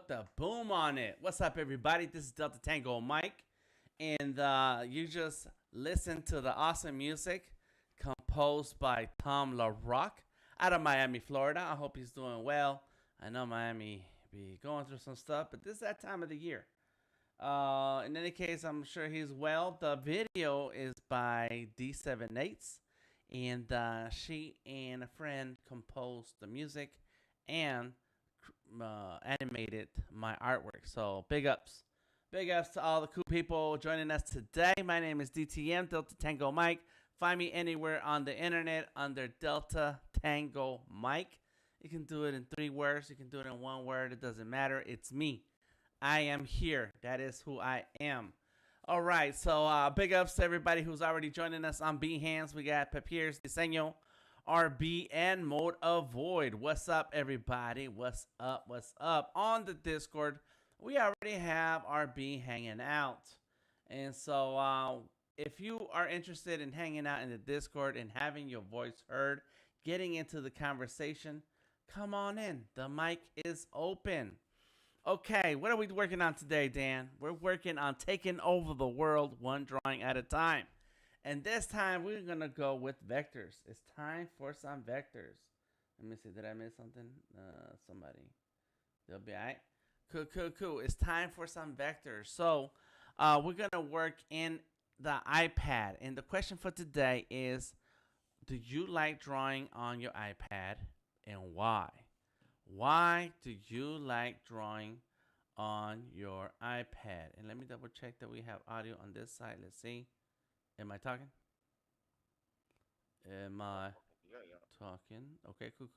put the boom on it. What's up, everybody? This is Delta Tango Mike, and you just listened to the awesome music composed by Tom LaRock out of Miami, Florida. I hope he's doing well. I know Miami be going through some stuff, but this is that time of the year. In any case, I'm sure he's well. The video is by D78s, and she and a friend composed the music and animated my artwork. So big ups. Big ups to all the cool people joining us today. My name is DTM, Delta Tango Mike. Find me anywhere on the internet under Delta Tango Mike. You can do it in 3 words. You can do it in 1 word. It doesn't matter. It's me. I am here. That is who I am. All right. So big ups to everybody who's already joining us on Behance. We got Papier's Diseño, RB, and Mode Avoid. What's up, everybody? What's up? What's up? On the Discord, we already have RB hanging out. And so if you are interested in hanging out in the Discord and having your voice heard, getting into the conversation, come on in. The mic is open. Okay, what are we working on today, Dan? We're working on taking over the world one drawing at a time. And this time, we're going to go with vectors. It's time for some vectors. Let me see. Did I miss something? Somebody. They'll be all right. Cool. It's time for some vectors. So we're going to work in the iPad. And the question for today is, do you like drawing on your iPad, and why? Why do you like drawing on your iPad? And let me double check that we have audio on this side. Let's see. Am I talking? Am I talking? Okay, cool.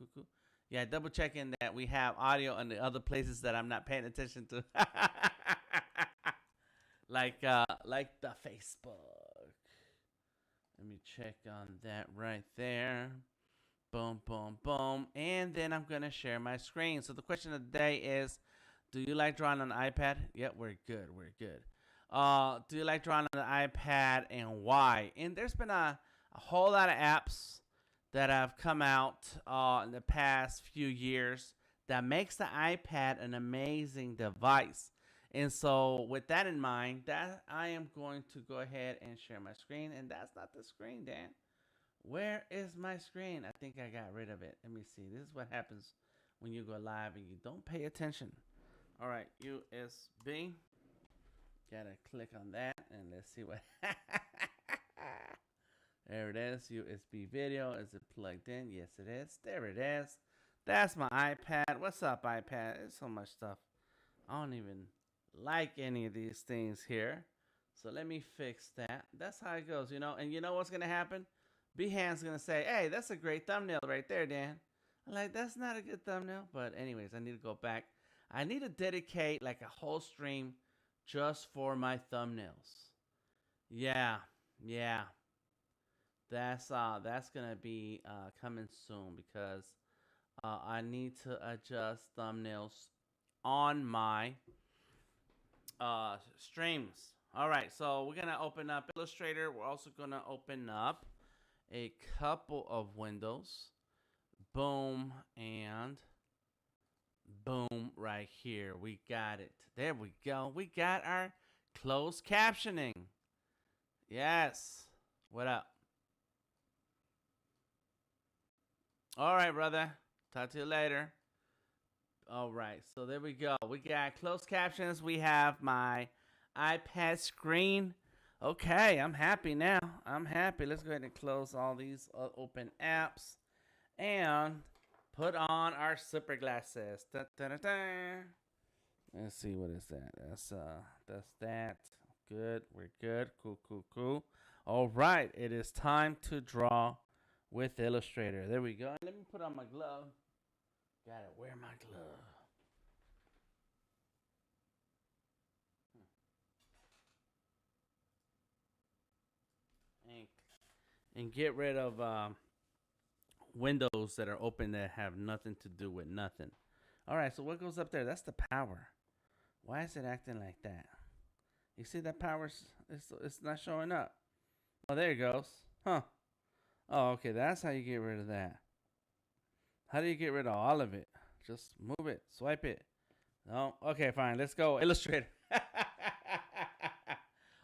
Yeah, double checking that we have audio on the other places that I'm not paying attention to. like the Facebook. Let me check on that right there. Boom. And then I'm going to share my screen. So the question of the day is, do you like drawing on the iPad? Yep, we're good. Do you like drawing on the iPad, and why? And there's been a whole lot of apps that have come out in the past few years that makes the iPad an amazing device. And so with that in mind, that I am going to go ahead and share my screen. And that's not the screen, Dan. Where is my screen? I think I got rid of it. Let me see. This is what happens when you go live and you don't pay attention. All right, USB. Gotta click on that and let's see what. There it is. USB video. Is it plugged in? Yes, it is. There it is. That's my iPad. What's up, iPad? There's so much stuff. I don't even like any of these things here. So let me fix that. That's how it goes, you know. And you know what's gonna happen? Behance gonna say, hey, that's a great thumbnail right there, Dan. I'm like, that's not a good thumbnail. But anyways, I need to go back. I need to dedicate like a whole stream just for my thumbnails. Yeah. That's gonna be coming soon because I need to adjust thumbnails on my streams. All right, so we're gonna open up Illustrator. We're also gonna open up a couple of windows. Boom and boom right here. We got it. There we go. We got our closed captioning. Yes. What up? All right, brother. Talk to you later. All right. So there we go. We got closed captions. We have my iPad screen. Okay, I'm happy now. I'm happy. Let's go ahead and close all these open apps and put on our super glasses. Da, da, da, da. Let's see, what is that? That's that. Good. We're good. Cool. All right, it is time to draw with Illustrator. There we go. Let me put on my glove. Gotta wear my glove. And get rid of windows that are open that have nothing to do with nothing. All right, so what goes up there? That's the power. Why is it acting like that? You see that power? It's not showing up. Oh, there it goes. Huh. Oh, okay. That's how you get rid of that. How do you get rid of all of it? Just move it. Swipe it. No? Okay, fine. Let's go. Illustrator.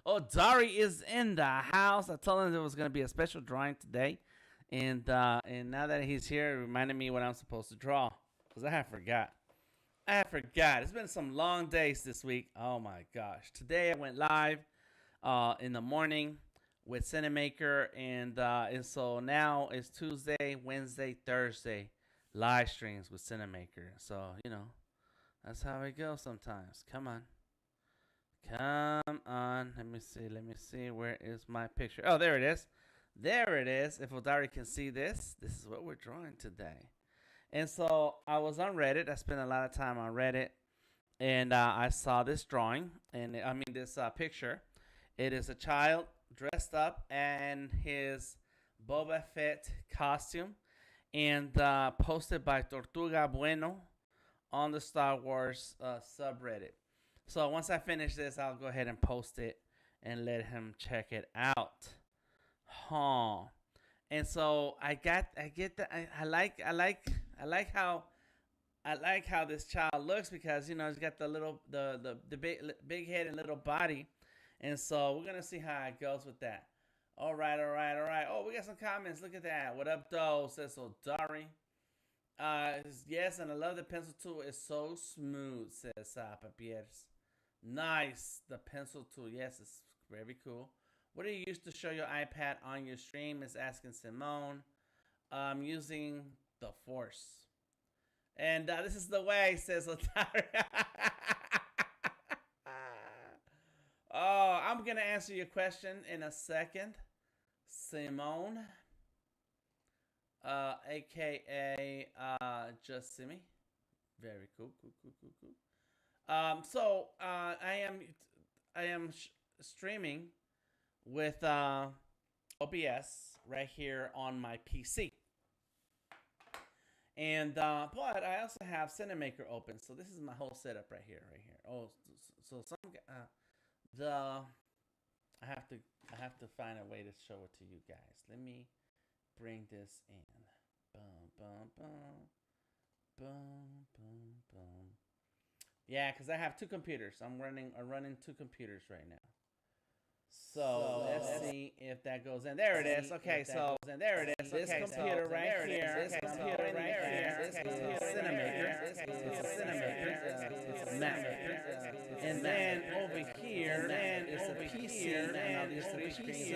Oh, Dari is in the house. I told him there was going to be a special drawing today. And now that he's here, it reminded me what I'm supposed to draw. Because I have forgot. It's been some long days this week. Oh my gosh. Today I went live in the morning with Cinemaker. And so now it's Tuesday, Wednesday, Thursday. Live streams with Cinemaker. So, that's how it goes sometimes. Come on. Come on. Let me see. Where is my picture? Oh, there it is. There it is. If Odari can see this, this is what we're drawing today. And so I was on Reddit. I spent a lot of time on Reddit. And I saw this drawing. This picture. It is a child dressed up in his Boba Fett costume. And posted by Tortuga Bueno on the Star Wars subreddit. So once I finish this, I'll go ahead and post it and let him check it out. Huh. And so I like how this child looks because he's got the big head and little body, and so we're gonna see how it goes with that. All right. Oh, we got some comments. Look at that. What up, though? Says Dari. Yes, and I love the pencil tool. It's so smooth, says Papieres. Nice. The pencil tool. Yes, it's very cool. What do you use to show your iPad on your stream? Is asking Simone. I'm using the Force. And this is the way, says Otari. Oh, I'm going to answer your question in a second. Simone. AKA Just Simi. Very cool. So I am streaming with OBS right here on my PC, and but I also have Cinemaker open. So this is my whole setup right here. Oh, so I have to find a way to show it to you guys. Let me bring this in. Boom. Yeah, because I have two computers. I'm running two computers right now. So let's see if that goes in. There it is. Okay, so there it is. This computer right here. This computer right here. This is Cinemaker. It's a Cinemaker. It's a Mac. And then over here, is a PC. Now there's three screens.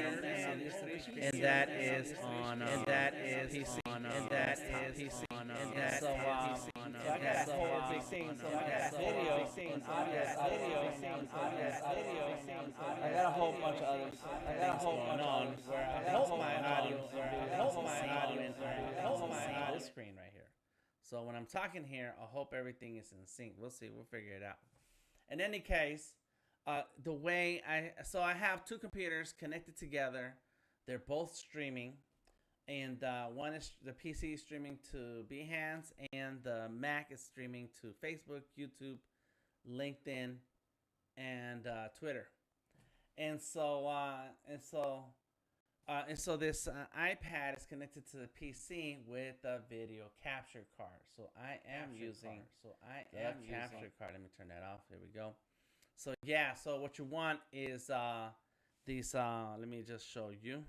And that is on. And that is PC. And that is PC. And that's so I got a whole big thing. So I got video. I got a whole bunch of others. I got a whole bunch on where I hope my audio. This screen right here. So when I'm talking here, I hope everything is in sync. We'll see. We'll figure it out. In any case, the way I have two computers connected together. They're both streaming. And one is the PC is streaming to Behance, and the Mac is streaming to Facebook, YouTube, LinkedIn, and Twitter. And so this iPad is connected to the PC with a video capture card. So I am using the capture card. Let me turn that off. There we go. So yeah. So what you want is these. Let me just show you.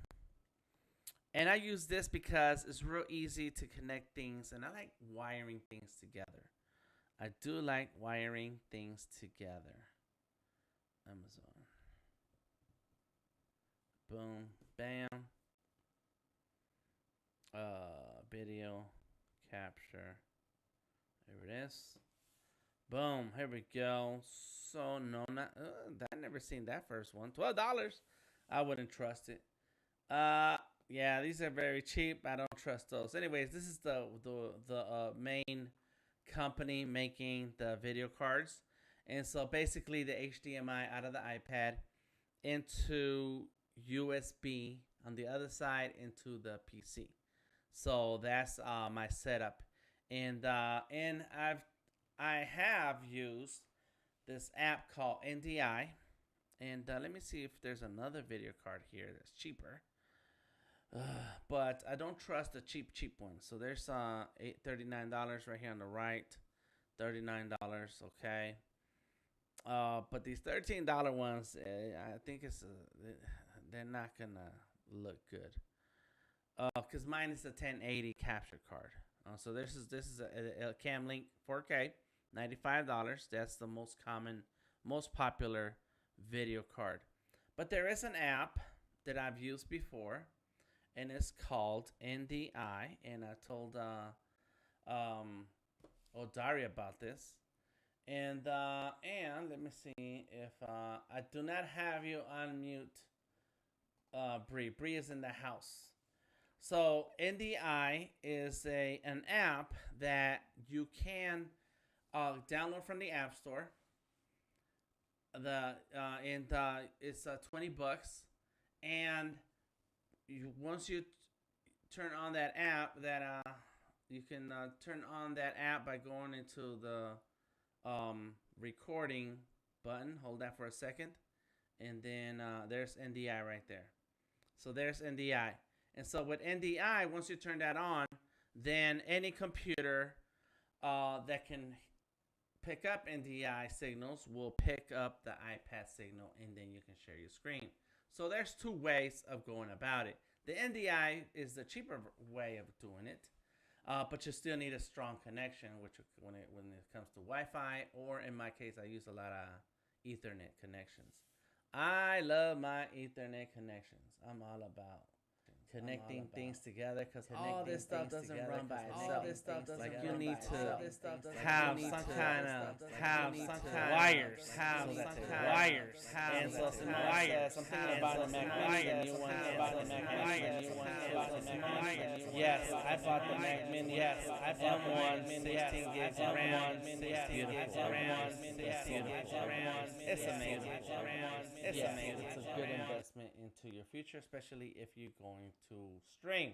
And I use this because it's real easy to connect things, and I like wiring things together. I do like wiring things together. Amazon. Boom, bam. Video capture. There it is. Boom, here we go. So no, I never seen that first one. $12. I wouldn't trust it. Yeah, these are very cheap. I don't trust those. Anyways, this is the main company making the video cards. And so basically the HDMI out of the iPad into USB on the other side into the PC. So that's my setup. And I have used this app called NDI. And let me see if there's another video card here that's cheaper. But I don't trust the cheap ones. So there's $39 right here on the right, $39. Okay. But these $13 ones, I think they're not gonna look good. Cause mine is a 1080 capture card. So this is a Cam Link 4K, $95. That's the most popular video card. But there is an app that I've used before, and it's called NDI. And I told Odari about this. And let me see if I do not have you unmute. Bree. Bree is in the house. So NDI is an app that you can download from the App Store. It's $20, and once you turn on that app, you can turn on that app by going into the recording button. Hold that for a second, and then there's NDI right there. So there's NDI. And so with NDI, once you turn that on, then any computer that can pick up NDI signals will pick up the iPad signal, and then you can share your screen. So there's two ways of going about it. The NDI is the cheaper way of doing it, but you still need a strong connection, which when it comes to Wi-Fi, or in my case, I use a lot of Ethernet connections. I love my Ethernet connections. I'm all about connecting things together, because all this stuff doesn't run by itself. Like you need to have some kind of wires, and so some wires, something about the Mac Mini. You want to buy the Mac Mini? Yes, I bought the Mac Mini. Yes, I bought M1 16 gigs of RAM. It's beautiful. It's amazing. It's amazing. It's a good investment into your future, especially if you're going to stream.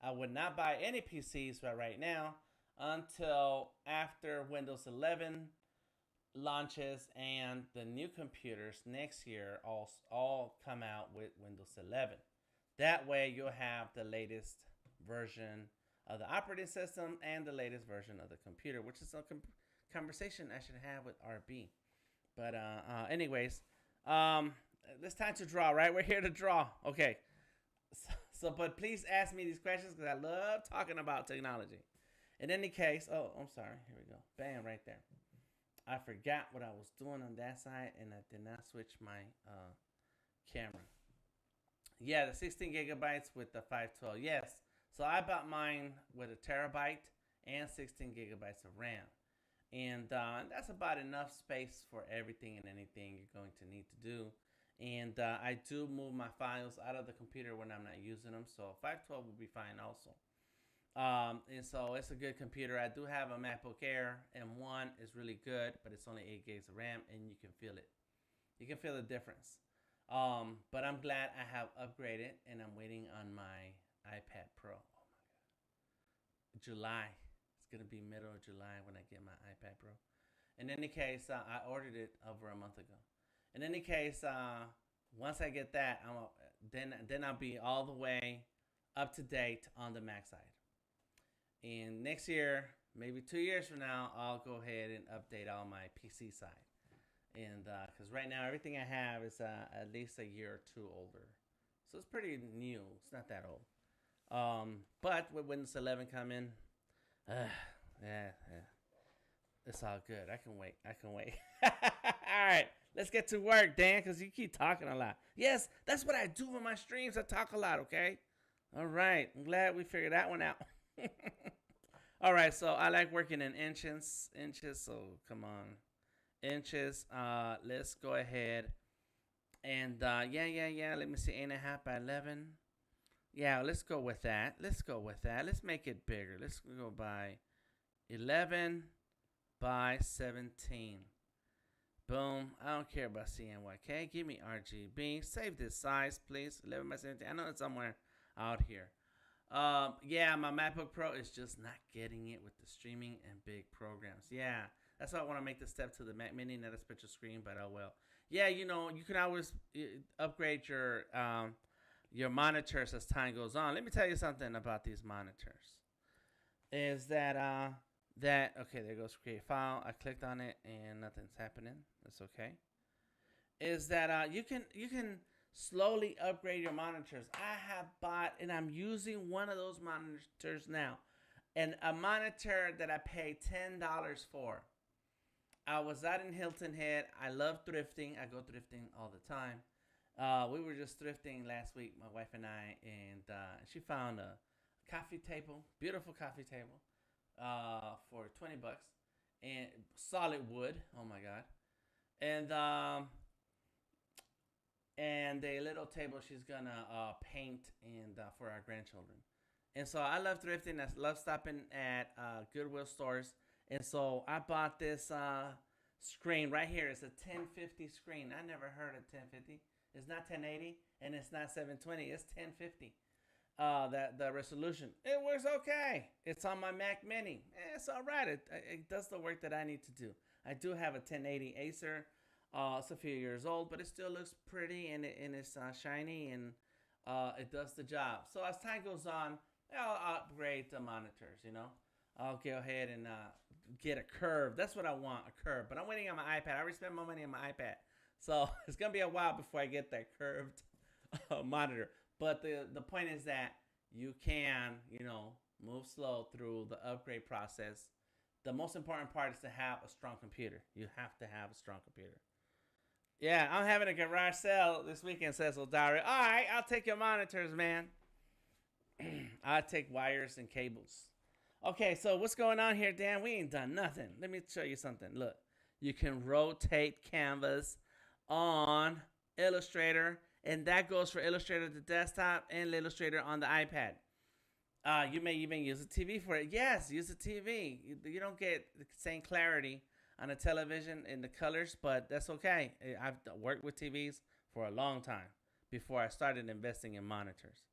I would not buy any PCs right now until after Windows 11 launches, and the new computers next year all come out with Windows 11. That way you'll have the latest version of the operating system and the latest version of the computer, which is a conversation I should have with RB. But anyways, it's time to draw, right? We're here to draw. Okay. So, but please ask me these questions, because I love talking about technology. In any case, I'm sorry. Here we go. Bam, right there. I forgot what I was doing on that side, and I did not switch my camera. Yeah, the 16 gigabytes with the 512. Yes. So I bought mine with a terabyte and 16 gigabytes of RAM. And that's about enough space for everything and anything you're going to need to do. And I do move my files out of the computer when I'm not using them. So 512 will be fine also. And so it's a good computer. I do have a MacBook Air, M1 is really good, but it's only 8 gigs of RAM, and you can feel it. You can feel the difference. But I'm glad I have upgraded, and I'm waiting on my iPad Pro. Oh my God. July. It's going to be middle of July when I get my iPad Pro. In any case, I ordered it over a month ago. In any case, once I get that, then I'll be all the way up to date on the Mac side. And next year, maybe 2 years from now, I'll go ahead and update all my PC side. And because right now, everything I have is at least a year or two older. So it's pretty new. It's not that old. But with Windows 11 coming, it's all good. I can wait. All right. Let's get to work, Dan, because you keep talking a lot. Yes, that's what I do on my streams. I talk a lot, okay? All right. I'm glad we figured that one out. All right, so I like working in inches, so come on. Inches. Let's go ahead. And, let me see, 8.5 by 11. Yeah, let's go with that. Let's make it bigger. Let's go by 11 by 17. Boom. I don't care about CMYK. Give me RGB. Save this size, please. 11 by 17. I know it's somewhere out here. Yeah, my MacBook Pro is just not getting it with the streaming and big programs. Yeah, that's why I want to make the step to the Mac Mini, not a special screen, but oh well. Yeah, you can always upgrade your monitors as time goes on. Let me tell you something about these monitors. Is that Okay, there goes create file. I clicked on it and nothing's happening. That's okay. Is that you can slowly upgrade your monitors. I have bought and I'm using one of those monitors now, and a monitor that I paid $10 for. I was out in Hilton Head. I love thrifting. I go thrifting all the time. We were just thrifting last week, my wife and I, and she found a coffee table, beautiful coffee table, for $20, and solid wood. Oh my god! And a little table she's gonna paint and for our grandchildren. And so I love thrifting. I love stopping at Goodwill stores. And so I bought this screen right here. It's a 1050 screen. I never heard of 1050. It's not 1080 and it's not 720. It's 1050. That the resolution. It works okay. It's on my Mac Mini. It's all right. It does the work that I need to do. I do have a 1080 Acer. It's a few years old, but it still looks pretty and it's shiny and it does the job. So as time goes on, I'll upgrade the monitors. I'll go ahead and get a curve. That's what I want, a curve. But I'm waiting on my iPad. I already spent my money on my iPad, so it's gonna be a while before I get that curved monitor. But the point is that you can move slow through the upgrade process. The most important part is to have a strong computer. You have to have a strong computer. Yeah, I'm having a garage sale this weekend, says Odari. All right, I'll take your monitors, man. I'll take wires and cables. Okay, so what's going on here, Dan? We ain't done nothing. Let me show you something. Look, you can rotate canvas on Illustrator, and that goes for Illustrator the desktop and Illustrator on the iPad. You may even use a TV for it. Yes, use a TV. You don't get the same clarity on a television in the colors, but that's okay. I've worked with TVs for a long time before I started investing in monitors.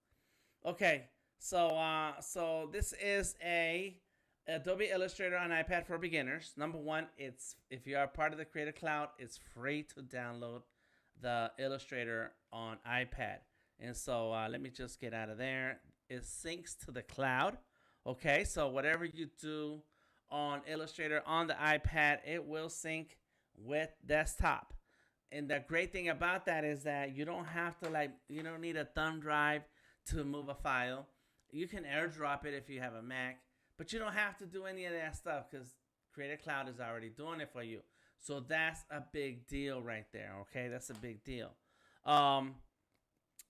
Okay, so this is a Adobe Illustrator on iPad for beginners. Number one, it's if you are part of the Creative Cloud, it's free to download the Illustrator on iPad. And so let me just get out of there. It syncs to the cloud. Okay, so whatever you do on Illustrator on the iPad, it will sync with desktop. And the great thing about that is that you don't have to you don't need a thumb drive to move a file. You can airdrop it if you have a Mac, but you don't have to do any of that stuff because Creative Cloud is already doing it for you. So that's a big deal right there. Okay, that's a big deal.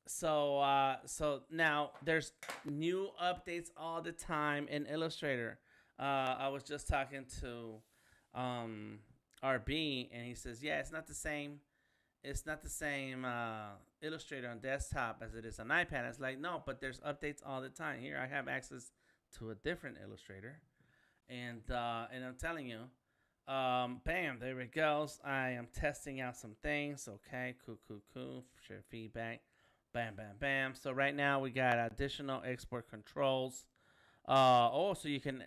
So now there's new updates all the time in Illustrator. I was just talking to RB, and he says, yeah, it's not the same. It's not the same Illustrator on desktop as it is on iPad. It's like, no, but there's updates all the time. Here I have access to a different Illustrator, and I'm telling you, bam, there it goes. I am testing out some things. Okay, cool. Share feedback. Bam, bam, bam. So right now we got additional export controls. So you can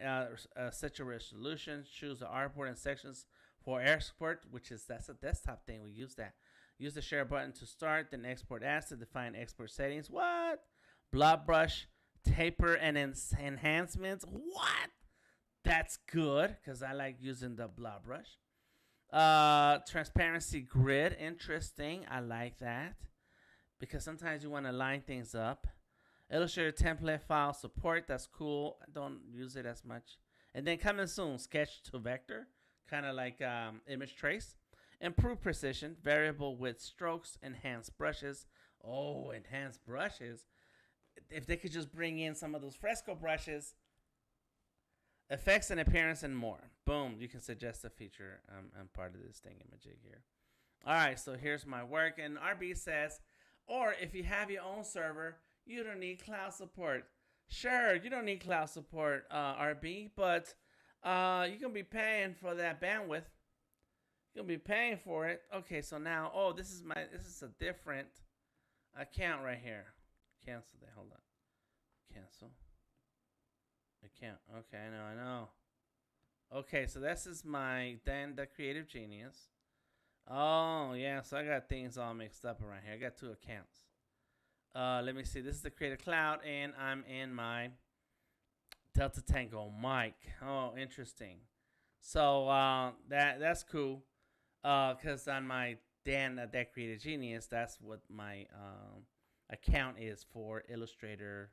set your resolution, choose the artboard and sections for export, that's a desktop thing. We use that. Use the share button to start, then export as to define export settings. What? Blob brush, taper, and enhancements. What? That's good because I like using the blob brush. Transparency grid, interesting. I like that because sometimes you want to line things up. Illustrator template file support, that's cool. I don't use it as much. And then coming soon, sketch to vector, kind of like image trace. Improve precision, variable with strokes, enhanced brushes. Oh, enhanced brushes. If they could just bring in some of those fresco brushes, effects and appearance and more. Boom, you can suggest a feature. I'm part of this thing imaging here. All right, so here's my work. And RB says, or if you have your own server, you don't need cloud support. Sure, you don't need cloud support, RB, but you're going to be paying for that bandwidth. You're going to be paying for it. Okay, so now, this is a different account right here. Cancel that. Hold on. Cancel. Account. Okay, I know. Okay, so this is the Creative Genius. Oh, yeah, so I got things all mixed up around here. I got two accounts. Let me see. This is the Creative Cloud, and I'm in my Delta Tango Mike. Oh, interesting. So that's cool. Cause on my Dan that Creative Genius, that's what my account is for Illustrator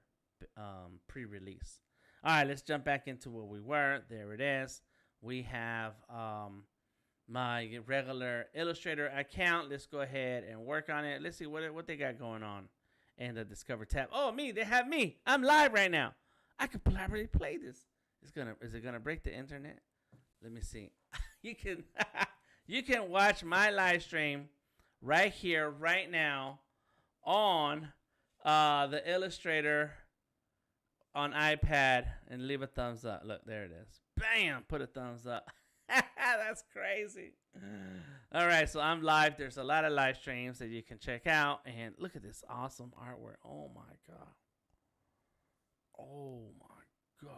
pre-release. All right, let's jump back into where we were. There it is. We have my regular Illustrator account. Let's go ahead and work on it. Let's see what they got going on in the Discover tab. Oh, me, they have me. I'm live right now. I could probably play this. Is it gonna break the internet? Let me see. You can you can watch my live stream right here, right now, on the Illustrator on iPad, and leave a thumbs up. Look, there it is. Bam! Put a thumbs up. That's crazy. All right, so I'm live. There's a lot of live streams that you can check out, and look at this awesome artwork. Oh my god. Oh my gosh.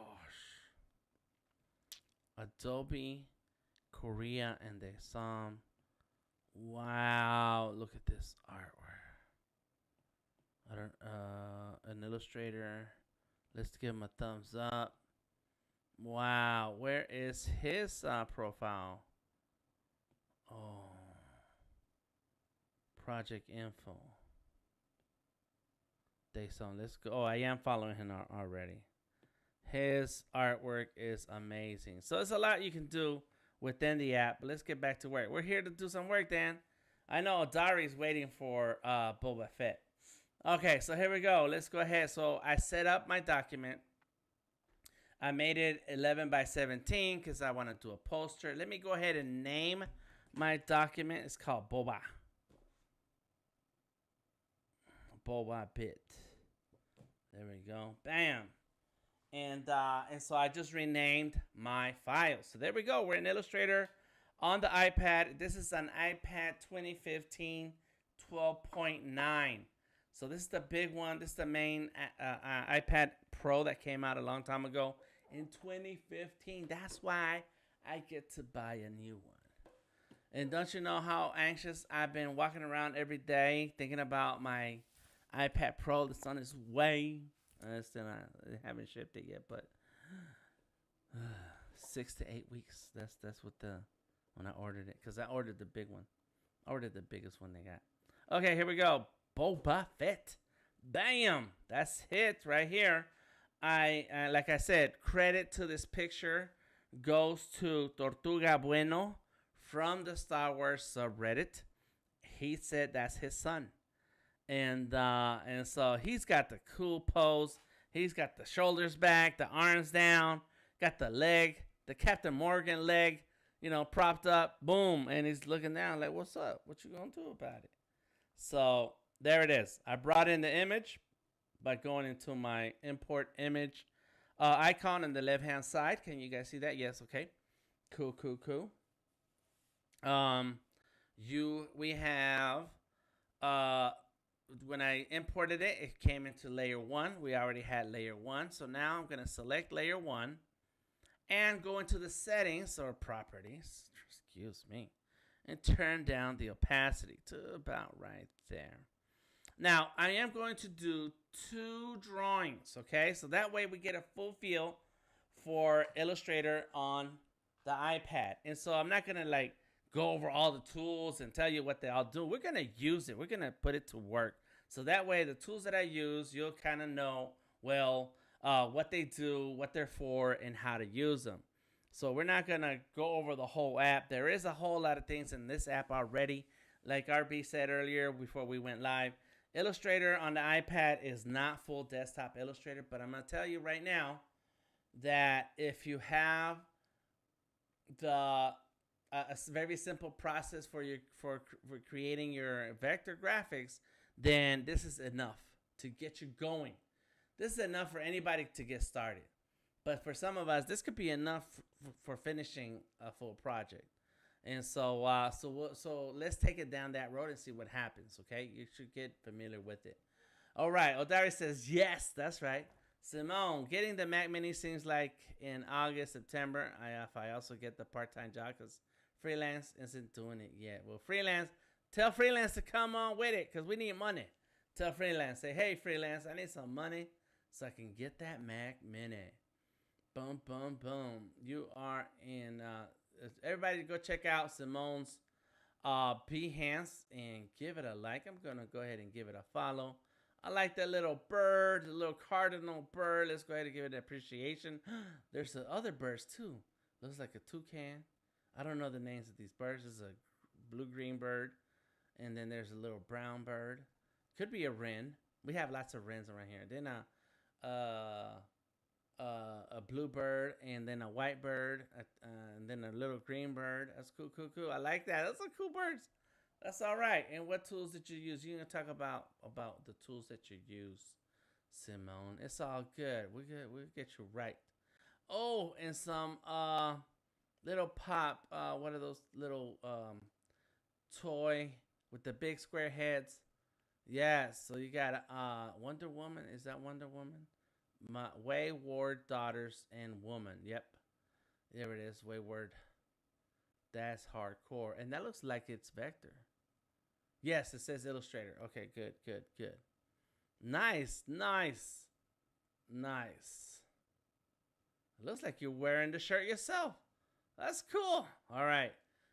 Adobe Korea and they some. Wow, look at this artwork. I don't an Illustrator. Let's give him a thumbs up. Wow, where is his profile? Oh, project info. Dayson, let's go. Oh, I am following him already. His artwork is amazing. So there's a lot you can do within the app. But let's get back to work. We're here to do some work, Dan. I know Dari's waiting for Boba Fett. Okay, so here we go. Let's go ahead. So I set up my document. I made it 11 by 17 because I want to do a poster. Let me go ahead and name my document. It's called Boba. Boba Bit. There we go. Bam. And so I just renamed my file. So there we go. We're in Illustrator on the iPad. This is an iPad 2015 12.9. So this is the big one. This is the main iPad Pro that came out a long time ago in 2015. That's why I get to buy a new one. And don't you know how anxious I've been walking around every day thinking about my iPad Pro that's on its way. Still not, they haven't shipped it yet, but 6 to 8 weeks. That's what when I ordered it, because I ordered the big one. I ordered the biggest one they got. Okay, here we go. Boba Fett. Bam! That's it right here. I like I said, credit to this picture goes to Tortuga Bueno from the Star Wars subreddit. He said that's his son. And so he's got the cool pose. He's got the shoulders back, the arms down, got the leg, the Captain Morgan leg, propped up. Boom. And he's looking down like, what's up? What you going to do about it? So there it is. I brought in the image by going into my import image icon on the left-hand side. Can you guys see that? Yes. Okay. Cool. We have, when I imported it, it came into layer 1. We already had layer 1. So now I'm going to select layer 1 and go into the settings or properties, excuse me, and turn down the opacity to about right there. Now, I am going to do 2 drawings, okay? So that way we get a full feel for Illustrator on the iPad. And so I'm not going to go over all the tools and tell you what they all do. We're going to use it. We're going to put it to work. So that way the tools that I use, you'll kind of know, what they do, what they're for, and how to use them. So we're not going to go over the whole app. There is a whole lot of things in this app already. Like RB said earlier before we went live, Illustrator on the iPad is not full desktop Illustrator, but I'm going to tell you right now that if you have a very simple process for creating your vector graphics, then this is enough to get you going. This is enough for anybody to get started. But for some of us, this could be enough for finishing a full project. And so let's take it down that road and see what happens, okay? You should get familiar with it. All right, Odari says, yes, that's right. Simone, getting the Mac Mini seems like in August, September. If I also get the part-time job, because freelance isn't doing it yet. Well, tell freelance to come on with it, because we need money. Tell freelance, say, hey, freelance, I need some money so I can get that Mac Mini. Boom, boom, boom. You are in. Everybody go check out Simone's Behance and give it a like. I'm going to go ahead and give it a follow. I like that little bird, the little cardinal bird. Let's go ahead and give it an appreciation. There's the other birds too. Looks like a toucan. I don't know the names of these birds. There's a blue-green bird. And then there's a little brown bird. Could be a wren. We have lots of wrens around here. Then a blue bird, and then a white bird, and then a little green bird. That's cool, cool, cool. I like that. Those are cool birds. That's all right. And what tools did you use? You're gonna talk about the tools that you use, Simone. It's all good. We'll get you right. Oh, and some little pop. What are those little toy with the big square heads? Yes. So you got Wonder Woman. Is that Wonder Woman? My Wayward Daughters and Woman. Yep. There it is. Wayward. That's hardcore. And that looks like it's vector. Yes, it says Illustrator. Okay, good, good, good. Nice, nice, nice. It looks like you're wearing the shirt yourself. That's cool. All right.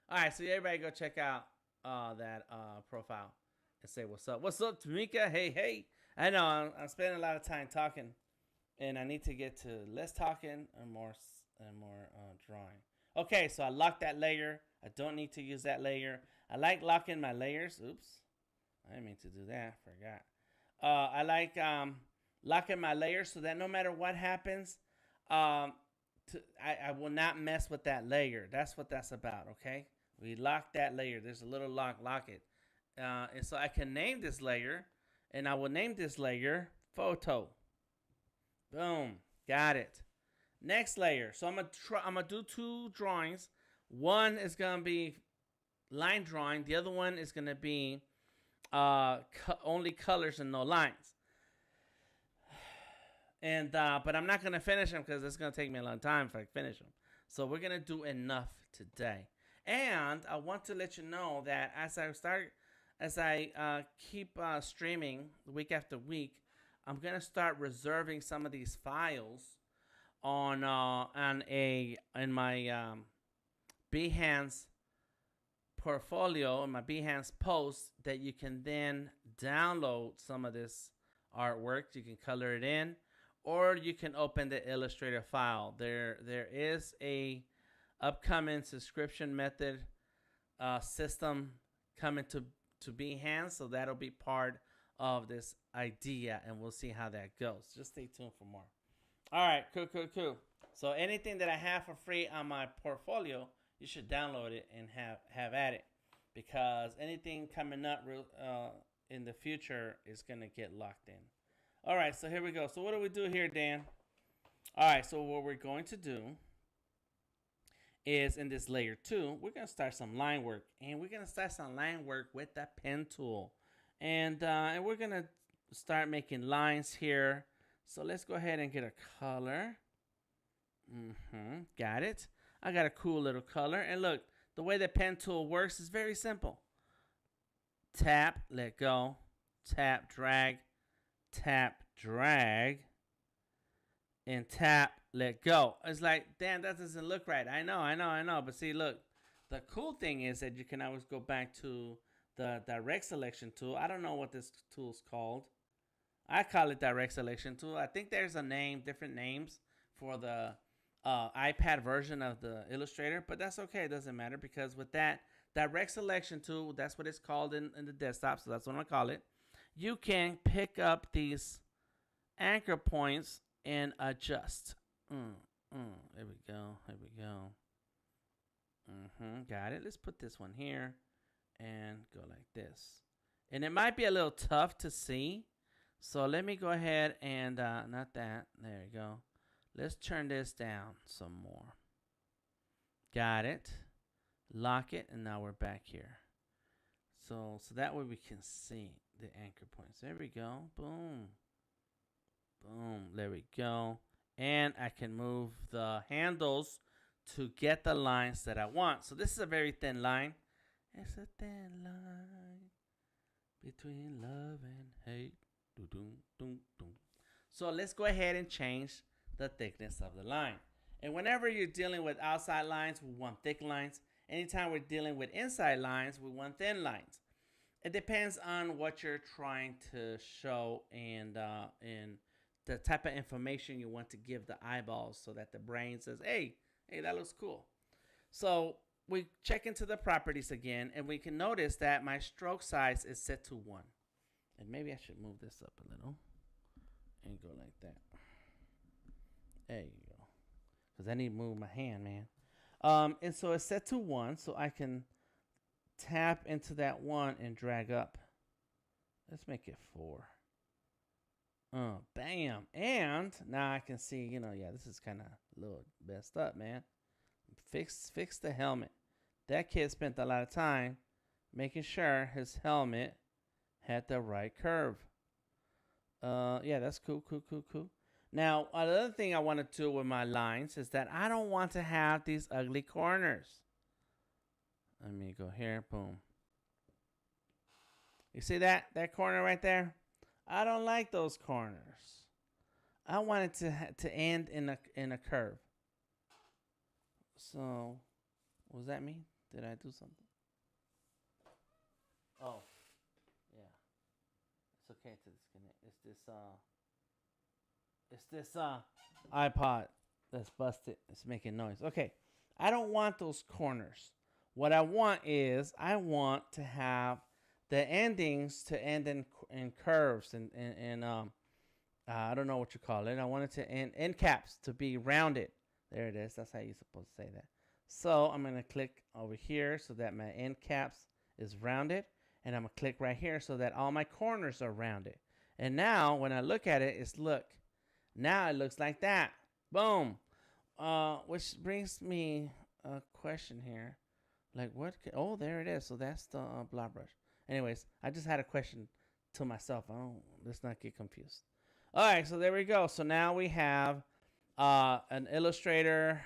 All right, so everybody go check out that profile and say what's up. What's up, Tamika? Hey, hey. I know I'm spending a lot of time talking, and I need to get to less talking and more drawing. Okay, so I locked that layer. I don't need to use that layer. I like locking my layers. Oops, I didn't mean to do that. Forgot. I like locking my layers so that no matter what happens, I will not mess with that layer. That's what that's about. Okay, we lock that layer. There's a little lock it, and so I can name this layer, and I will name this layer photo. Boom, got it. Next layer. So I'm gonna do two drawings. One is gonna be line drawing. The other one is gonna be only colors and no lines. And but I'm not gonna finish them because it's gonna take me a long time if I finish them. So we're gonna do enough today. And I want to let you know that as I keep streaming week after week, I'm gonna start reserving some of these files in my Behance portfolio, in my Behance post, that you can then download some of this artwork. You can color it in, or you can open the Illustrator file. There is a upcoming subscription method system coming to Behance, so that'll be part of this idea, and we'll see how that goes. Just stay tuned for more. All right, cool. So anything that I have for free on my portfolio, you should download it and have at it, because anything coming up in the future is gonna get locked in. All right, so here we go. So what do we do here, Dan? All right, so what we're going to do is in this layer 2, we're gonna start some line work, and we're gonna start some line work with the pen tool, and we're gonna start making lines here. So let's go ahead and get a color. Got it. I got a cool little color. And look, the way the pen tool works is very simple. Tap, let go. Tap, drag. Tap, drag. And tap, let go. It's like, damn, that doesn't look right. I know. But see, look, the cool thing is that you can always go back to the direct selection tool. I don't know what this tool's called. I call it direct selection tool. I think there's a name, different names for the iPad version of the Illustrator, but that's okay. It doesn't matter, because with that direct selection tool, that's what it's called in the desktop, so that's what I'm gonna call it. You can pick up these anchor points and adjust. There we go. Got it. Let's put this one here and go like this. And it might be a little tough to see, so let me go ahead and not that. There you go. Let's turn this down some more. Got it. Lock it, and now we're back here. So that way we can see the anchor points. There we go. Boom. Boom. There we go. And I can move the handles to get the lines that I want. So this is a very thin line. It's a thin line between love and hate. So let's go ahead and change the thickness of the line. And whenever you're dealing with outside lines, we want thick lines. Anytime we're dealing with inside lines, we want thin lines. It depends on what you're trying to show and the type of information you want to give the eyeballs so that the brain says, hey, that looks cool. So we check into the properties again, and we can notice that my stroke size is set to 1. And maybe I should move this up a little and go like that. There you go. Because I need to move my hand, man. And so it's set to 1, so I can tap into that 1 and drag up. Let's make it 4. Bam. And now I can see, yeah, this is kind of a little messed up, man. Fix the helmet. That kid spent a lot of time making sure his helmet had the right curve. Yeah, that's cool. Now, another thing I want to do with my lines is that I don't want to have these ugly corners. Let me go here. Boom. You see that corner right there? I don't like those corners. I want it to end in a curve. So, what does that mean? Did I do something? Oh, yeah. It's okay to disconnect. It's this iPod that's busted. It's making noise. Okay. I don't want those corners. What I want is I want to have the endings to end in curves and I don't know what you call it. I want it to end caps to be rounded. There it is. That's how you're supposed to say that. So I'm going to click over here so that my end caps is rounded. And I'm going to click right here so that all my corners are rounded. And now when I look at it, look. Now it looks like that. Boom. Which brings me a question here. Like what? Oh, there it is. So that's the blob brush. Anyways, I just had a question to myself. Let's not get confused. All right, so there we go. So now we have an Illustrator.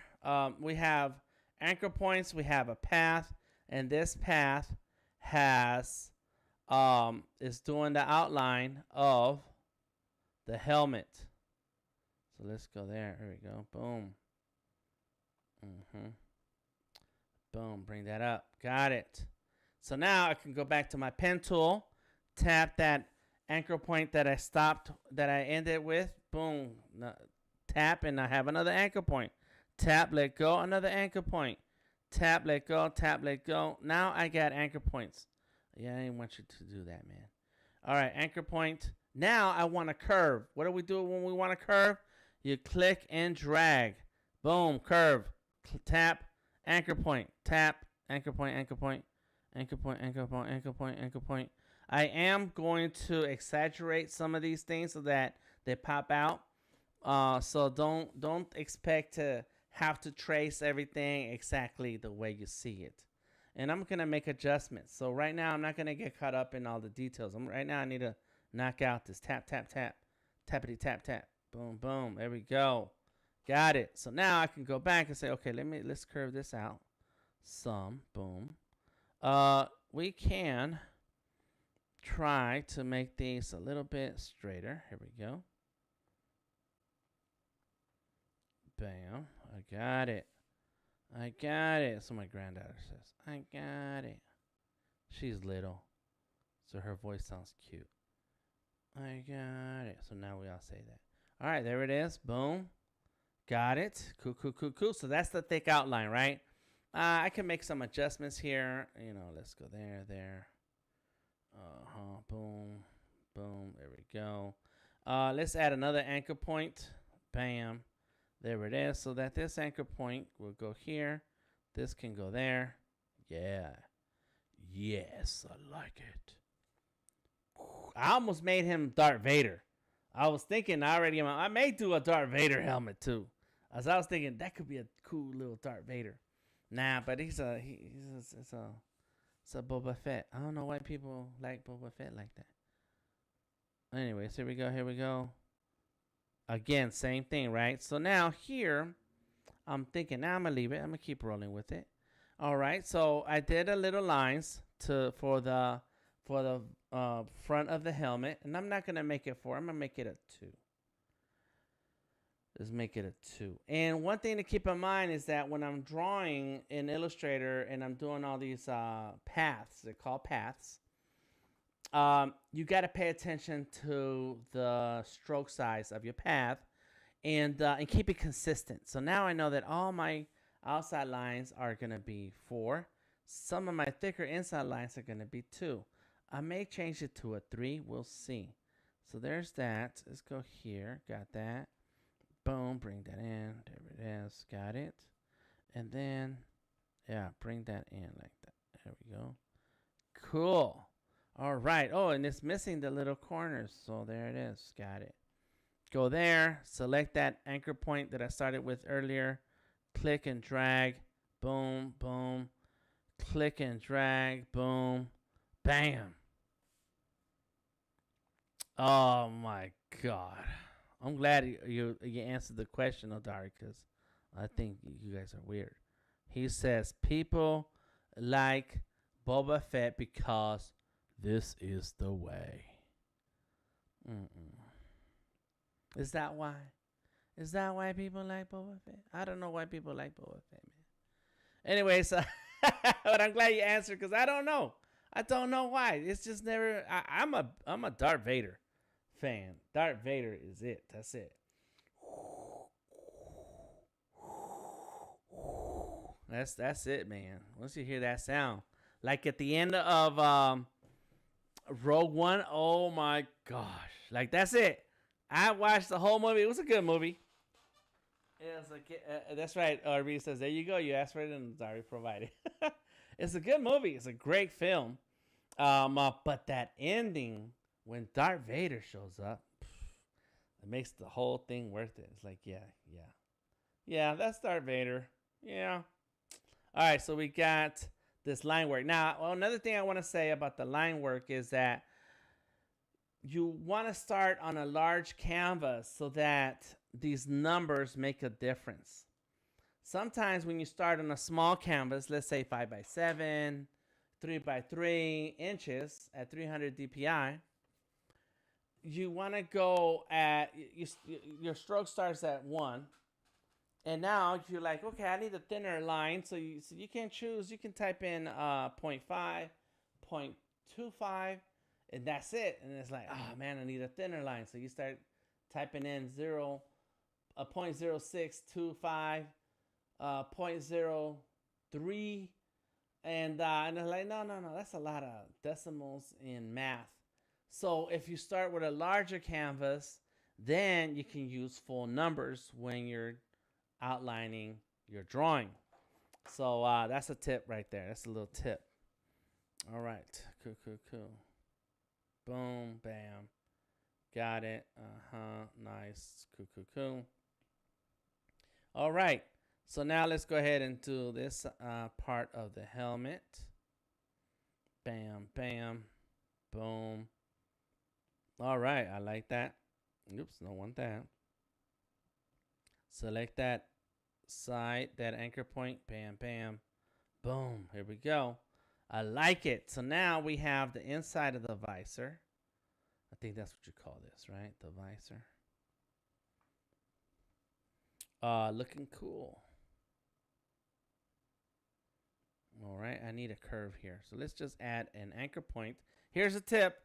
We have anchor points. We have a path, and this path has is doing the outline of the helmet. So let's go there. There we go. Boom. Boom. Bring that up. Got it. So now I can go back to my pen tool, tap that anchor point that I ended with. Boom. Tap, and I have another anchor point. Tap, let go, another anchor point. Tap, let go, tap, let go. Now I got anchor points. Yeah, I didn't want you to do that, man. All right, anchor point. Now I want a curve. What do we do when we want a curve? You click and drag. Boom, curve. Tap, anchor point. Tap, anchor point, anchor point. Anchor point, anchor point, anchor point, anchor point. I am going to exaggerate some of these things so that they pop out. So don't expect to have to trace everything exactly the way you see it. And I'm going to make adjustments. So right now I'm not going to get caught up in all the details. Right now I need to knock out this tap, tap, tap. Tappity, tap, tap. Boom, boom. There we go. Got it. So now I can go back and say, okay, let's curve this out some. Boom. We can try to make these a little bit straighter. Here we go. Bam. I got it. I got it. So my granddaughter says, I got it. She's little, so her voice sounds cute. I got it. So now we all say that. All right, there it is. Boom. Got it. Cool, cool, cool, cool. So that's the thick outline, right? I can make some adjustments here. Let's go there. Boom, boom. There we go. Let's add another anchor point. Bam. There it is. So that this anchor point will go here. This can go there. Yeah. Yes, I like it. I almost made him Darth Vader. I was thinking I may do a Darth Vader helmet too. As I was thinking that could be a cool little Darth Vader. Nah, but it's a Boba Fett. I don't know why people like Boba Fett like that. Anyways, here we go. Again, same thing, right? So now here, I'm thinking, now I'm going to leave it. I'm going to keep rolling with it. All right, so I did a little lines for the front of the helmet. And I'm not going to make it 4. I'm going to make it a 2. Let's make it a 2. And one thing to keep in mind is that when I'm drawing in Illustrator and I'm doing all these paths, they're called paths, you got to pay attention to the stroke size of your path and keep it consistent. So now I know that all my outside lines are going to be 4. Some of my thicker inside lines are going to be 2. I may change it to a 3. We'll see. So there's that. Let's go here. Got that. Boom. Bring that in. There it is. Got it. And then, yeah, bring that in like that. There we go. Cool. All right. Oh, and it's missing the little corners. So there it is. Got it. Go there. Select that anchor point that I started with earlier. Click and drag. Boom. Boom. Click and drag. Boom. Bam. Oh my God. I'm glad you answered the question, Odari, because I think you guys are weird. He says people like Boba Fett because this is the way. Is that why? Is that why people like Boba Fett? I don't know why people like Boba Fett, man. Anyways, but I'm glad you answered because I don't know. I don't know why. It's just never. I'm a Darth Vader fan. Darth Vader is it. That's it. That's it, man. Once you hear that sound, like at the end of Rogue One, oh my gosh, like that's it. I watched the whole movie. It was a good movie. It was that's right. RB says, there you go. You asked for it and it's already provided. It's a good movie. It's a great film. But that ending when Darth Vader shows up, it makes the whole thing worth it. It's like, yeah, that's Darth Vader. Yeah. All right, so we got this line work. Now, another thing I want to say about the line work is that you want to start on a large canvas so that these numbers make a difference. Sometimes when you start on a small canvas, let's say 5x7, 3x3 inches at 300 dpi, you want to go at, your stroke starts at 1. And now you're like, okay, I need a thinner line. So you can choose, you can type in 0.5, 0.25, and that's it. And it's like, oh man, I need a thinner line. So you start typing in 0.0625, 0.03, and it's like, no, that's a lot of decimals in math. So if you start with a larger canvas, then you can use full numbers when you're outlining your drawing. So that's a tip right there. That's a little tip. All right. Cool. Boom, bam. Got it. Nice. Cool. All right. So now let's go ahead and do this part of the helmet. Bam, boom. All right. I like that. Oops, don't want that. Select that side, that anchor point. Bam. Boom. Here we go. I like it. So now we have the inside of the visor. I think that's what you call this, right? The visor. Looking cool. All right. I need a curve here. So let's just add an anchor point. Here's a tip.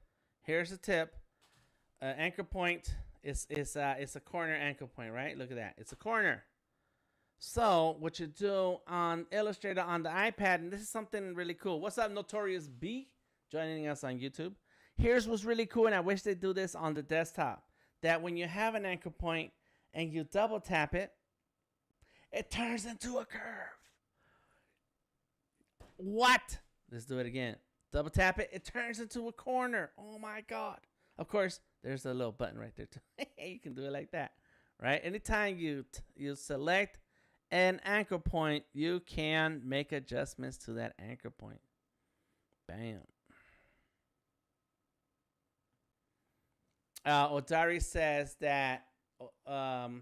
Anchor point. It's a corner anchor point, right? Look at that. It's a corner. So what you do on Illustrator on the iPad, and this is something really cool. What's up, Notorious B? Joining us on YouTube. Here's what's really cool, and I wish they do this on the desktop. That when you have an anchor point and you double tap it, it turns into a curve. What? Let's do it again. Double tap it, it turns into a corner. Oh my God. Of course, there's a little button right there too. You can do it like that, right? Anytime you select an anchor point, you can make adjustments to that anchor point. Bam. Odari says that Boba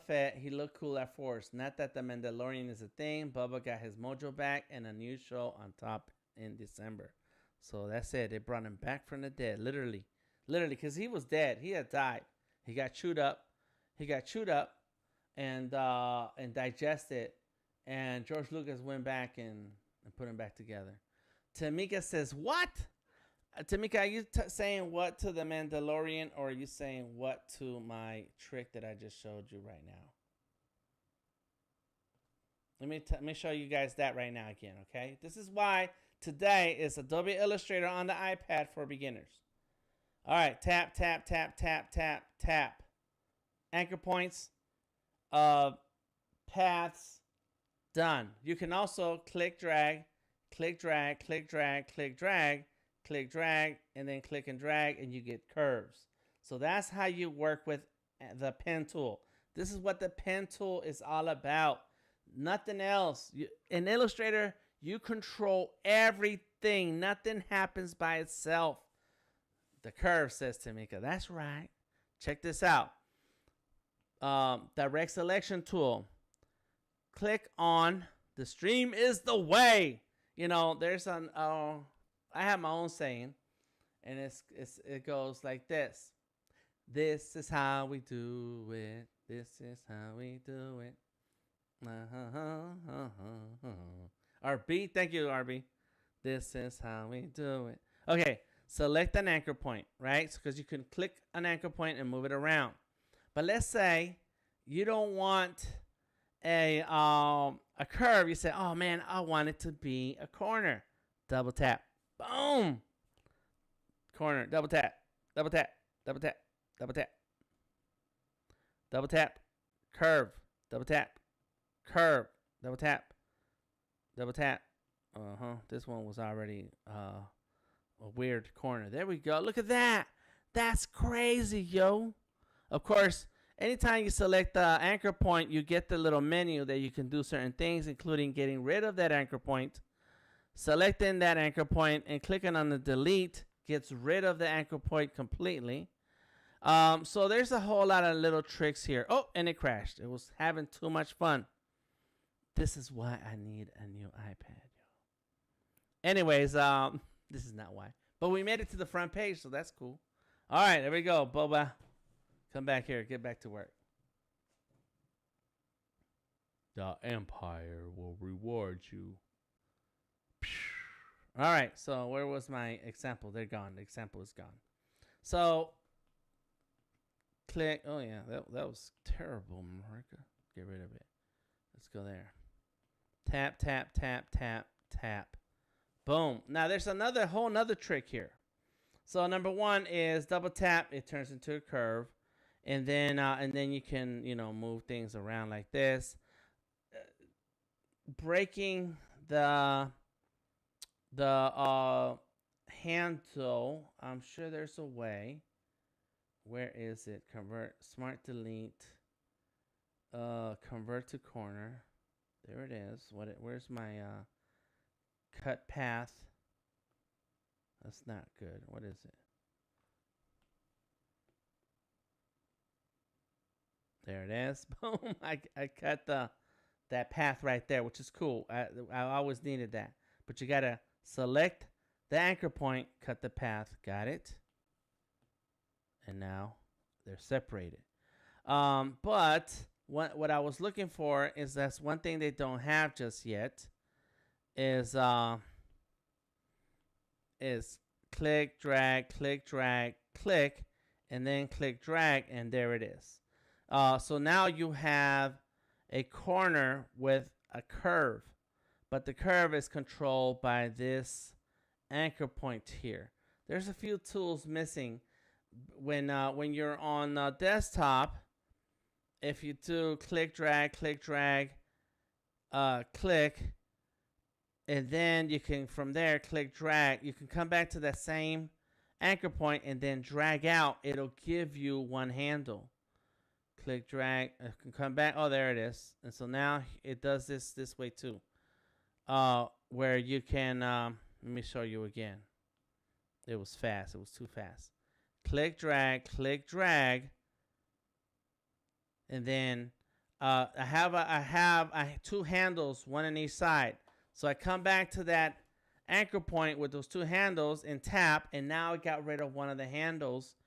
Fett, he looked cool at Force. Not that the Mandalorian is a thing. Boba got his mojo back and a new show on top in December. So that's it. They brought him back from the dead, literally, because he was dead. He had died. He got chewed up. And digested. And George Lucas went back and put him back together. Tamika says, what? Tamika, are you saying what to the Mandalorian, or are you saying what to my trick that I just showed you right now? Let me show you guys that right now again, okay? This is why today is Adobe Illustrator on the iPad for beginners. All right, tap, tap, tap, tap, tap, tap. Anchor points, paths, done. You can also click, drag, click, drag, click, drag, click, drag, click, drag, and then click and drag, and you get curves. So that's how you work with the pen tool. This is what the pen tool is all about. Nothing else. In Illustrator, you control everything. Nothing happens by itself. The curve, says Tamika. That's right. Check this out. Direct selection tool. Click on the stream is the way. You know, there's an I have my own saying, and it goes like this. This is how we do it. This is how we do it. RB, thank you, RB. This is how we do it. Okay, select an anchor point, right? Because you can click an anchor point and move it around. But let's say you don't want a curve. You say, oh man, I want it to be a corner. Double tap. Boom. Corner. Double tap. Double tap. Double tap. Double tap. Double tap. Curve. Double tap. Curve. Double tap. Double tap. This one was already a weird corner. There we go. Look at that. That's crazy, yo. Of course, anytime you select the anchor point, you get the little menu that you can do certain things, including getting rid of that anchor point. Selecting that anchor point and clicking on the delete gets rid of the anchor point completely. So there's a whole lot of little tricks here. Oh, and it crashed. It was having too much fun. This is why I need a new iPad. Anyways, this is not why. But we made it to the front page, so that's cool. All right, there we go, Boba. Come back here. Get back to work. The Empire will reward you. All right, so where was my example? They're gone. The example is gone. So, click. Oh, yeah, that was terrible, Marika. Get rid of it. Let's go there. Tap, tap, tap, tap, tap. Boom. Now, there's whole nother trick here. So, number one is double tap. It turns into a curve. And then you can, move things around like this. Breaking the handle, I'm sure there's a way. Where is it? Convert, smart delete, convert to corner. There it is. Where's my cut path? That's not good. What is it? There it is. Boom. I cut that path right there, which is cool. I always needed that. But you got to select the anchor point, cut the path. Got it? And now they're separated. But what I was looking for is that's one thing they don't have just yet is click, drag, click, and then click, drag, and there it is. So now you have a corner with a curve, but the curve is controlled by this anchor point here. There's a few tools missing. When you're on desktop, if you do click, drag, click, and then you can, from there, click, drag, you can come back to that same anchor point and then drag out. It'll give you one handle. Click, drag, I can come back. Oh, there it is. And so now it does this way too. Where you can, let me show you again. It was fast. It was too fast. Click, drag, and then I have two handles, one on each side. So I come back to that anchor point with those two handles and tap, and now I got rid of one of the handles,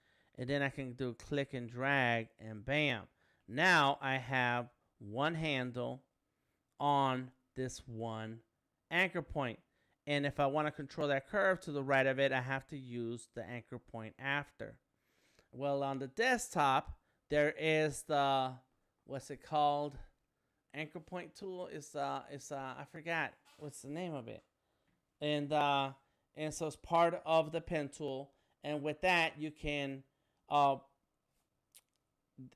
and then I can do click and drag, and bam. Now I have one handle on this one anchor point. And if I want to control that curve to the right of it, I have to use the anchor point after. Well, on the desktop, there is the, what's it called? Anchor point tool. It's I forgot what's the name of it. And so it's part of the pen tool. And with that, you can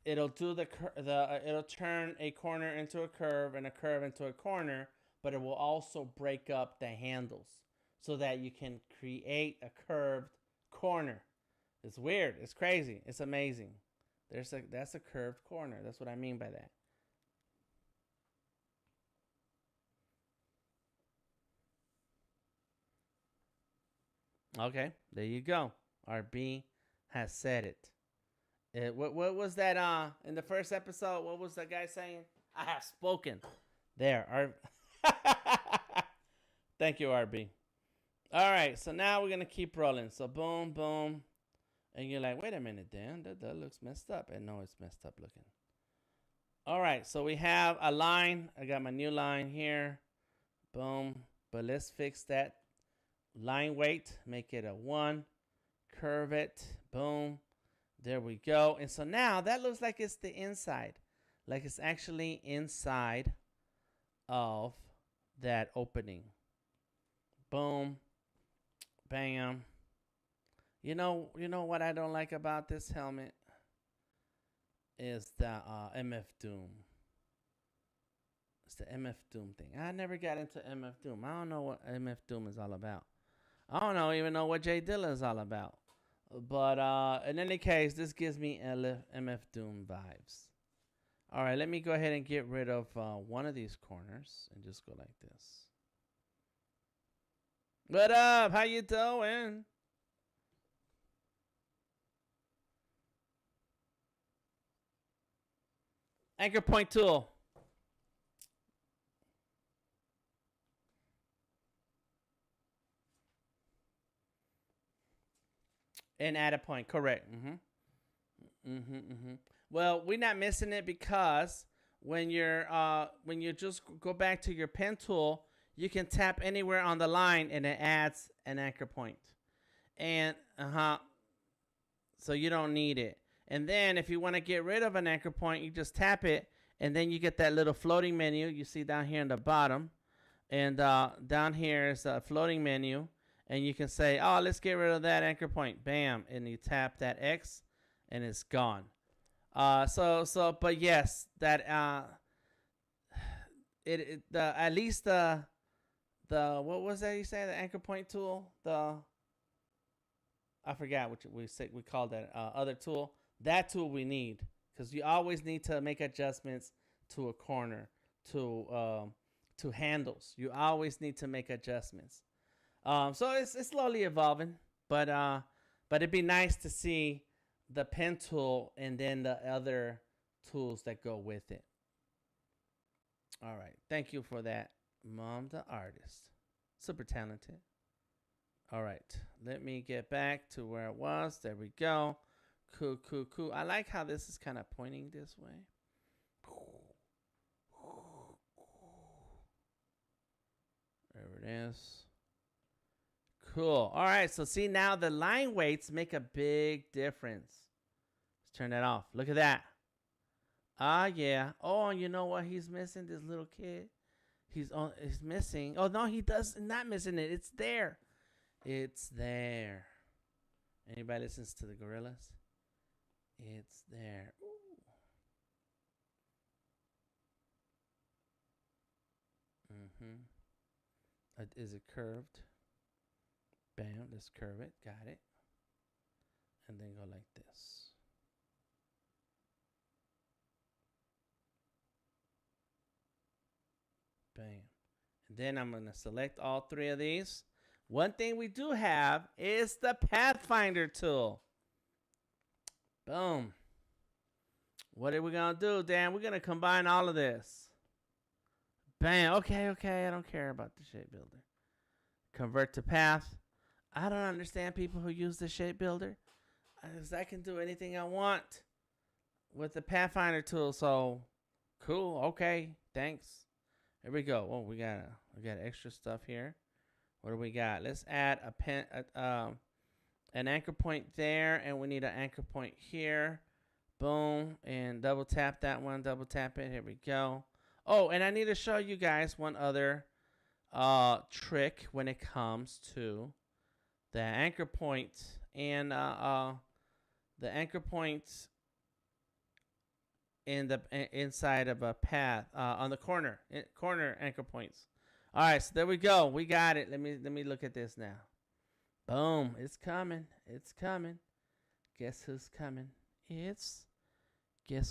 it'll do it'll turn a corner into a curve and a curve into a corner, but it will also break up the handles so that you can create a curved corner. It's weird. It's crazy. It's amazing. That's a curved corner. That's what I mean by that. Okay, there you go. RB has said it. What was that in the first episode? What was the guy saying? I have spoken. There. Thank you, RB. All right, so now we're gonna keep rolling. So boom, boom, and you're like, wait a minute, Dan, that looks messed up. And no, it's messed up looking. All right, so we have a line. I got my new line here. Boom. But let's fix that line weight. Make it a 1. Curve it. Boom. There we go. And so now that looks like it's the inside. Like it's actually inside of that opening. Boom. Bam. You know what I don't like about this helmet is the MF Doom. It's the MF Doom thing. I never got into MF Doom. I don't know what MF Doom is all about. I don't even know what Jay Dilla is all about. But in any case, this gives me MF Doom vibes. All right, let me go ahead and get rid of one of these corners and just go like this. What up? How you doing? Anchor point tool. And add a point, correct. Well, we're not missing it because when you just go back to your pen tool, you can tap anywhere on the line and it adds an anchor point. And so you don't need it. And then if you want to get rid of an anchor point, you just tap it, and then you get that little floating menu you see down here in the bottom. And down here is a floating menu. And you can say, oh, let's get rid of that anchor point. Bam. And you tap that X, and it's gone. But yes, that at least the what was that you say? The anchor point tool. I forgot what we called that other tool. That tool we need, because you always need to make adjustments to a corner, to handles. You always need to make adjustments. So it's slowly evolving, but it'd be nice to see the pen tool and then the other tools that go with it. All right, thank you for that, Mom, the artist, super talented. All right, let me get back to where it was. There we go. Cool. I like how this is kind of pointing this way. There it is. Cool. All right, so see now the line weights make a big difference. Let's turn that off. Look at that. Yeah. Oh, you know what he's missing? This little kid. He's missing. Oh, no, he does not missing it. It's there. It's there. Anybody listens to the Gorillas? It's there. Is it curved? Bam, let's curve it. Got it. And then go like this. Bam. And then I'm going to select all 3 of these. One thing we do have is the Pathfinder tool. Boom. What are we going to do, Dan? We're going to combine all of this. Bam. Okay. I don't care about the shape builder. Convert to path. I don't understand people who use the shape builder. 'cause I can do anything I want with the Pathfinder tool. So cool. Okay, thanks. Here we go. Oh, we got extra stuff here. What do we got? Let's add an anchor point there, and we need an anchor point here. Boom, and double tap that one. Double tap it. Here we go. Oh, and I need to show you guys one other trick when it comes to the anchor point and the anchor point in the inside of a path on the corner anchor points. All right, so there we go. We got it. Let me look at this now. Boom, it's coming. It's coming. Guess who's coming? Guess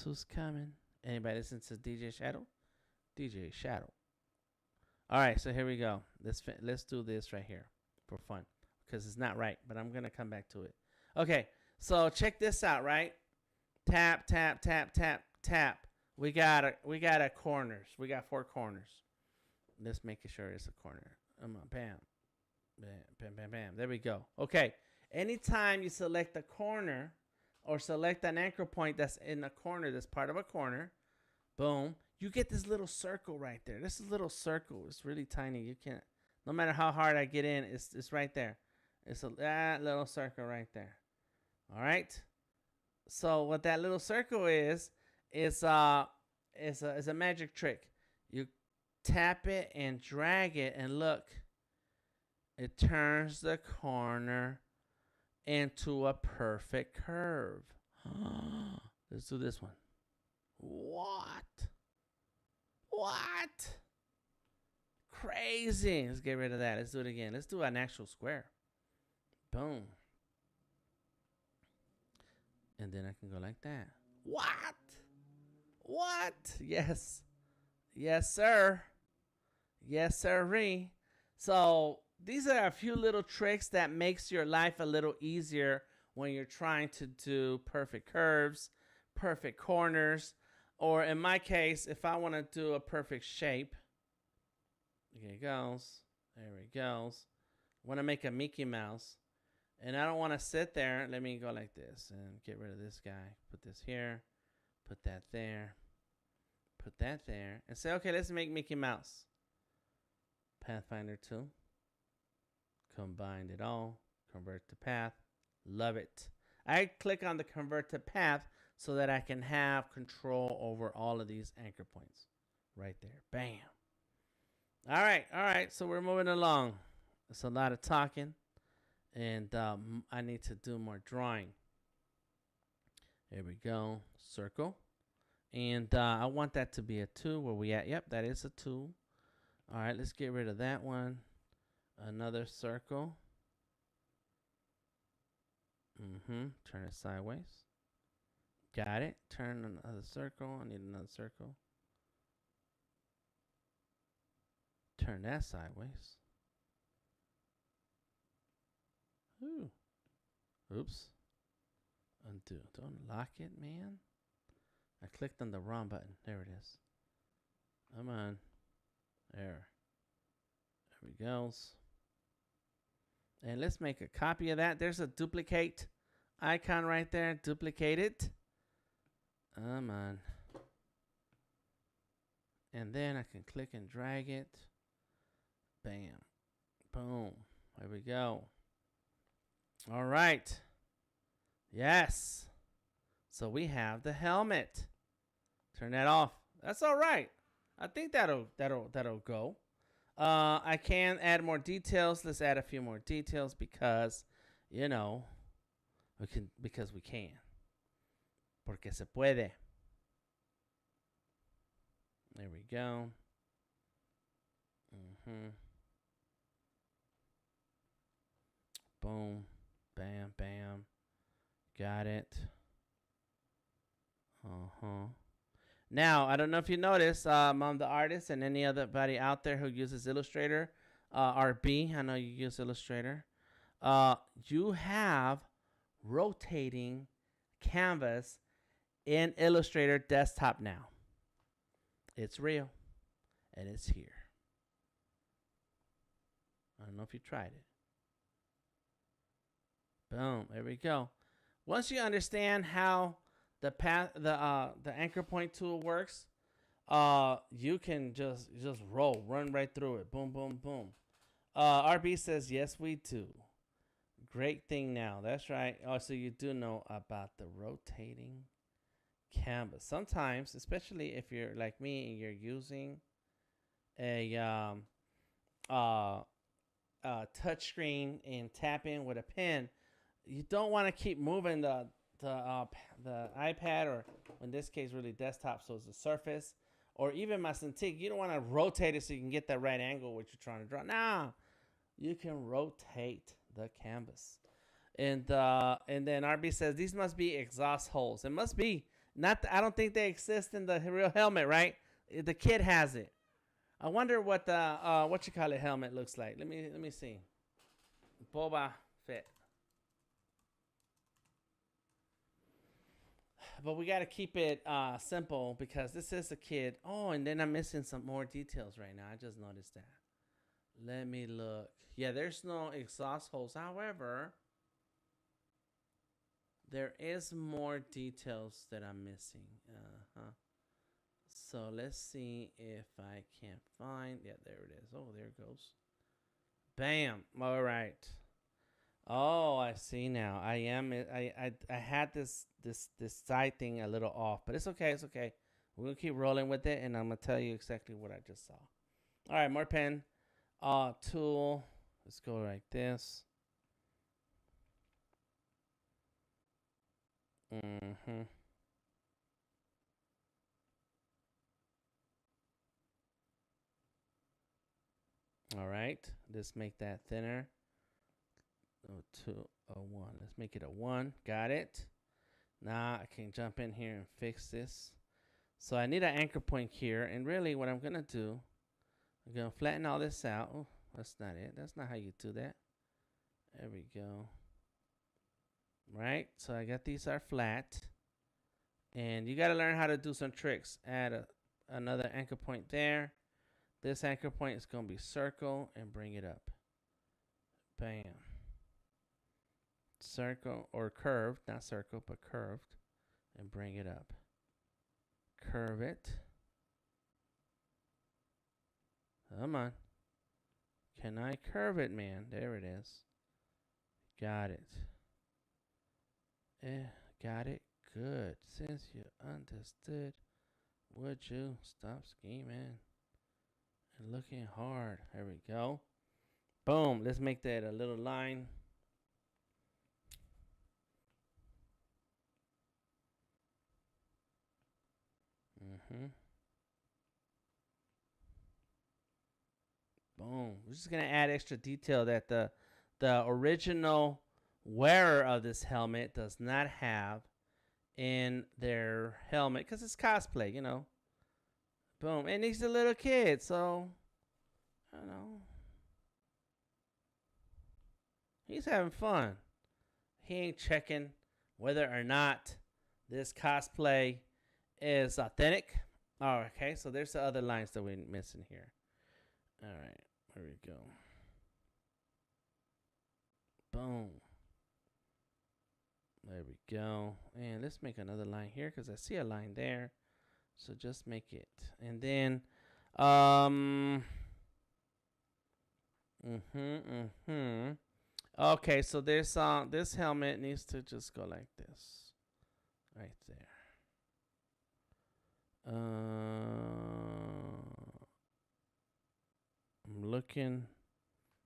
who's coming? Anybody listen to DJ Shadow? DJ Shadow. All right, so here we go. Let's do this right here for fun because it's not right, but I'm gonna come back to it. Okay, so check this out, right? Tap, tap, tap, tap, tap. We got a corners. We got 4 corners. Let's make sure it's a corner. Bam, bam, bam, bam, bam. There we go. Okay. Anytime you select a corner or select an anchor point that's in a corner, that's part of a corner, boom, you get this little circle right there. This is a little circle. It's really tiny. You can't, no matter how hard I get in, it's right there. It's that little circle right there. All right. So what that little circle is a magic trick. You tap it and drag it, and look, it turns the corner into a perfect curve. Let's do this one. What? Crazy. Let's get rid of that. Let's do it again. Let's do an actual square. Boom. And then I can go like that. What? Yes. Yes, sir. Yes, sirree. So these are a few little tricks that makes your life a little easier when you're trying to do perfect curves, perfect corners, or in my case, if I want to do a perfect shape. Here it goes. There it goes. I want to make a Mickey Mouse. And I don't want to sit there. Let me go like this and get rid of this guy. Put this here. Put that there. Put that there. And say, okay, let's make Mickey Mouse. Pathfinder Tool. Combined it all. Convert to path. Love it. I click on the convert to path so that I can have control over all of these anchor points. Right there. Bam. All right. So we're moving along. It's a lot of talking. And I need to do more drawing. There we go. Circle. And I want that to be a 2. Where we at? Yep, that is a 2. All right, let's get rid of that one. Another circle. Turn it sideways. Got it. Turn another circle. I need another circle. Turn that sideways. Ooh. Oops. Undo. Don't lock it, man. I clicked on the wrong button. There it is. Come on. There we goes. And let's make a copy of that. There's a duplicate icon right there. Duplicate it. Come on. And then I can click and drag it. Bam. Boom. There we go. All right. Yes. So we have the helmet. Turn that off. That's all right. I think that'll go. I can add more details. Let's add a few more details because, we can. Porque se puede. There we go. Boom. Bam, bam. Got it. Now, I don't know if you noticed, I'm the artist, and anybody out there who uses Illustrator, RB, I know you use Illustrator. You have rotating canvas in Illustrator desktop now. It's real, and it's here. I don't know if you tried it. Boom, there we go. Once you understand how the anchor point tool works, you can just run right through it. Boom, boom, boom. RB says yes, we do. Great thing now. That's right. Oh, so you do know about the rotating canvas. Sometimes, especially if you're like me and you're using a touch screen and tapping with a pen, you don't want to keep moving the iPad, or in this case really desktop, so it's the Surface, or even my Cintiq. You don't want to rotate it so you can get that right angle what you're trying to draw. Now you can rotate the canvas. And then RB says these must be exhaust holes. It must be. Not. I don't think they exist in the real helmet, right? The kid has it. I wonder what the what you call it helmet looks like. Let me see. Boba Fett. But we got to keep it simple because this is a kid. Oh, and then I'm missing some more details right now. I just noticed that. Let me look. Yeah, there's no exhaust holes. However, there is more details that I'm missing. So let's see if I can find. Yeah, there it is. Oh, there it goes. Bam. All right. Oh, I see now. I had this side thing a little off, but it's okay. It's okay. We're gonna keep rolling with it, and I'm gonna tell you exactly what I just saw. All right, more pen. Tool. Let's go like this. Mm-hmm. All right. Let's make that thinner. Oh, 201. Let's make it a 1. Got it. Now I can jump in here and fix this. So I need an anchor point here. And really what I'm going to do, I'm going to flatten all this out. Oh, that's not it. That's not how you do that. There we go. Right. So I got these are flat. And you got to learn how to do some tricks. Add another anchor point there. This anchor point is going to be circle and bring it up. Bam. Circle or curved, not circle, but curved, and bring it up. Curve it. Come on. Can I curve it, man? There it is. Got it. Got it. Good. Since you understood, would you stop scheming and looking hard? There we go. Boom. Let's make that a little line. Boom. We're just gonna add extra detail that the original wearer of this helmet does not have in their helmet because it's cosplay, you know. Boom. And he's a little kid, so I don't know. He's having fun. He ain't checking whether or not this cosplay is authentic. Oh, okay, so there's the other lines that we're missing here. All right, there we go. Boom. There we go. And let's make another line here because I see a line there. So just make it. And then, okay, so there's this helmet needs to just go like this, right there. I'm looking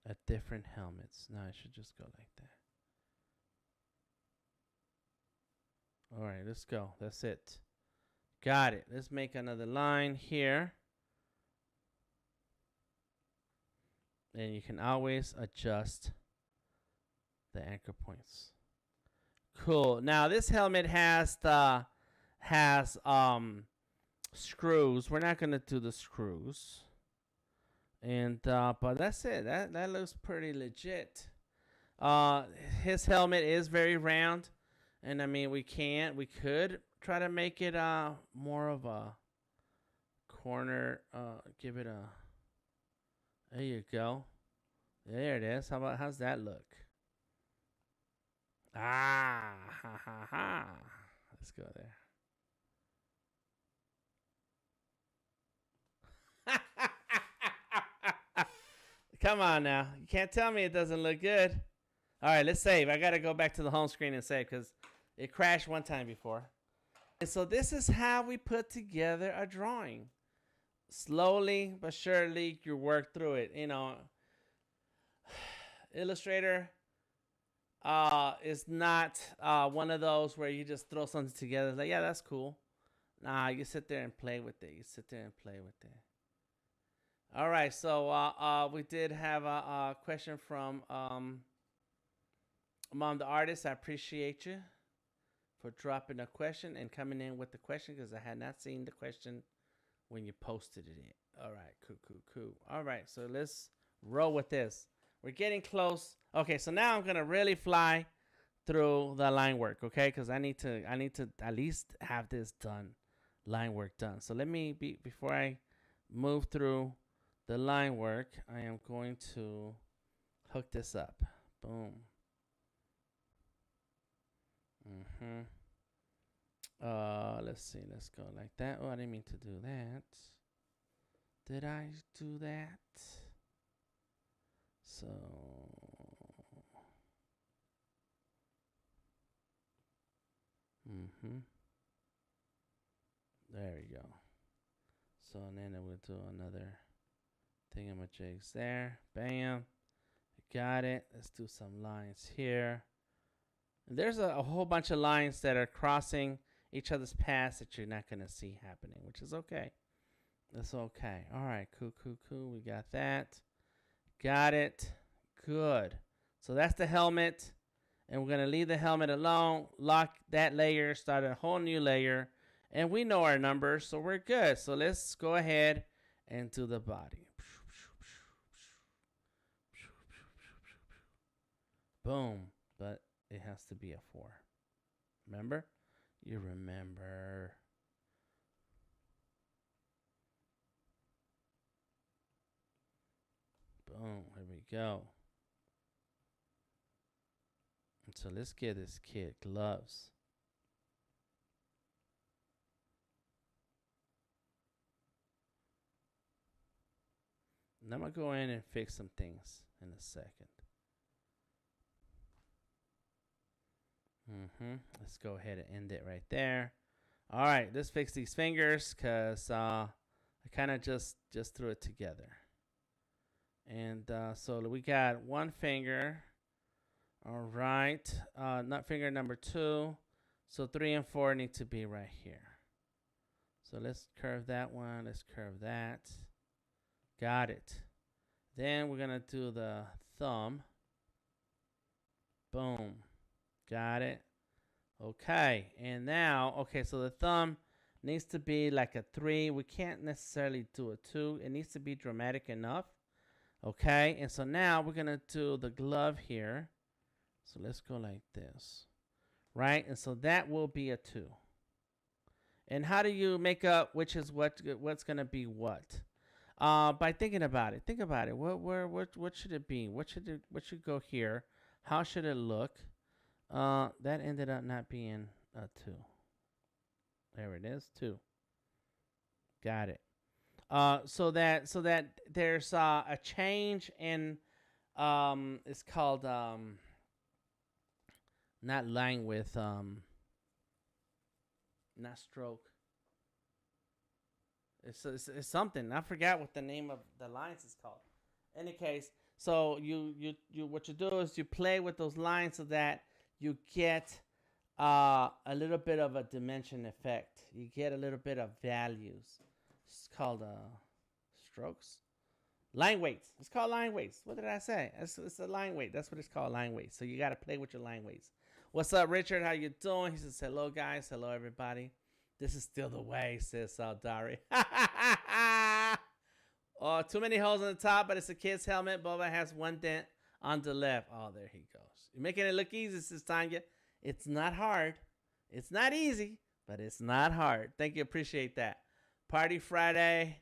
at different helmets. Now I should just go like that. All right, let's go. That's it. Got it. Let's make another line here. And you can always adjust the anchor points. Cool. Now this helmet has screws. We're not gonna do the screws. And but that's it. That looks pretty legit. His helmet is very round, and I mean we could try to make it more of a corner. Give it a. There you go. There it is. How's that look? Ah, ha, ha, ha. Let's go there. Come on now. You can't tell me it doesn't look good. All right, let's save. I got to go back to the home screen and save because it crashed one time before. And so this is how we put together a drawing. Slowly but surely, you work through it. You know, Illustrator is not one of those where you just throw something together. It's like, yeah, that's cool. Nah, you sit there and play with it. You sit there and play with it. All right, so we did have a question from Mom the Artist. I appreciate you for dropping a question and coming in with the question because I had not seen the question when you posted it. All right, cool. All right, so let's roll with this. We're getting close. Okay, so now I'm gonna really fly through the line work, okay? Because I need to at least have this done, line work done. So let me before I move through the line work, I am going to hook this up. Boom. Let's see. Let's go like that. Oh, I didn't mean to do that. Did I do that? So there we go. So and then we'll do another thingamajigs there. Bam. Got it. Let's do some lines here. And there's a whole bunch of lines that are crossing each other's paths that you're not going to see happening, which is okay. That's okay. All right. Cool. We got that. Got it. Good. So that's the helmet. And we're going to leave the helmet alone. Lock that layer. Start a whole new layer. And we know our numbers, so we're good. So let's go ahead and do the body. Boom. But it has to be a 4. Remember? You remember. Boom. Here we go. So let's get this kid gloves. And I'm going to go in and fix some things in a second. Let's go ahead and end it right there. All right, let's fix these fingers because I kind of just threw it together. And so we got one finger. All right, not finger number 2. So 3 and 4 need to be right here. So let's curve that one. Let's curve that. Got it. Then we're going to do the thumb. Boom. Got it. Okay. And now, okay, so the thumb needs to be like a 3. We can't necessarily do a 2. It needs to be dramatic enough. Okay. And so now we're going to do the glove here. So let's go like this. Right? And so that will be a 2. And how do you make up which is what's going to be what? By thinking about it. Think about it. What should it be? What should go here? How should it look? That ended up not being a 2. There it is, 2. Got it. So that there's a change in it's called not line width, not stroke. It's something. I forgot what the name of the lines is called. Any case, so you what you do is you play with those lines so that you get a little bit of a dimension effect. You get a little bit of values. It's called strokes. Line weights. It's called line weights. What did I say? It's a line weight. That's what it's called, line weights. So you got to play with your line weights. What's up, Richard? How you doing? He says, hello, guys. Hello, everybody. This is still the way, says Dari. Oh, too many holes on the top, but it's a kid's helmet. Boba has one dent on the left. Oh, there he goes. You're making it look easy, says Tanya. It's not hard. It's not easy, but it's not hard. Thank you. Appreciate that. Party Friday.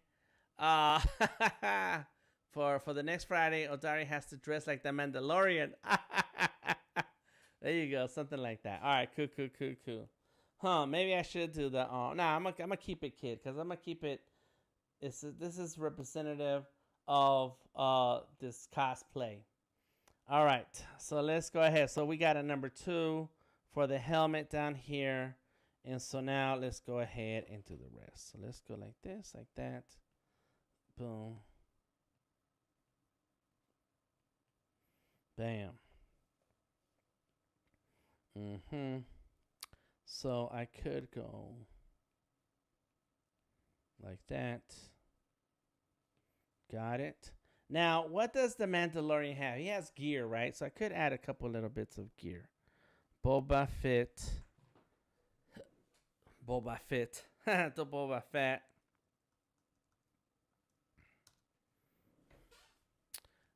For the next Friday, Odari has to dress like the Mandalorian. There you go, something like that. All right, cool, cool, cool, cool. Huh? Maybe I should do the. Nah, I'm gonna keep it, kid, because I'm gonna keep it. This is representative of this cosplay. All right, so let's go ahead. So we got a number 2 for the helmet down here, and so now let's go ahead and do the rest. So let's go like this, like that. Boom. Bam. So I could go like that. Got it. Now, what does the Mandalorian have? He has gear, right? So I could add a couple little bits of gear. Boba Fett. Boba Fett. The Boba Fett.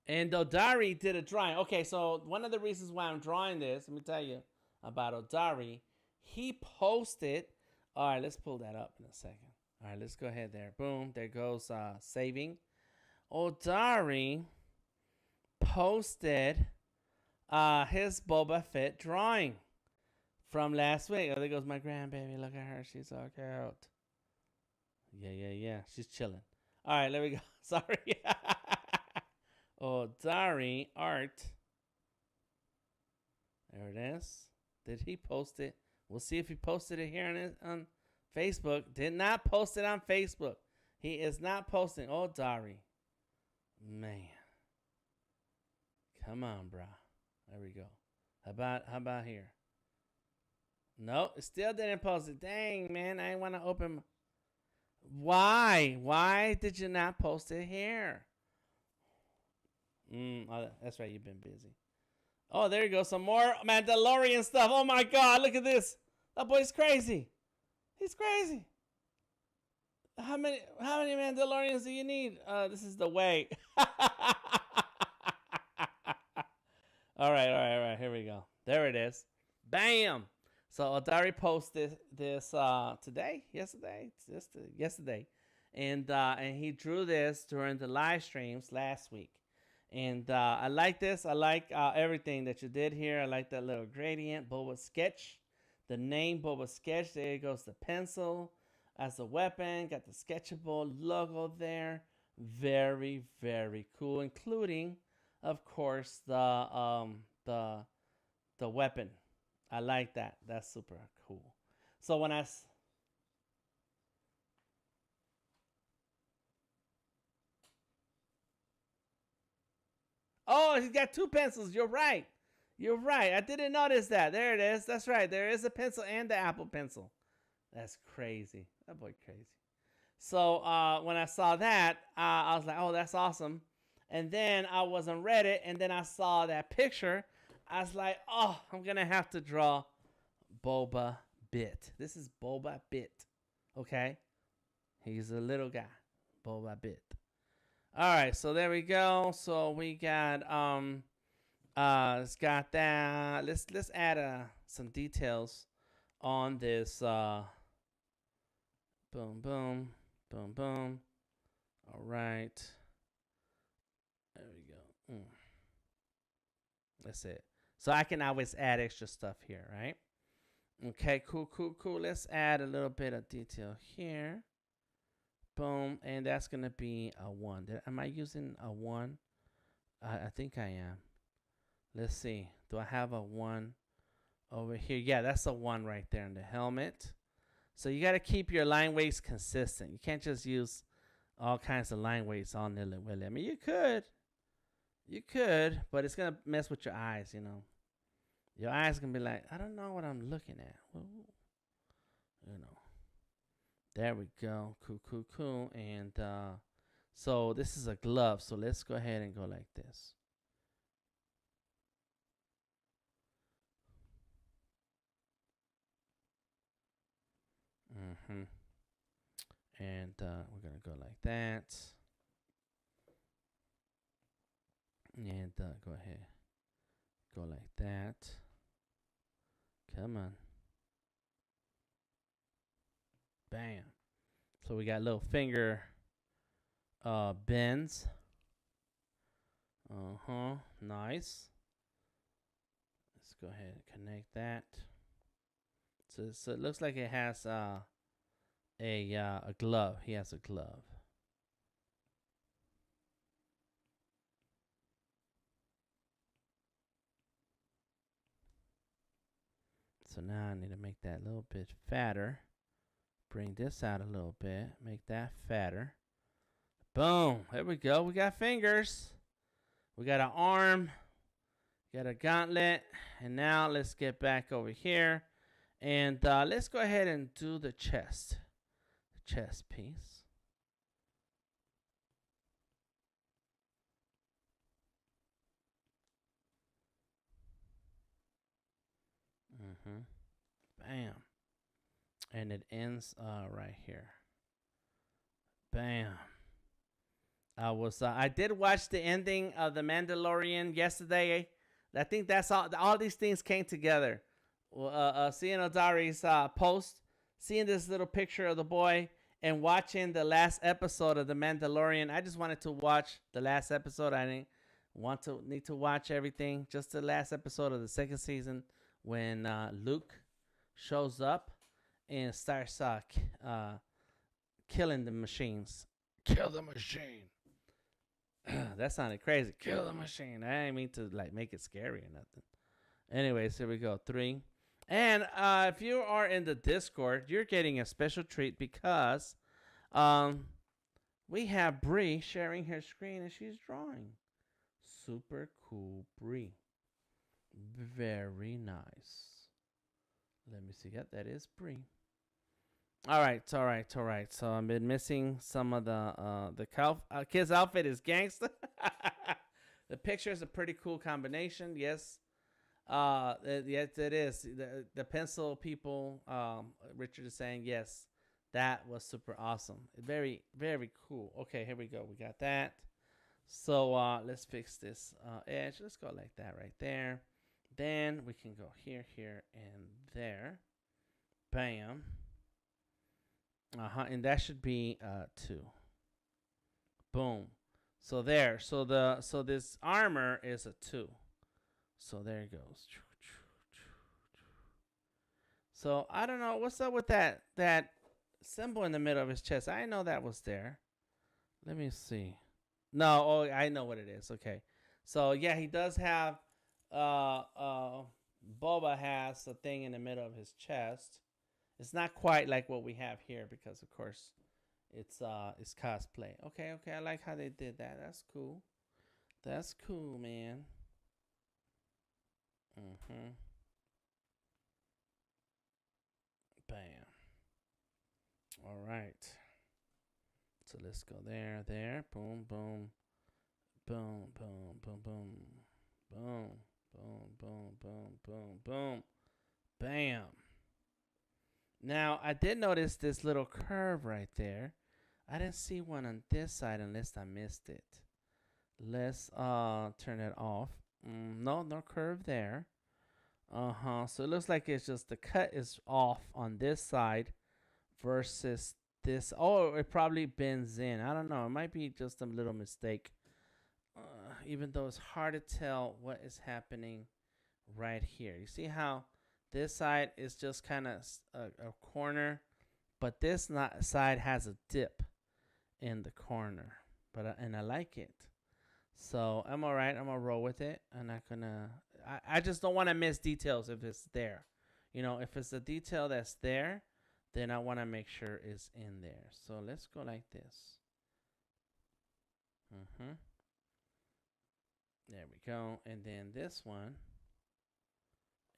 And Odari did a drawing. Okay, so one of the reasons why I'm drawing this, let me tell you about Odari. He posted. All right, let's pull that up in a second. All right, let's go ahead there. Boom, there goes saving. Odari posted his Boba Fett drawing from last week. Oh, there goes my grandbaby. Look at her. She's all cute. Yeah. She's chilling. All right, there we go. Sorry. Odari art. There it is. Did he post it? We'll see if he posted it here on Facebook. Did not post it on Facebook. He is not posting. Odari. Man. Come on, bro. There we go. How about here? No, it still didn't post it. Dang, man. I want to open. Why? Why did you not post it here? That's right. You've been busy. Oh, there you go. Some more Mandalorian stuff. Oh, my God. Look at this. That boy's crazy. He's crazy. How many Mandalorians do you need? This is the way. All right. Here we go. There it is. Bam. So Odari posted this today, yesterday, and he drew this during the live streams last week. And I like this. I like everything that you did here. I like that little gradient, Boba Sketch. The name Boba Sketch. There goes the pencil as a weapon. Got the Sketchable logo there. Very, very cool. Including, of course, the weapon. I like that. That's super cool. So when oh, he's got 2 pencils. You're right. I didn't notice that. There it is. That's right. There is a pencil and the Apple Pencil. That's crazy. That boy crazy. So when I saw that, I was like, oh, that's awesome. And then I was on Reddit, and then I saw that picture. I was like, oh, I'm going to have to draw Boba Fett. This is Boba Fett. Okay? He's a little guy. Boba Fett. All right, so there we go. So we got it's got that. Let's add some details on this. Boom, boom, boom, boom. All right. There we go. That's it. So I can always add extra stuff here, right? Okay, cool. Let's add a little bit of detail here. Boom, and that's going to be a 1. Am I using a 1? I think I am. Let's see. Do I have a 1 over here? Yeah, that's a 1 right there in the helmet. So you got to keep your line weights consistent. You can't just use all kinds of line weights on there. I mean, you could, but it's going to mess with your eyes, you know. Your eyes going to be like, I don't know what I'm looking at. Ooh. You know. There we go. Cool. And so this is a glove. So let's go ahead and go like this. And we're going to go like that. And go ahead. Go like that. Come on. Bam. So we got little finger bends. Nice. Let's go ahead and connect that. So it looks like it has a glove. He has a glove. So now I need to make that a little bit fatter. Bring this out a little bit. Make that fatter. Boom. There we go. We got fingers. We got an arm. Got a gauntlet. And now let's get back over here. And let's go ahead and do the chest. The chest piece. Bam. And it ends right here. Bam. I did watch the ending of The Mandalorian yesterday. I think that's all these things came together. Seeing Odari's post, seeing this little picture of the boy, and watching the last episode of The Mandalorian. I just wanted to watch the last episode. I didn't need to watch everything. Just the last episode of the second season when Luke shows up and starts killing the machines. Kill the machine. That sounded crazy. Kill the machine. I didn't mean to like make it scary or nothing. Anyways, here we go. 3. And if you are in the Discord, you're getting a special treat because we have Bree sharing her screen and she's drawing. Super cool Bree. Very nice. Let me see. Yep, that is Bree. All right. So I've been missing some of the kid's outfit is gangster. The picture is a pretty cool combination. Yes. Yes, it is. The pencil people, Richard is saying, yes, that was super awesome. Very, very cool. Okay, here we go. We got that. So let's fix this edge. Let's go like that right there. Then we can go here, and there. Bam. And that should be 2. Boom. So there. So this armor is a 2. So there it goes. So I don't know what's up with that symbol in the middle of his chest. I didn't know that was there. Let me see. No, oh, I know what it is. Okay. So yeah, he does have Boba has a thing in the middle of his chest. It's not quite like what we have here because of course it's cosplay. Okay, I like how they did that. That's cool. That's cool, man. Bam. All right. So let's go there. Boom, boom. Boom, boom, boom, boom. Boom, boom, boom, boom, boom, boom. Bam. Now, I did notice this little curve right there. I didn't see one on this side unless I missed it. Let's turn it off. No curve there. So it looks like it's just the cut is off on this side versus this. Oh, it probably bends in. I don't know. It might be just a little mistake. Even though it's hard to tell what is happening right here. You see how this side is just kind of a corner, but this side has a dip in the corner. And I like it. So I'm all right. I'm gonna roll with it. I'm not gonna. I just don't want to miss details if it's there. You know, if it's a detail that's there, then I want to make sure it's in there. So let's go like this. There we go. And then this one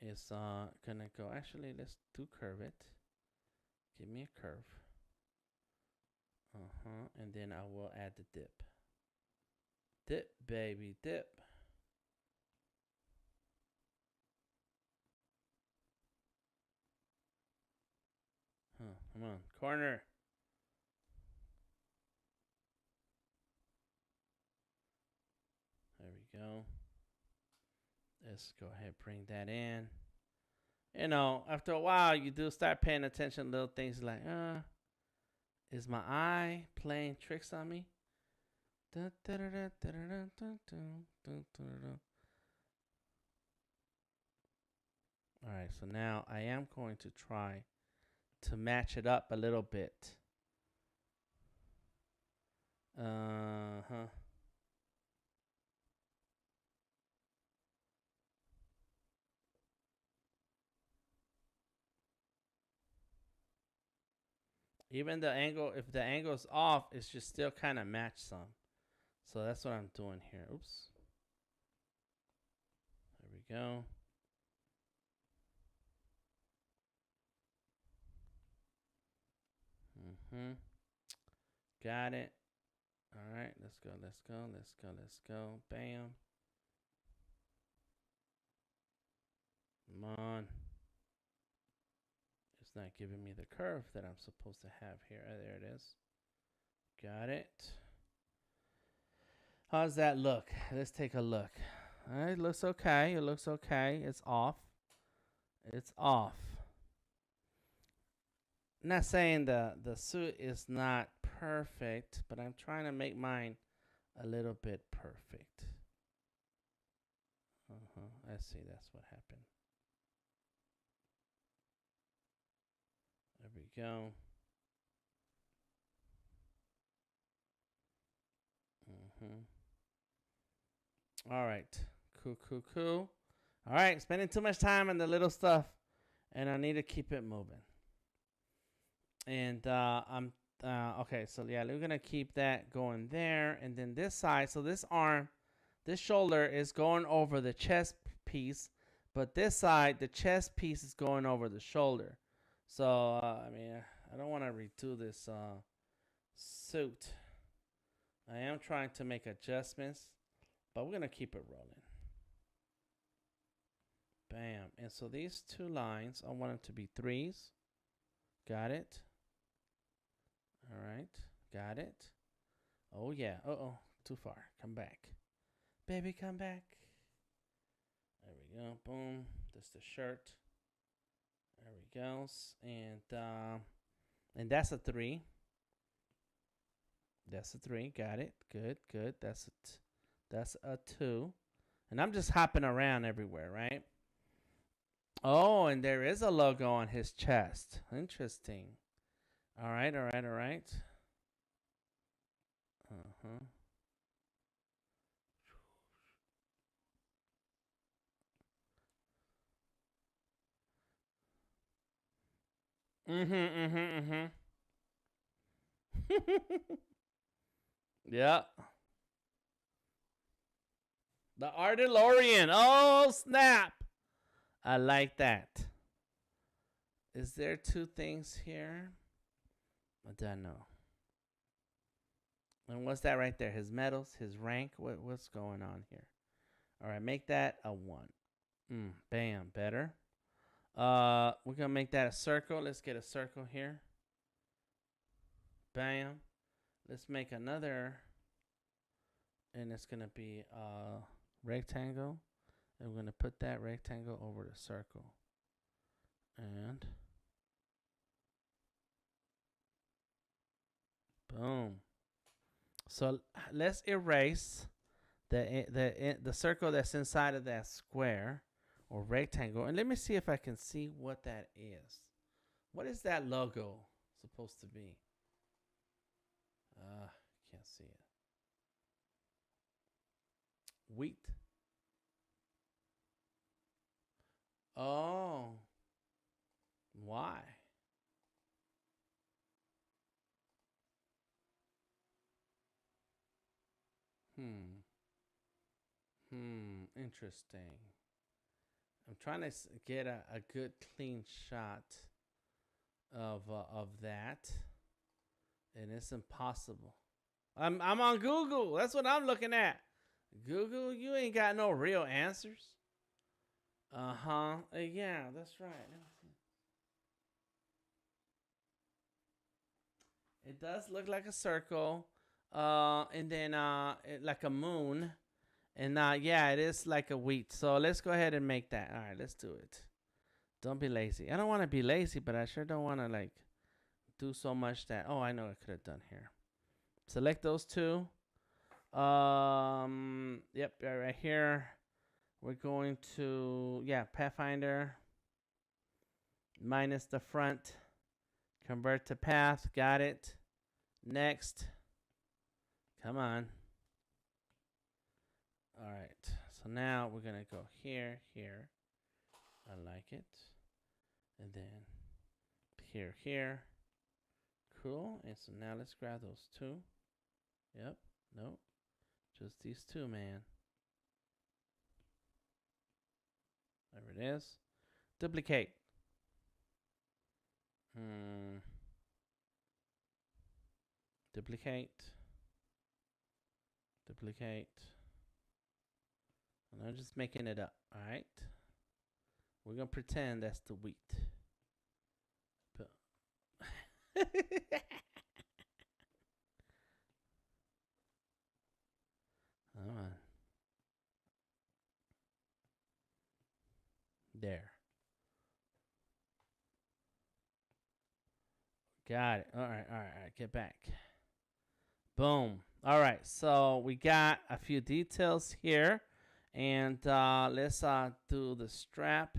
is gonna go. Actually, let's do curve it. Give me a curve. And then I will add the dip. Dip, baby, dip. Come on, corner. There we go. Let's go ahead and bring that in. You know, after a while, you do start paying attention to little things like, is my eye playing tricks on me? All right, so now I am going to try to match it up a little bit. Uh-huh. Even the angle, if the angle's off, it should still kind of match some. So that's what I'm doing here. Oops. There we go. Mm-hmm. Got it. All right, let's go, let's go, let's go, let's go. Bam. Come on. It's not giving me the curve that I'm supposed to have here. Oh, there it is. Got it. How's that look? Let's take a look. All right, it looks okay. It looks okay. It's off. It's off. Not saying the suit is not perfect, but I'm trying to make mine a little bit perfect. I see. That's what happened. There we go. All right. Cool, cool, cool. All right. Spending too much time on the little stuff, and I need to keep it moving. And I'm okay. So yeah, we're gonna keep that going there, and then this side. So this arm, this shoulder is going over the chest piece, but this side, the chest piece is going over the shoulder. So I mean, I don't want to redo this suit. I am trying to make adjustments, but we're gonna keep it rolling. Bam. And so these two lines, I want them to be 3s. Got it. All right. Got it. Oh, yeah. Uh-oh. Too far. Come back. Baby, come back. There we go. Boom. That's the shirt. There we go. And that's a 3. That's a 3. Got it. Good, good. That's a 2. And I'm just hopping around everywhere, right? Oh, and there is a logo on his chest. Interesting. All right, all right, all right. Uh-huh. Yeah. The Artillorian. Oh, snap. I like that. Is there 2 things here? I don't know. And what's that right there? His medals, his rank? What's going on here? All right, make that a 1. Bam, better. We're gonna make that a circle. Let's get a circle here. Bam. Let's make another, and it's gonna be a rectangle. And we're gonna put that rectangle over the circle. And boom. So let's erase the circle that's inside of that square or rectangle. And let me see if I can see what that is. What is that logo supposed to be? Can't see it. Wheat. Oh. Why? Interesting. I'm trying to get a good clean shot of that, and it's impossible. I'm on Google. That's what I'm looking at. Google, you ain't got no real answers. Yeah, that's right. It does look like a circle, and then like a moon, and yeah, it is like a wheat. So let's go ahead and make that. All right, let's do it. Don't be lazy. I don't want to be lazy, but I sure don't want to like do so much that. Oh, I know what I could have done here. Select those 2. Yep, right here. We're going to Pathfinder. minus the front. Convert to path. Got it. Next. Come on. All right. So now we're going to go here, here. I like it. And then here, here. Cool. And so now let's grab those two. Yep. Nope. Just these two, man. There it is. Duplicate. Duplicate. Duplicate. And I'm just making it up. All right. We're going to pretend that's the wheat. Come on. There. Got it. All right. Get back. Boom. All right. So we got a few details here. And let's do the strap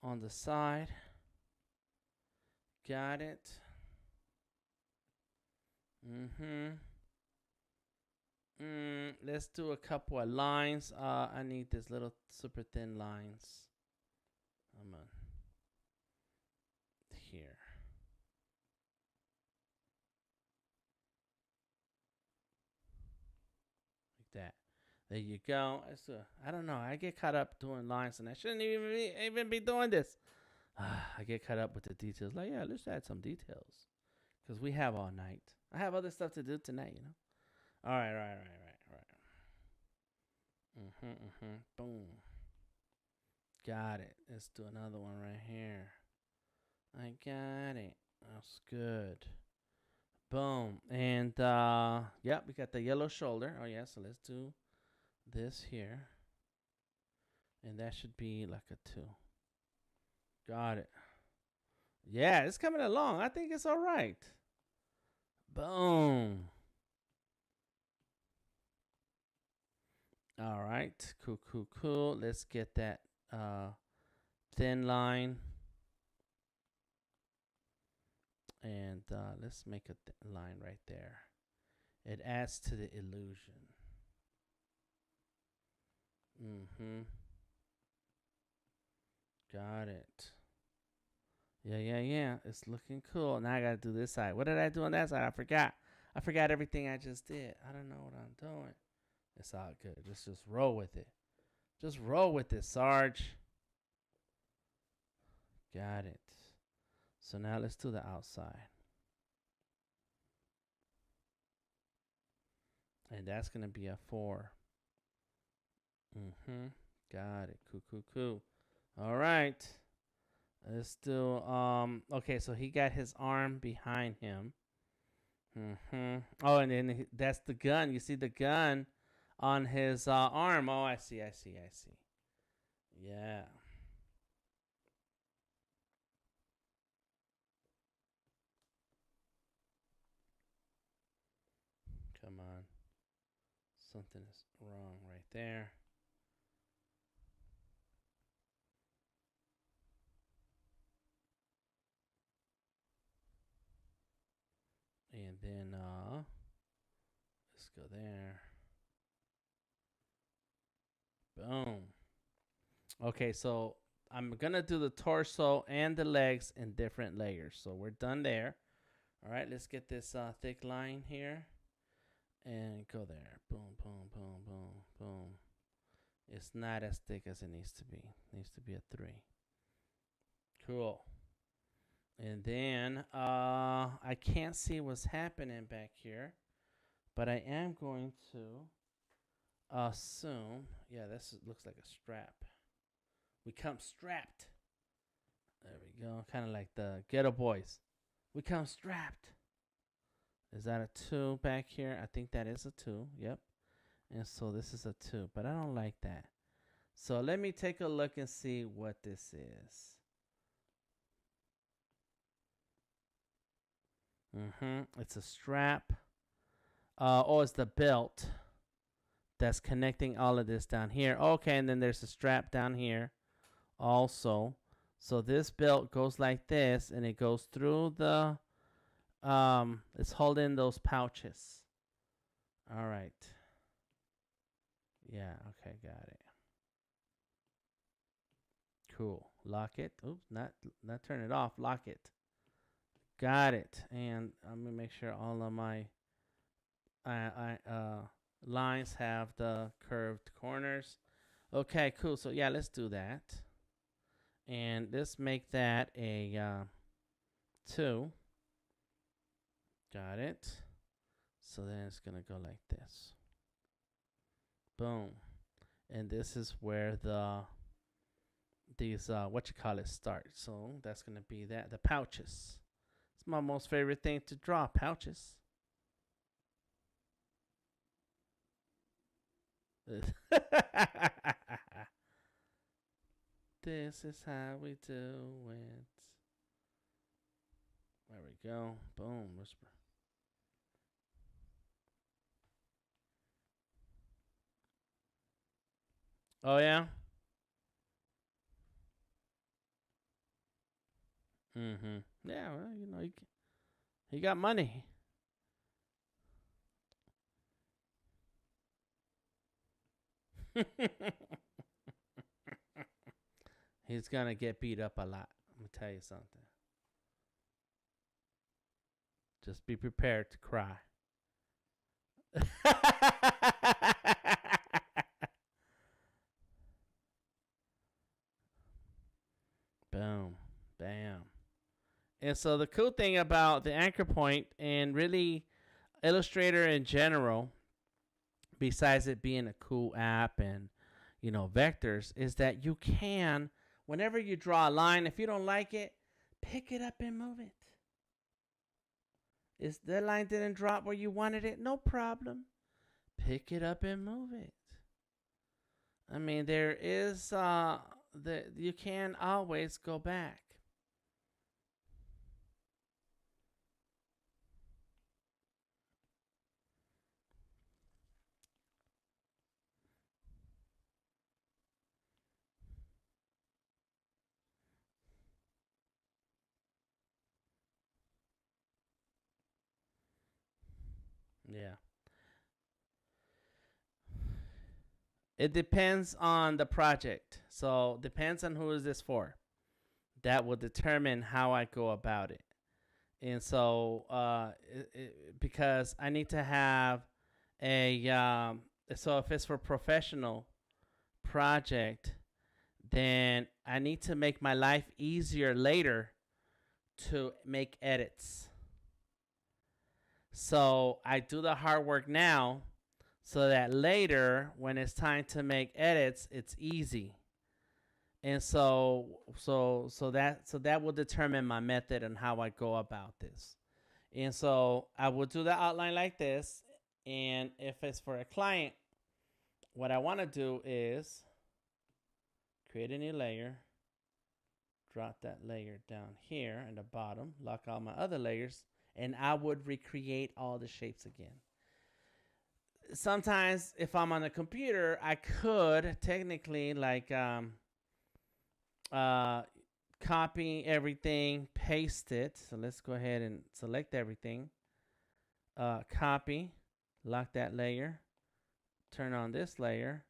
on the side. Got it. Let's do a couple of lines. I need this little super thin lines. I'm on here. Like that. There you go. I don't know. I get caught up doing lines, and I shouldn't even be doing this. I get caught up with the details. Like, yeah, let's add some details. Because we have all night. I have other stuff to do tonight, you know. All right. Boom. Got it. Let's do another one right here. I got it. That's good. Boom. And, yep, we got the yellow shoulder. Oh, yeah, so let's do this here. And that should be like a 2. Got it. Yeah, it's coming along. I think it's all right. Boom. All right. Cool. Let's get that thin line. And let's make a thin line right there. It adds to the illusion. Got it. Yeah. It's looking cool. Now I got to do this side. What did I do on that side? I forgot everything I just did. I don't know what I'm doing. It's all good. Just roll with it. Just roll with it, Sarge. Got it. So now let's do the outside. And that's going to be a 4. Got it. Cool. All right. Let's do, okay, so he got his arm behind him. Oh, and then that's the gun. You see the gun on his arm. Oh, I see. Yeah. Come on. Something is wrong right there. And then let's go there. Boom. Okay, so I'm going to do the torso and the legs in different layers. So we're done there. All right, let's get this thick line here. And go there. Boom. It's not as thick as it needs to be. It needs to be a 3. Cool. And then I can't see what's happening back here, but I am going to assume, yeah, this looks like a strap. We come strapped. There we go. Kind of like the Ghetto Boys. We come strapped. Is that a 2 back here? I think that is a 2. Yep. And so this is a 2, but I don't like that. So let me take a look and see what this is. It's a strap. It's the belt that's connecting all of this down here. Okay, and then there's a strap down here also. So this belt goes like this, and it goes through the, it's holding those pouches. All right. Yeah, okay, got it. Cool. Lock it. Oops, not turn it off. Lock it. Got it. And I'm gonna make sure all of my lines have the curved corners. Okay, cool. So yeah, let's do that. And let's make that a 2. Got it. So then it's gonna go like this. Boom. And this is where these start. So that's gonna be the pouches. It's my most favorite thing to draw, pouches. This is how we do it. There we go. Boom. Whisper. Oh yeah. Yeah. Well, you know, he got money. He's gonna get beat up a lot. I'm gonna tell you something. Just be prepared to cry. Boom. Bam. And so the cool thing about the anchor point and really Illustrator in general, besides it being a cool app and, you know, vectors, is that you can, whenever you draw a line, if you don't like it, pick it up and move it. Is the line didn't drop where you wanted it? No problem. Pick it up and move it. I mean, there is you can always go back. Yeah. It depends on the project. So depends on who is this for. That will determine how I go about it. And so because I need to have a so if it's for professional project, then I need to make my life easier later to make edits. So I do the hard work now so that later when it's time to make edits, it's easy. And so that will determine my method and how I go about this. And so I will do the outline like this. And if it's for a client, what I want to do is create a new layer, drop that layer down here in the bottom, lock all my other layers, and I would recreate all the shapes again. Sometimes if I'm on the computer, I could technically like copy everything, paste it. So let's go ahead and select everything. Copy, lock that layer, turn on this layer,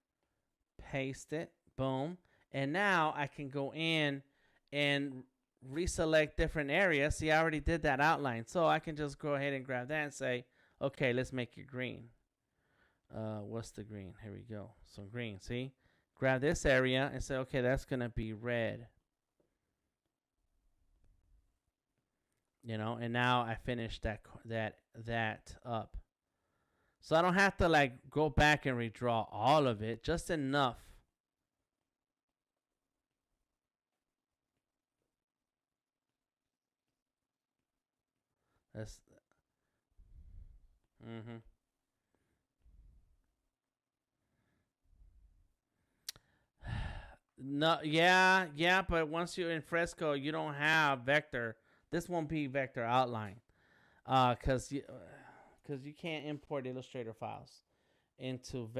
paste it, boom. And now I can go in and reselect different areas. See, I already did that outline. So I can just go ahead and grab that and say, okay, let's make it green. What's the green? Here we go. So green, see? Grab this area and say, okay, that's going to be red. You know, and now I finished that up. So I don't have to like go back and redraw all of it, just enough. That's No, yeah, but once you're in Fresco, you don't have vector. This won't be vector outline, cause you can't import Illustrator files into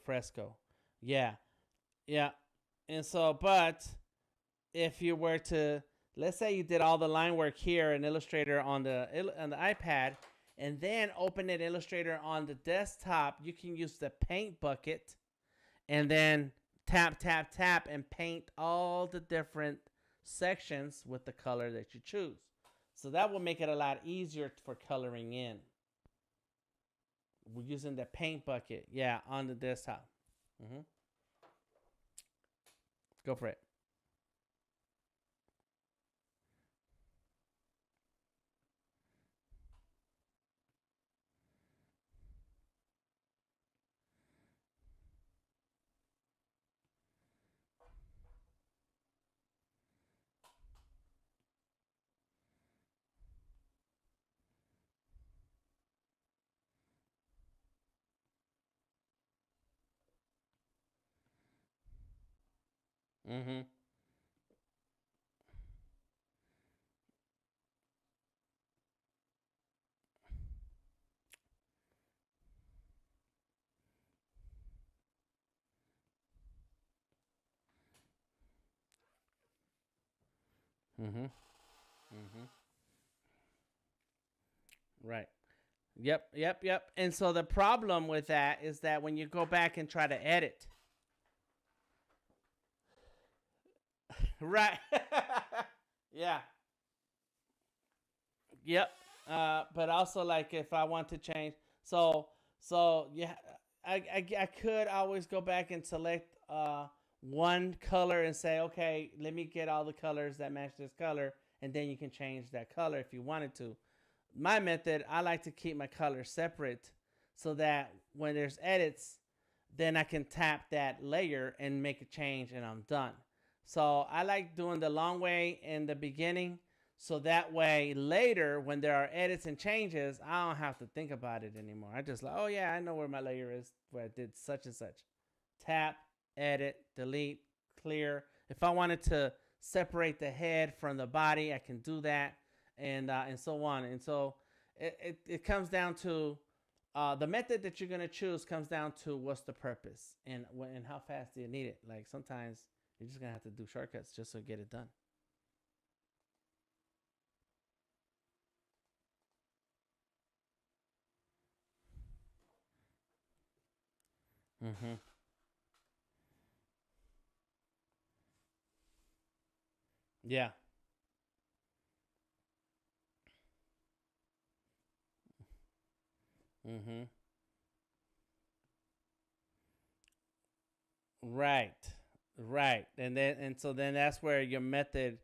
Fresco. Yeah, yeah, and so if you were to, let's say you did all the line work here in Illustrator on the iPad, and then open it Illustrator on the desktop, you can use the paint bucket and then tap, tap, tap, and paint all the different sections with the color that you choose. So that will make it a lot easier for coloring in. We're using the paint bucket, yeah, on the desktop. Go for it. Mm-hmm. Mm-hmm. Mm-hmm. Right. Yep, yep, yep. And so the problem with that is that when you go back and try to edit, right? Yeah. Yep. But also like if I want to change, so yeah, I could always go back and select one color and say, okay, let me get all the colors that match this color, and then you can change that color if you wanted to. My method, I like to keep my colors separate so that when there's edits, then I can tap that layer and make a change and I'm done. So I like doing the long way in the beginning so that way later when there are edits and changes, I don't have to think about it anymore. I just like, oh yeah, I know where my layer is where I did such and such. Tap, edit, delete, clear. If I wanted to separate the head from the body, I can do that, and so on. And so it comes down to the method that you're gonna choose comes down to what's the purpose and how fast do you need it. Like sometimes you're just gonna have to do shortcuts just to get it done. Mm-hmm. Yeah. Mm-hmm. Right. Right. And so then that's where your method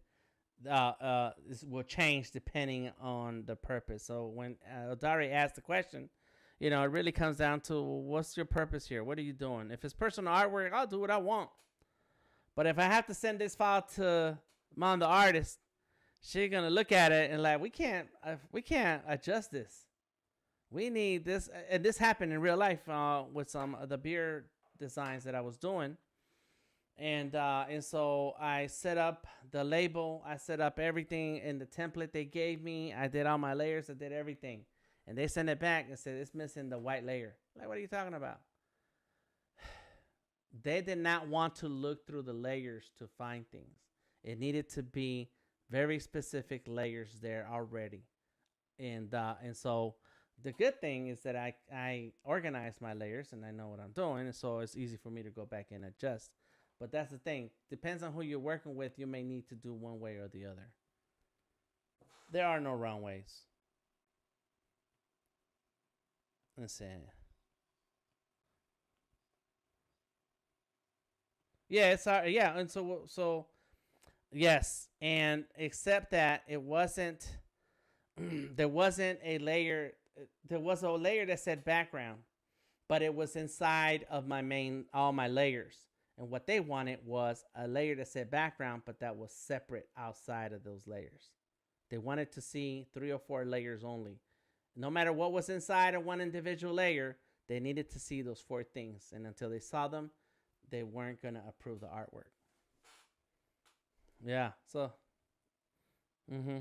will change depending on the purpose. So when Dari asked the question, it really comes down to what's your purpose here? What are you doing? If it's personal artwork, I'll do what I want. But if I have to send this file to mom, the artist, she's gonna look at it and like, we can't adjust this. We need this, and this happened in real life with some of the beer designs that I was doing. And so I set up the label, I set up everything in the template they gave me. I did all my layers, I did everything, and they sent it back and said it's missing the white layer. Like, what are you talking about? They did not want to look through the layers to find things. It needed to be very specific layers there already, and so the good thing is that I organize my layers and I know what I'm doing, and so it's easy for me to go back and adjust. But that's the thing. Depends on who you're working with. You may need to do one way or the other. There are no wrong ways. Let's see. Yeah, it's yeah, and so yes, and except that it wasn't there wasn't a layer. There was a layer that said background, but it was inside of my main all my layers. And what they wanted was a layer that said background, but that was separate outside of those layers. They wanted to see 3 or 4 layers only. No matter what was inside of one individual layer, they needed to see those 4 things. And until they saw them, they weren't going to approve the artwork. Yeah. So,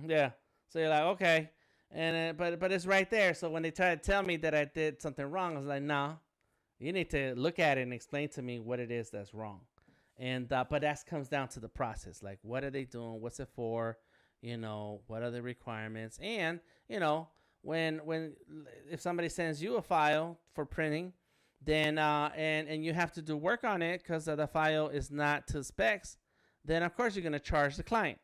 yeah. So you're like, okay. And but it's right there. So when they try to tell me that I did something wrong, I was like, no, you need to look at it and explain to me what it is that's wrong. And but that comes down to the process. Like, what are they doing? What's it for? What are the requirements? And when if somebody sends you a file for printing, then and you have to do work on it because the file is not to specs, then of course you're gonna charge the client.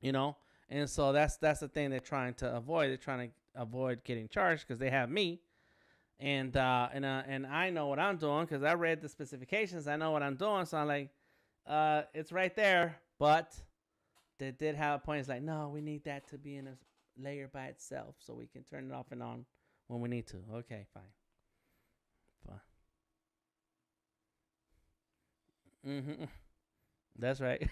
And so that's the thing they're trying to avoid. They're trying to avoid getting charged because they have me, and I know what I'm doing because I read the specifications. I know what I'm doing, so I'm like, it's right there. But they did have a point. It's like, no, we need that to be in a layer by itself so we can turn it off and on when we need to. Okay, fine. Mm-hmm. That's right.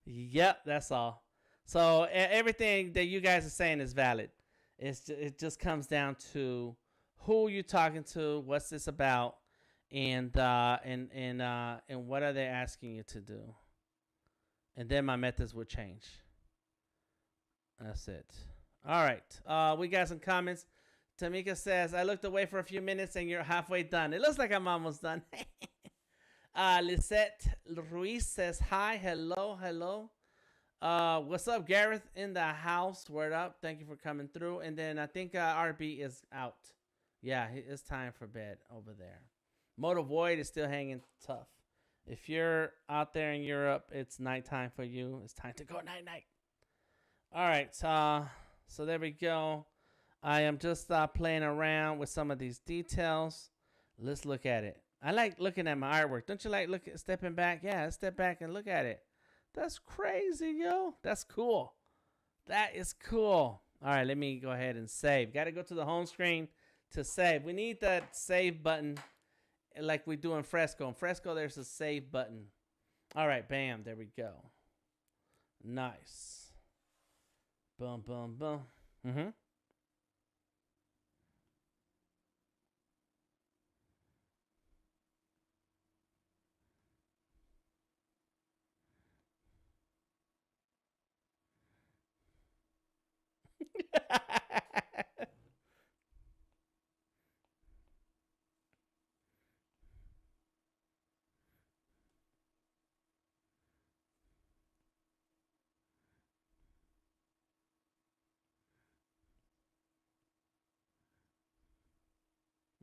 Yep, that's all. So everything that you guys are saying is valid. It just comes down to who you're talking to, what's this about, and what are they asking you to do, and then my methods will change. That's it. All right. We got some comments. Tamika says, "I looked away for a few minutes and you're halfway done. It looks like I'm almost done." Lisette Ruiz says, "Hi, hello. What's up, Gareth in the house? Word up. Thank you for coming through." And then I think RB is out. Yeah, it's time for bed over there. Motor Void is still hanging tough. If you're out there in Europe, it's nighttime for you. It's time to go night. All right. So there we go. I am just playing around with some of these details. Let's look at it. I like looking at my artwork. Don't you like stepping back? Yeah, let's step back and look at it. That's crazy, yo. That's cool. That is cool. All right, let me go ahead and save. Got to go to the home screen to save. We need that save button like we do in Fresco. In Fresco, there's a save button. All right, bam. There we go. Nice. Boom. Mm-hmm.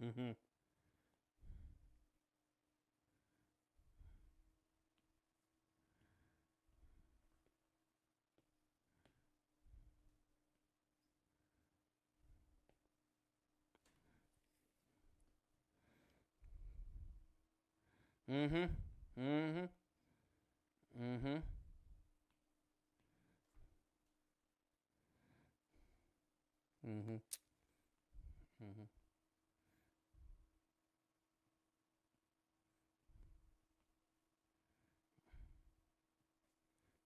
Mm-hmm. Mm-hmm. Mm-hmm. Mm-hmm. Mm-hmm. Mm-hmm.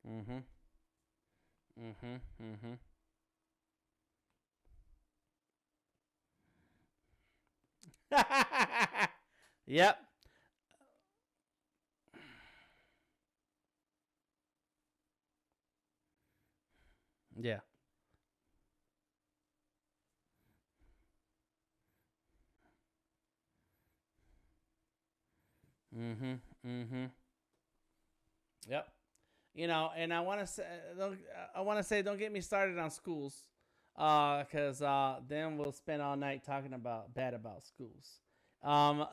Mm-hmm. Mm-hmm. Mm-hmm. Yep. Yeah. Mm-hmm. Mm-hmm. Yep. And I want to say, don't get me started on schools, because then we'll spend all night talking about bad about schools. Um.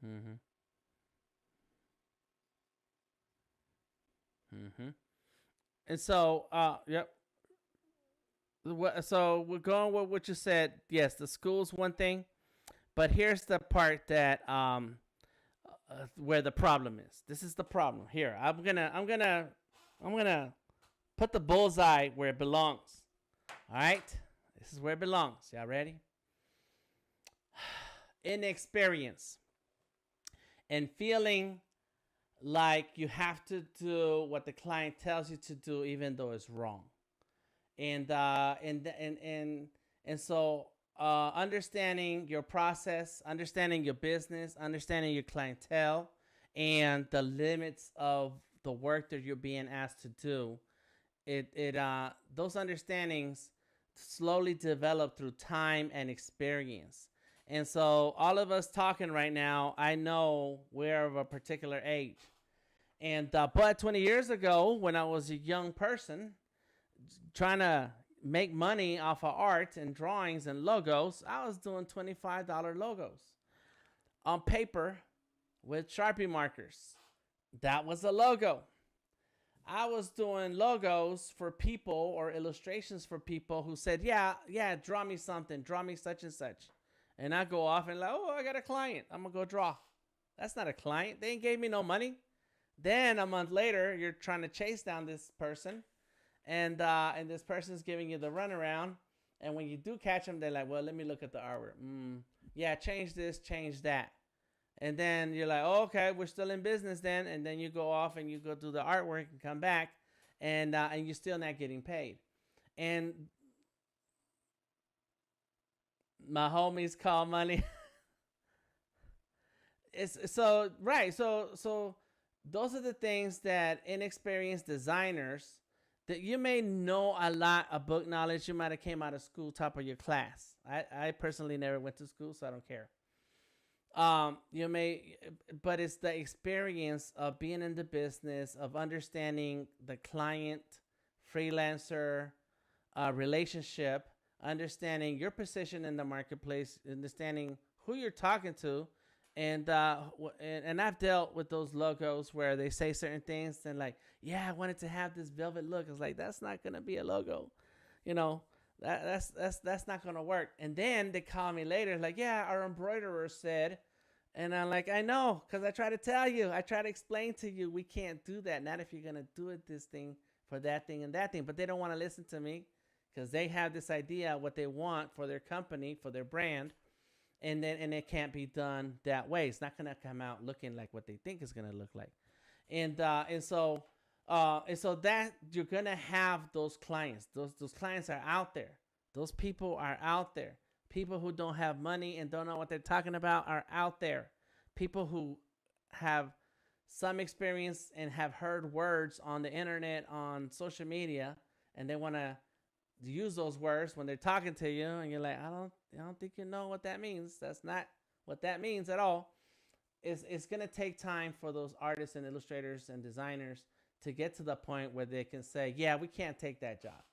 Mm-hmm. Mm-hmm. And so, yep. So we're going with what you said. Yes, the school's one thing, but here's the part that where the problem is. This is the problem. Here, I'm gonna put the bullseye where it belongs. All right, this is where it belongs. Y'all ready? Inexperience and feeling like you have to do what the client tells you to do, even though it's wrong. And so understanding your process, understanding your business, understanding your clientele, and the limits of the work that you're being asked to do, those understandings slowly develop through time and experience. And so all of us talking right now, I know we're of a particular age. And but 20 years ago, when I was a young person trying to make money off of art and drawings and logos, I was doing $25 logos on paper with Sharpie markers. That was a logo. I was doing logos for people or illustrations for people who said, yeah, draw me something, draw me such and such. And I go off and like, oh, I got a client, I'm gonna go draw. That's not a client. They ain't gave me no money. Then a month later, you're trying to chase down this person, and this person's giving you the runaround. And when you do catch them, they're like, well, let me look at the artwork. Yeah, change this, change that. And then you're like, oh, okay, we're still in business then. And then you go off and you go do the artwork and come back, and you're still not getting paid. And my homies call money. So those are the things that inexperienced designers, that you may know a lot of book knowledge. You might have came out of school top of your class. I personally never went to school, so I don't care. But it's the experience of being in the business, of understanding the client, freelancer relationship, understanding your position in the marketplace, understanding who you're talking to. And I've dealt with those logos where they say certain things and like, yeah, I wanted to have this velvet look. It's like, that's not gonna be a logo, that's not gonna work. And then they call me later like, yeah, our embroiderer said, and I'm like, I know, because I try to tell you, I try to explain to you, we can't do that. Not if you're gonna do it this thing for that thing and that thing. But they don't want to listen to me because they have this idea of what they want for their company, for their brand. And it can't be done that way. It's not gonna come out looking like what they think it's gonna look like, and so that you're gonna have those clients. Those clients are out there. Those people are out there. People who don't have money and don't know what they're talking about are out there. People who have some experience and have heard words on the internet, on social media, and they want to use those words when they're talking to you, and you're like, I don't think you know what that means. That's not what that means at all. It's going to take time for those artists and illustrators and designers to get to the point where they can say, yeah, we can't take that job.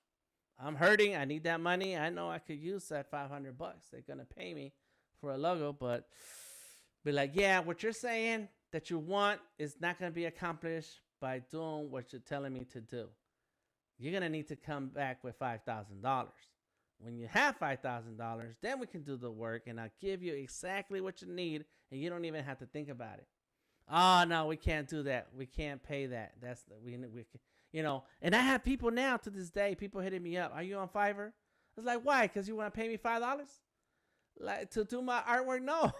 I'm hurting. I need that money. I know I could use that $500. They're going to pay me for a logo, but be like, yeah, what you're saying that you want is not going to be accomplished by doing what you're telling me to do. You're going to need to come back with $5,000. When you have $5,000, then we can do the work, and I'll give you exactly what you need, and you don't even have to think about it. Oh, no, we can't do that. We can't pay that. That's and I have people now to this day, people hitting me up. Are you on Fiverr? I was like, why? Because you want to pay me $5? Like, to do my artwork? No.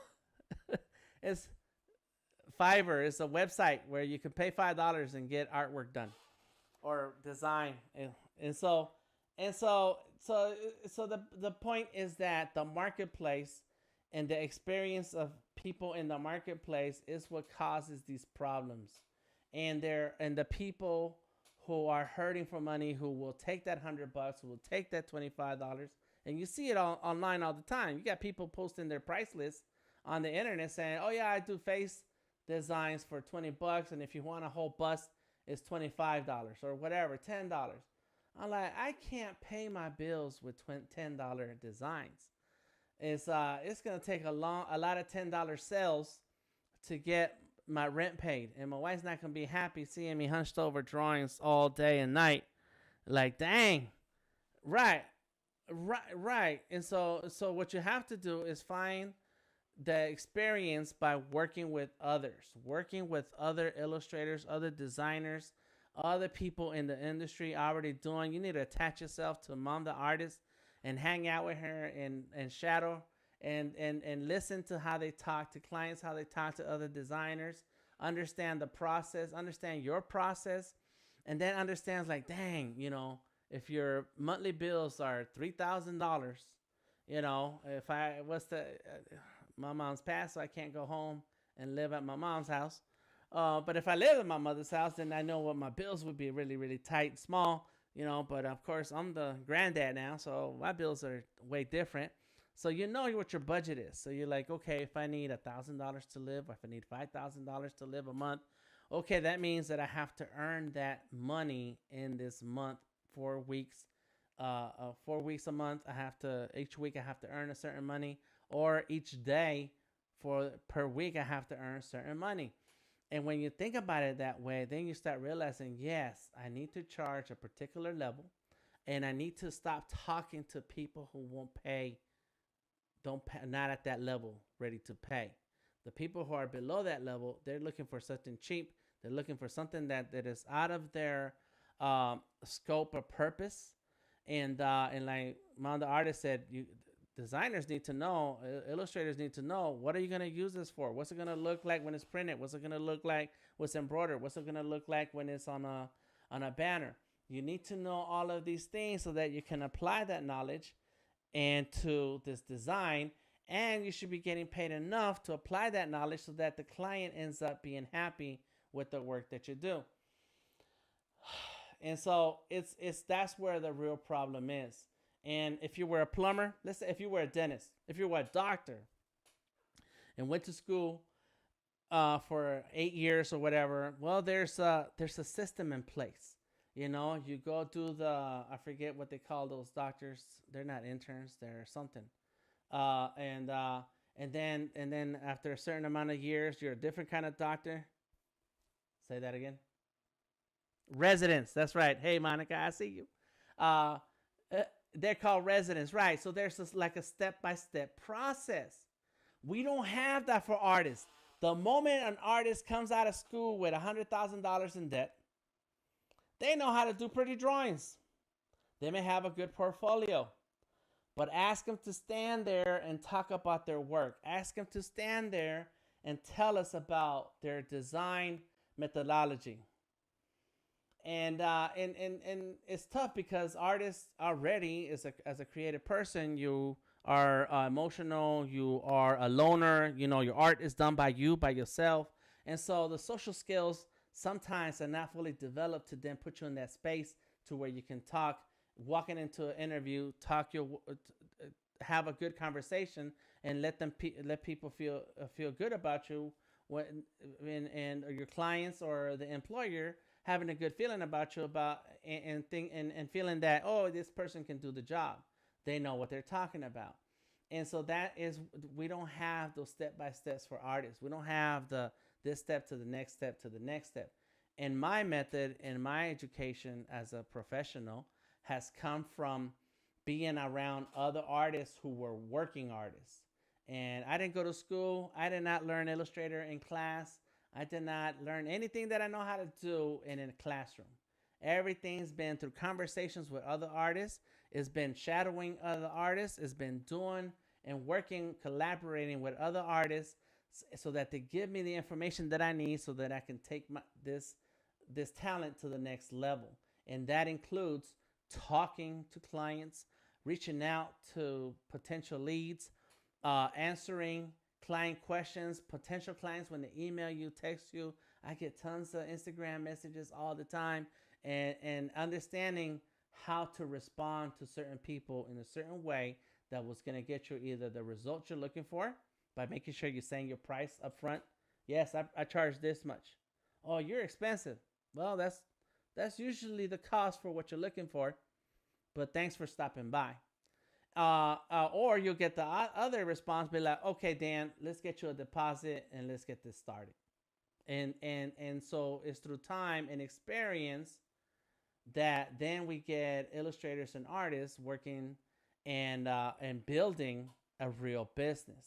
It's Fiverr. It's a website where you can pay $5 and get artwork done or design. And so the point is that the marketplace and the experience of people in the marketplace is what causes these problems. And the people who are hurting for money, who will take that $100, who will take that $25, and you see it online all the time. You got people posting their price list on the internet saying, oh yeah, I do face designs for $20, and if you want a whole bust, it's $25 or whatever, $10. I'm like, I can't pay my bills with $10 designs. It's gonna take a lot of $10 sales to get my rent paid, and my wife's not gonna be happy seeing me hunched over drawings all day and night. Like, dang, right. And so what you have to do is find the experience by working with others, working with other illustrators, other designers, other people in the industry already doing. You need to attach yourself to Mom the artist and hang out with her and shadow and listen to how they talk to clients, how they talk to other designers, understand the process, understand your process, and then understands like, dang, if your monthly bills are $3,000, if I was to, my mom's passed, so I can't go home and live at my mom's house. But if I lived at my mother's house, then I know what my bills would be really, really tight and small, But of course, I'm the granddad now, so my bills are way different. So you know what your budget is. So you're like, okay, if I need $1,000 to live, or if I need $5,000 to live a month, okay, that means that I have to earn that money in this month, 4 weeks. 4 weeks a month, each week I have to earn a certain money, or each day per week I have to earn certain money. And when you think about it that way, then you start realizing, yes, I need to charge a particular level, and I need to stop talking to people who won't pay, don't pay, not at that level, ready to pay. The people who are below that level, they're looking for something cheap. They're looking for something that is out of their scope or purpose. And like one of the artists said, designers need to know, illustrators need to know, what are you going to use this for? What's it going to look like when it's printed? What's it going to look like what's embroidered? What's it going to look like when it's on a banner? You need to know all of these things so that you can apply that knowledge and to this design, and you should be getting paid enough to apply that knowledge so that the client ends up being happy with the work that you do. And so it's that's where the real problem is. And if you were a plumber, let's say if you were a dentist, if you were a doctor and went to school for 8 years or whatever, well, there's a system in place. You go do I forget what they call those doctors. They're not interns, they're something. And then after a certain amount of years, you're a different kind of doctor. Say that again. Residents, that's right. Hey, Monica, I see you. They're called residents, right? So there's like a step-by-step process. We don't have that for artists. The moment an artist comes out of school with $100,000 in debt, they know how to do pretty drawings. They may have a good portfolio, but ask them to stand there and talk about their work. Ask them to stand there and tell us about their design methodology. And it's tough because artists already, as a creative person, you are emotional, you are a loner, your art is done by yourself. And so the social skills sometimes are not fully developed to then put you in that space to where you can talk, walking into an interview, have a good conversation, and let people feel good about you, and your clients or the employer having a good feeling about you and feeling that, oh, this person can do the job. They know what they're talking about. And so we don't have those step-by-steps for artists. We don't have this step to the next step to the next step. And my method and my education as a professional has come from being around other artists who were working artists. And I didn't go to school. I did not learn Illustrator in class. I did not learn anything that I know how to do in a classroom. Everything's been through conversations with other artists. It's been shadowing other artists. It's been doing and working, collaborating with other artists so that they give me the information that I need so that I can take this talent to the next level. And that includes talking to clients, reaching out to potential leads, answering client questions, potential clients when they email you, text you. I get tons of Instagram messages all the time, and understanding how to respond to certain people in a certain way that was going to get you either the results you're looking for by making sure you're saying your price up front. Yes, I charge this much. Oh, you're expensive. Well, that's usually the cost for what you're looking for, but thanks for stopping by. Or you'll get the other response, be like, okay, Dan, let's get you a deposit and let's get this started. And so it's through time and experience that then we get illustrators and artists working and building a real business.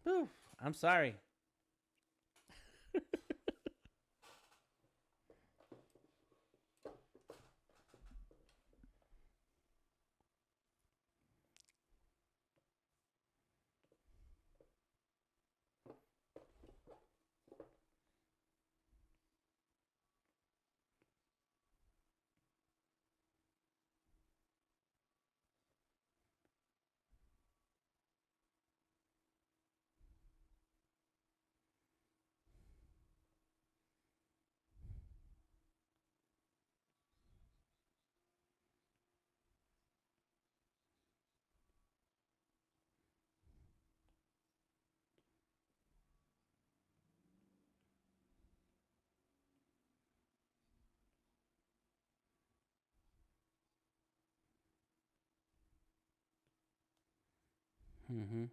Whew, I'm sorry. Mhm.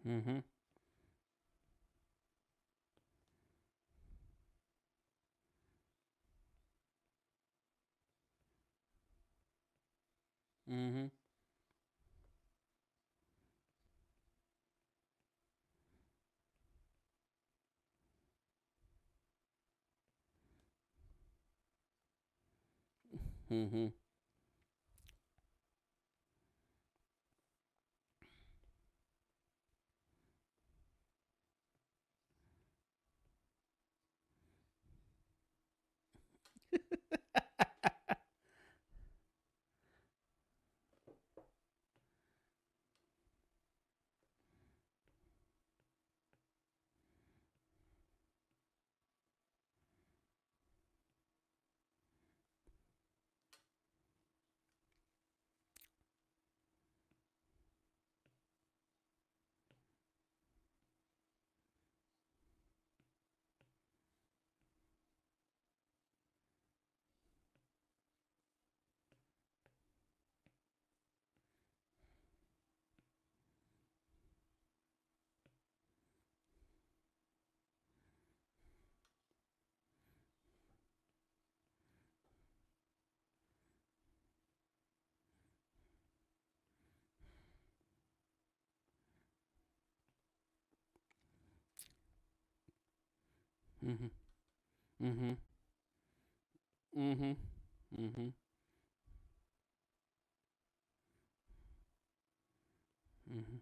Mhm. Mhm. Mhm. Mhm. Mhm. Mhm. Mhm. Mhm.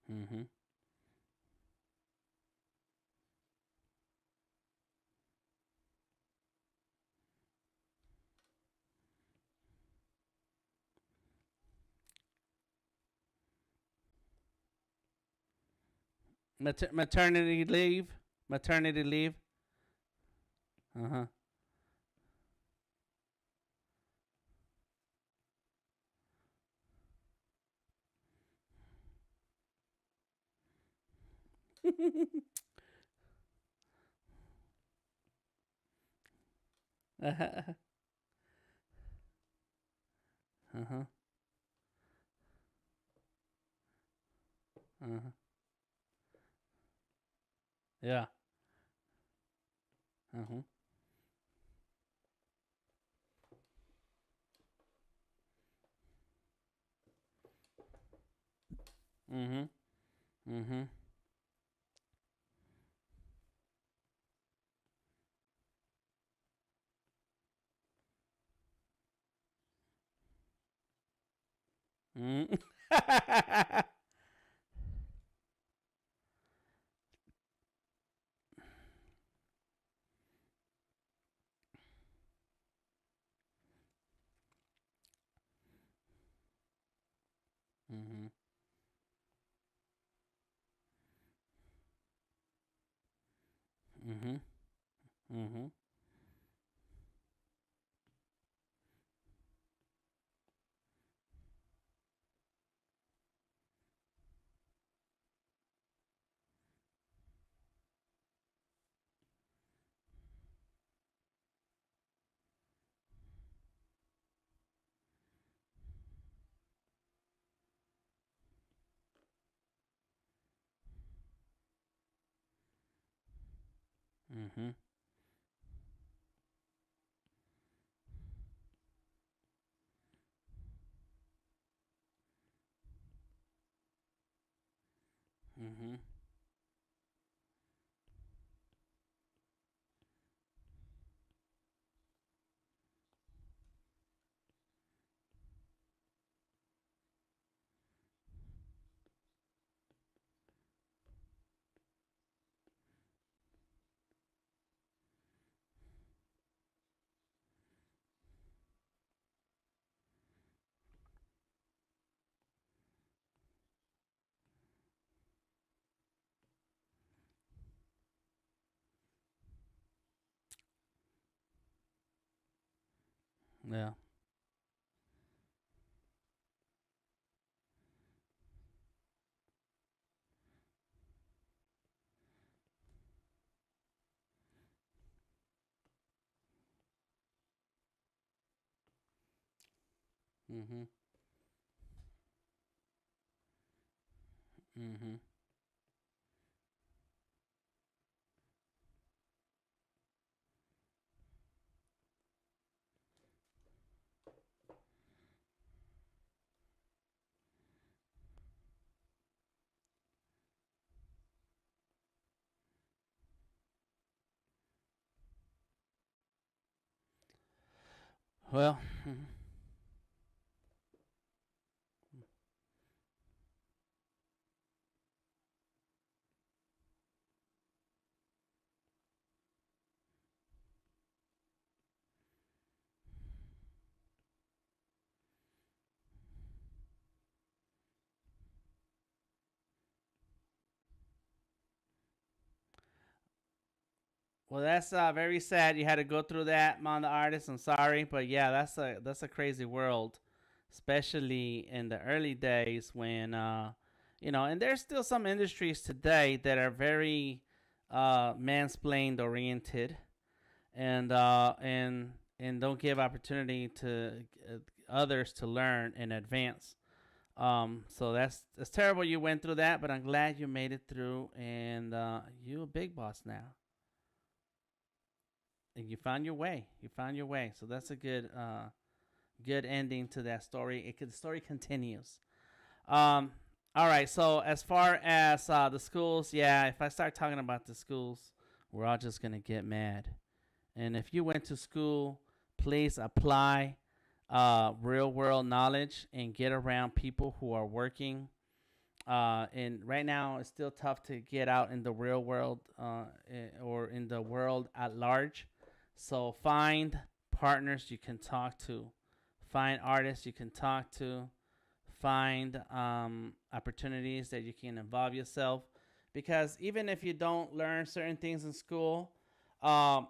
Mhm. Maternity leave. Maternity leave. Uh huh. Uh huh. Uh huh. Uh huh. Yeah. Uh huh. Mhm. Mhm. Mhm. Mhm. Mhm. Mhm. Mhm. Mhm. Yeah. Mhm. Mhm. Well. Mhm. Well, that's very sad. You had to go through that, Mon the artist. I'm sorry, but yeah, that's a crazy world, especially in the early days when and there's still some industries today that are very mansplained oriented, and don't give opportunity to others to learn and advance. So that's terrible. You went through that, but I'm glad you made it through, and you a big boss now, and you found your way. You found your way. So that's a good ending to that story. The story continues. Um, all right. So as far as the schools, yeah, if I start talking about the schools, we're all just gonna get mad. And if you went to school, please apply real world knowledge and get around people who are working. And right now, it's still tough to get out in the real world or in the world at large. So find partners you can talk to, find artists you can talk to, find opportunities that you can involve yourself. Because even if you don't learn certain things in school, um,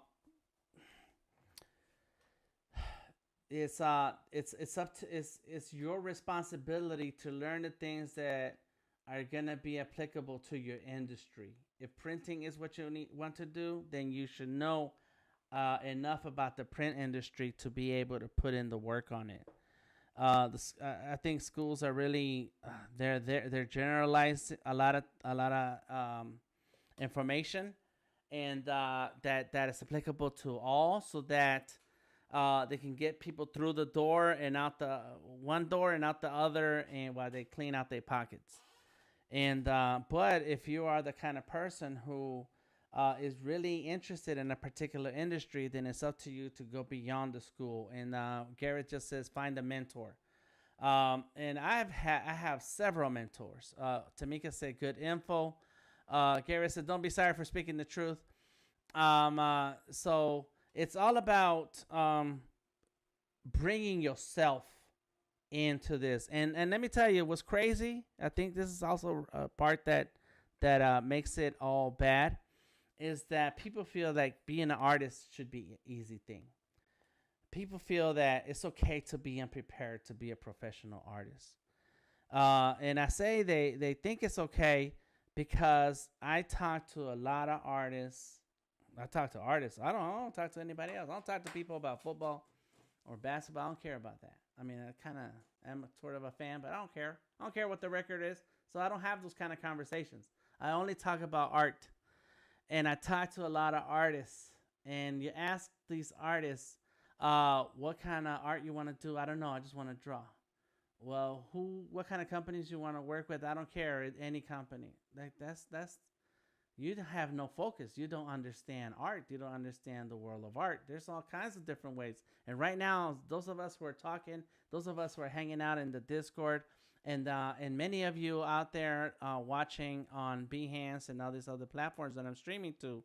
it's up to it's your responsibility to learn the things that are gonna be applicable to your industry. If printing is what you want to do, then you should know enough about the print industry to be able to put in the work on it. I think schools are really they're generalized a lot of information, and that is applicable to all, so that they can get people through the door and out the one door and out the other, and while they clean out their pockets. And but if you are the kind of person who is really interested in a particular industry, then it's up to you to go beyond the school. And Garrett just says find a mentor. And I have several mentors. Tamika said good info. Garrett said don't be sorry for speaking the truth. So it's all about bringing yourself into this. And let me tell you what's crazy. I think this is also a part that makes it all bad, is that people feel like being an artist should be an easy thing. People feel that it's okay to be unprepared to be a professional artist. And I say they think it's okay because I talk to a lot of artists. I talk to artists. I don't talk to anybody else. I don't talk to people about football or basketball. I don't care about that. I mean, I kind of am sort of a fan, but I don't care. I don't care what the record is. So I don't have those kind of conversations. I only talk about art. And I talk to a lot of artists. And you ask these artists, what kind of art you want to do? I don't know. I just want to draw. Well, what kind of companies you want to work with? I don't care. Any company. Like that's you have no focus. You don't understand art. You don't understand the world of art. There's all kinds of different ways. And right now, those of us who are talking, those of us who are hanging out in the Discord, and many of you out there watching on Behance and all these other platforms that I'm streaming to,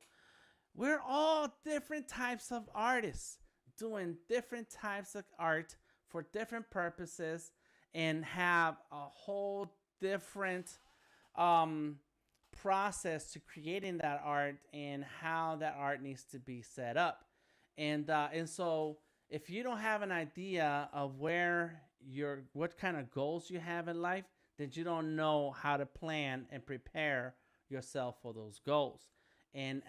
we're all different types of artists doing different types of art for different purposes, and have a whole different um, process to creating that art and how that art needs to be set up. And so if you don't have an idea of what kind of goals you have in life, then you don't know how to plan and prepare yourself for those goals. And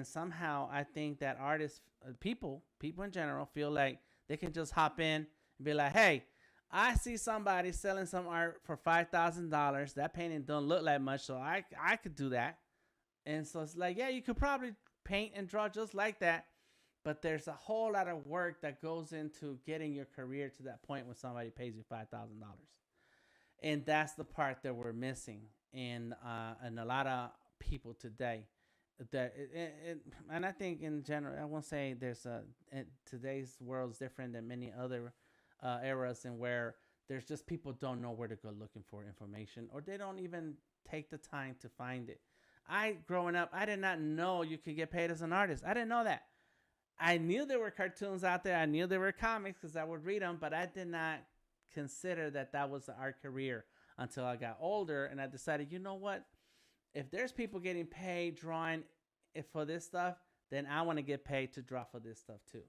somehow I think that artists, people in general, feel like they can just hop in and be like, hey, I see somebody selling some art for $5,000. That painting don't look like much, so I could do that. And so it's like, yeah, you could probably paint and draw just like that, but there's a whole lot of work that goes into getting your career to that point when somebody pays you $5,000, and that's the part that we're missing in a lot of people today. And I think in general, I won't say today's world is different than many other eras, and where there's just people don't know where to go looking for information, or they don't even take the time to find it. Growing up, I did not know you could get paid as an artist. I didn't know that. I knew there were cartoons out there. I knew there were comics because I would read them, but I did not consider that that was our career until I got older, and I decided, you know what? If there's people getting paid drawing for this stuff, then I want to get paid to draw for this stuff too.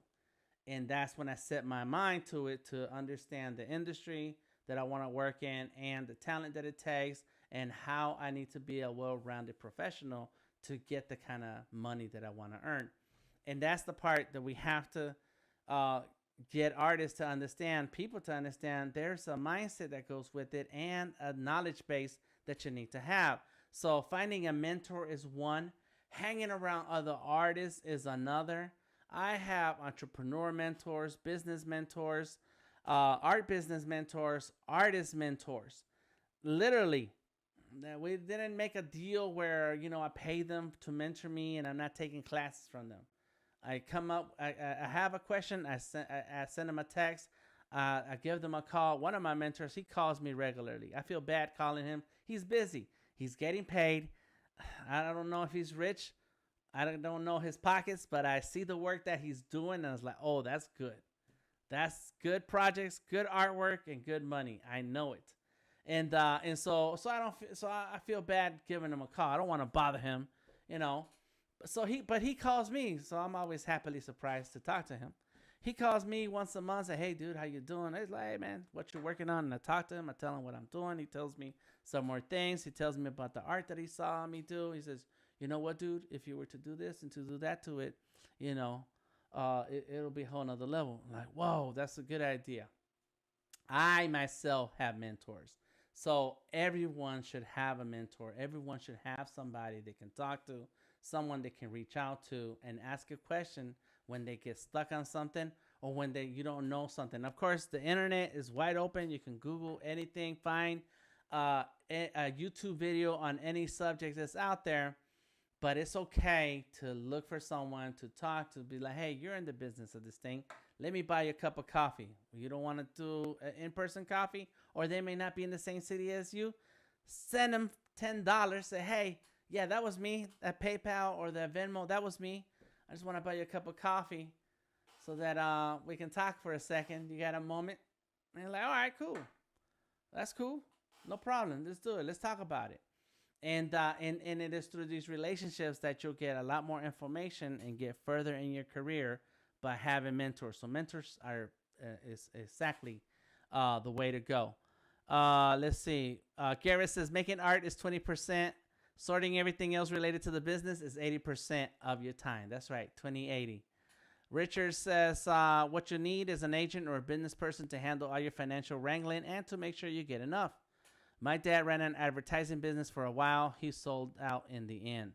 And that's when I set my mind to it, to understand the industry that I want to work in and the talent that it takes and how I need to be a well-rounded professional to get the kind of money that I want to earn. And that's the part that we have to get artists to understand, people to understand. There's a mindset that goes with it and a knowledge base that you need to have. So finding a mentor is one. Hanging around other artists is another. I have entrepreneur mentors, business mentors, art business mentors, artist mentors. Literally, we didn't make a deal where, I pay them to mentor me and I'm not taking classes from them. I have a question, I send them a text, I give them a call. One of my mentors, he calls me regularly. I feel bad calling him. He's busy. He's getting paid. I don't know if he's rich. I don't know his pockets, but I see the work that he's doing, and I was like, oh, that's good. That's good projects, good artwork, and good money. I know it. And I feel bad giving him a call. I don't want to bother him, you know. But he calls me, so I'm always happily surprised to talk to him. He calls me once a month, say, hey, dude, how you doing? He's like, hey, man, what you working on? And I talk to him. I tell him what I'm doing. He tells me some more things. He tells me about the art that he saw me do. He says, you know what, dude? If you were to do this and to do that to it, it'll be a whole nother level. I'm like, whoa, that's a good idea. I myself have mentors. So everyone should have a mentor. Everyone should have somebody they can talk to, someone they can reach out to and ask a question when they get stuck on something or when you don't know something. Of course, the internet is wide open. You can Google anything, find a YouTube video on any subject that's out there. But it's okay to look for someone to talk to, be like, hey, you're in the business of this thing. Let me buy you a cup of coffee. You don't want to do an in-person coffee, or they may not be in the same city as you. Send them $10. Say, hey, yeah, that was me. That PayPal or that Venmo, that was me. I just want to buy you a cup of coffee so that we can talk for a second. You got a moment? And you're like, all right, cool. That's cool. No problem. Let's do it. Let's talk about it. And it is through these relationships that you'll get a lot more information and get further in your career by having mentors. So mentors is exactly the way to go. Let's see. Garrett says making art is 20%. Sorting everything else related to the business is 80% of your time. That's right, 20/80. Richard says what you need is an agent or a business person to handle all your financial wrangling and to make sure you get enough. My dad ran an advertising business for a while. He sold out in the end.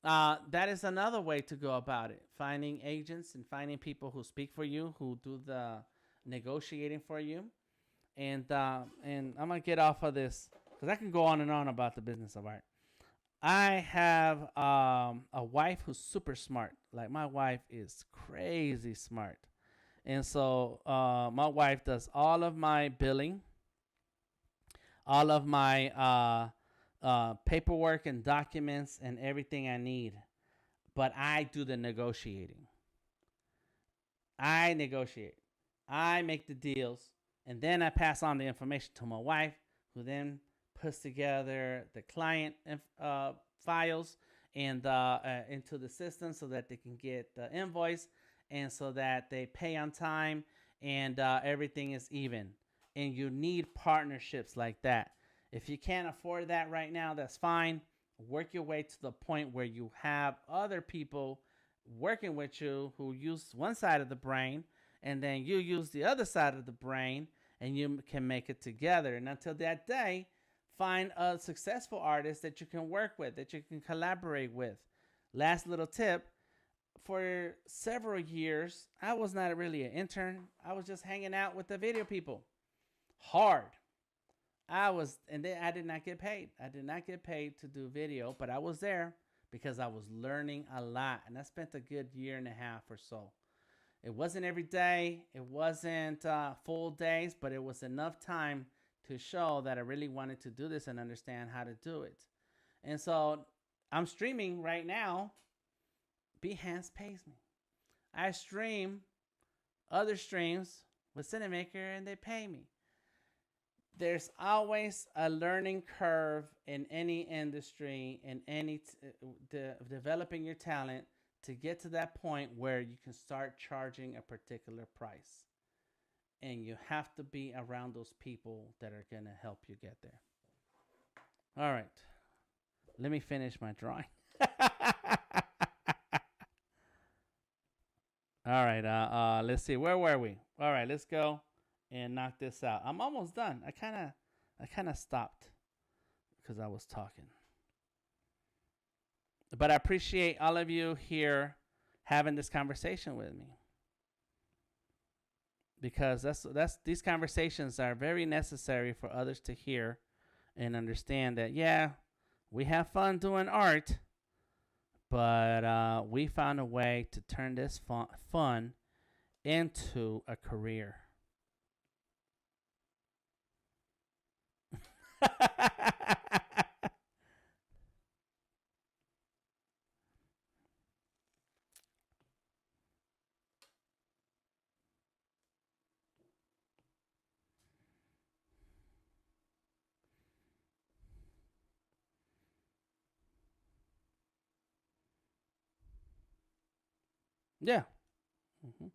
That is another way to go about it. Finding agents and finding people who speak for you, who do the negotiating for you. And I'm going to get off of this because I can go on and on about the business of art. I have a wife who's super smart. Like, my wife is crazy smart. And so my wife does all of my billing, all of my paperwork and documents and everything I need. But I do the negotiating. I negotiate. I make the deals. And then I pass on the information to my wife, who then puts together the client files and into the system so that they can get the invoice. and so that they pay on time and everything is even. And you need partnerships like that. If you can't afford that right now, that's fine. Work your way to the point where you have other people working with you who use one side of the brain, and then you use the other side of the brain, and you can make it together. And until that day, find a successful artist that you can work with, that you can collaborate with. Last little tip, for several years, I was not really an intern. I was just hanging out with the video people. Hard. And then I did not get paid. I did not get paid to do video, but I was there because I was learning a lot. And I spent a good year and a half or so. It wasn't every day. It wasn't full days, but it was enough time to show that I really wanted to do this and understand how to do it. And so I'm streaming right now. Behance pays me. I stream other streams with Cinemaker and they pay me. There's always a learning curve in any industry, in any developing your talent to get to that point where you can start charging a particular price. And you have to be around those people that are going to help you get there. All right. Let me finish my drawing. All right. Let's see. Where were we? All right. Let's go and knock this out. I'm almost done. I kind of stopped because I was talking. But I appreciate all of you here having this conversation with me, because that's these conversations are very necessary for others to hear and understand that, yeah, we have fun doing art, but we found a way to turn this fun into a career. Yeah. Mm-hmm.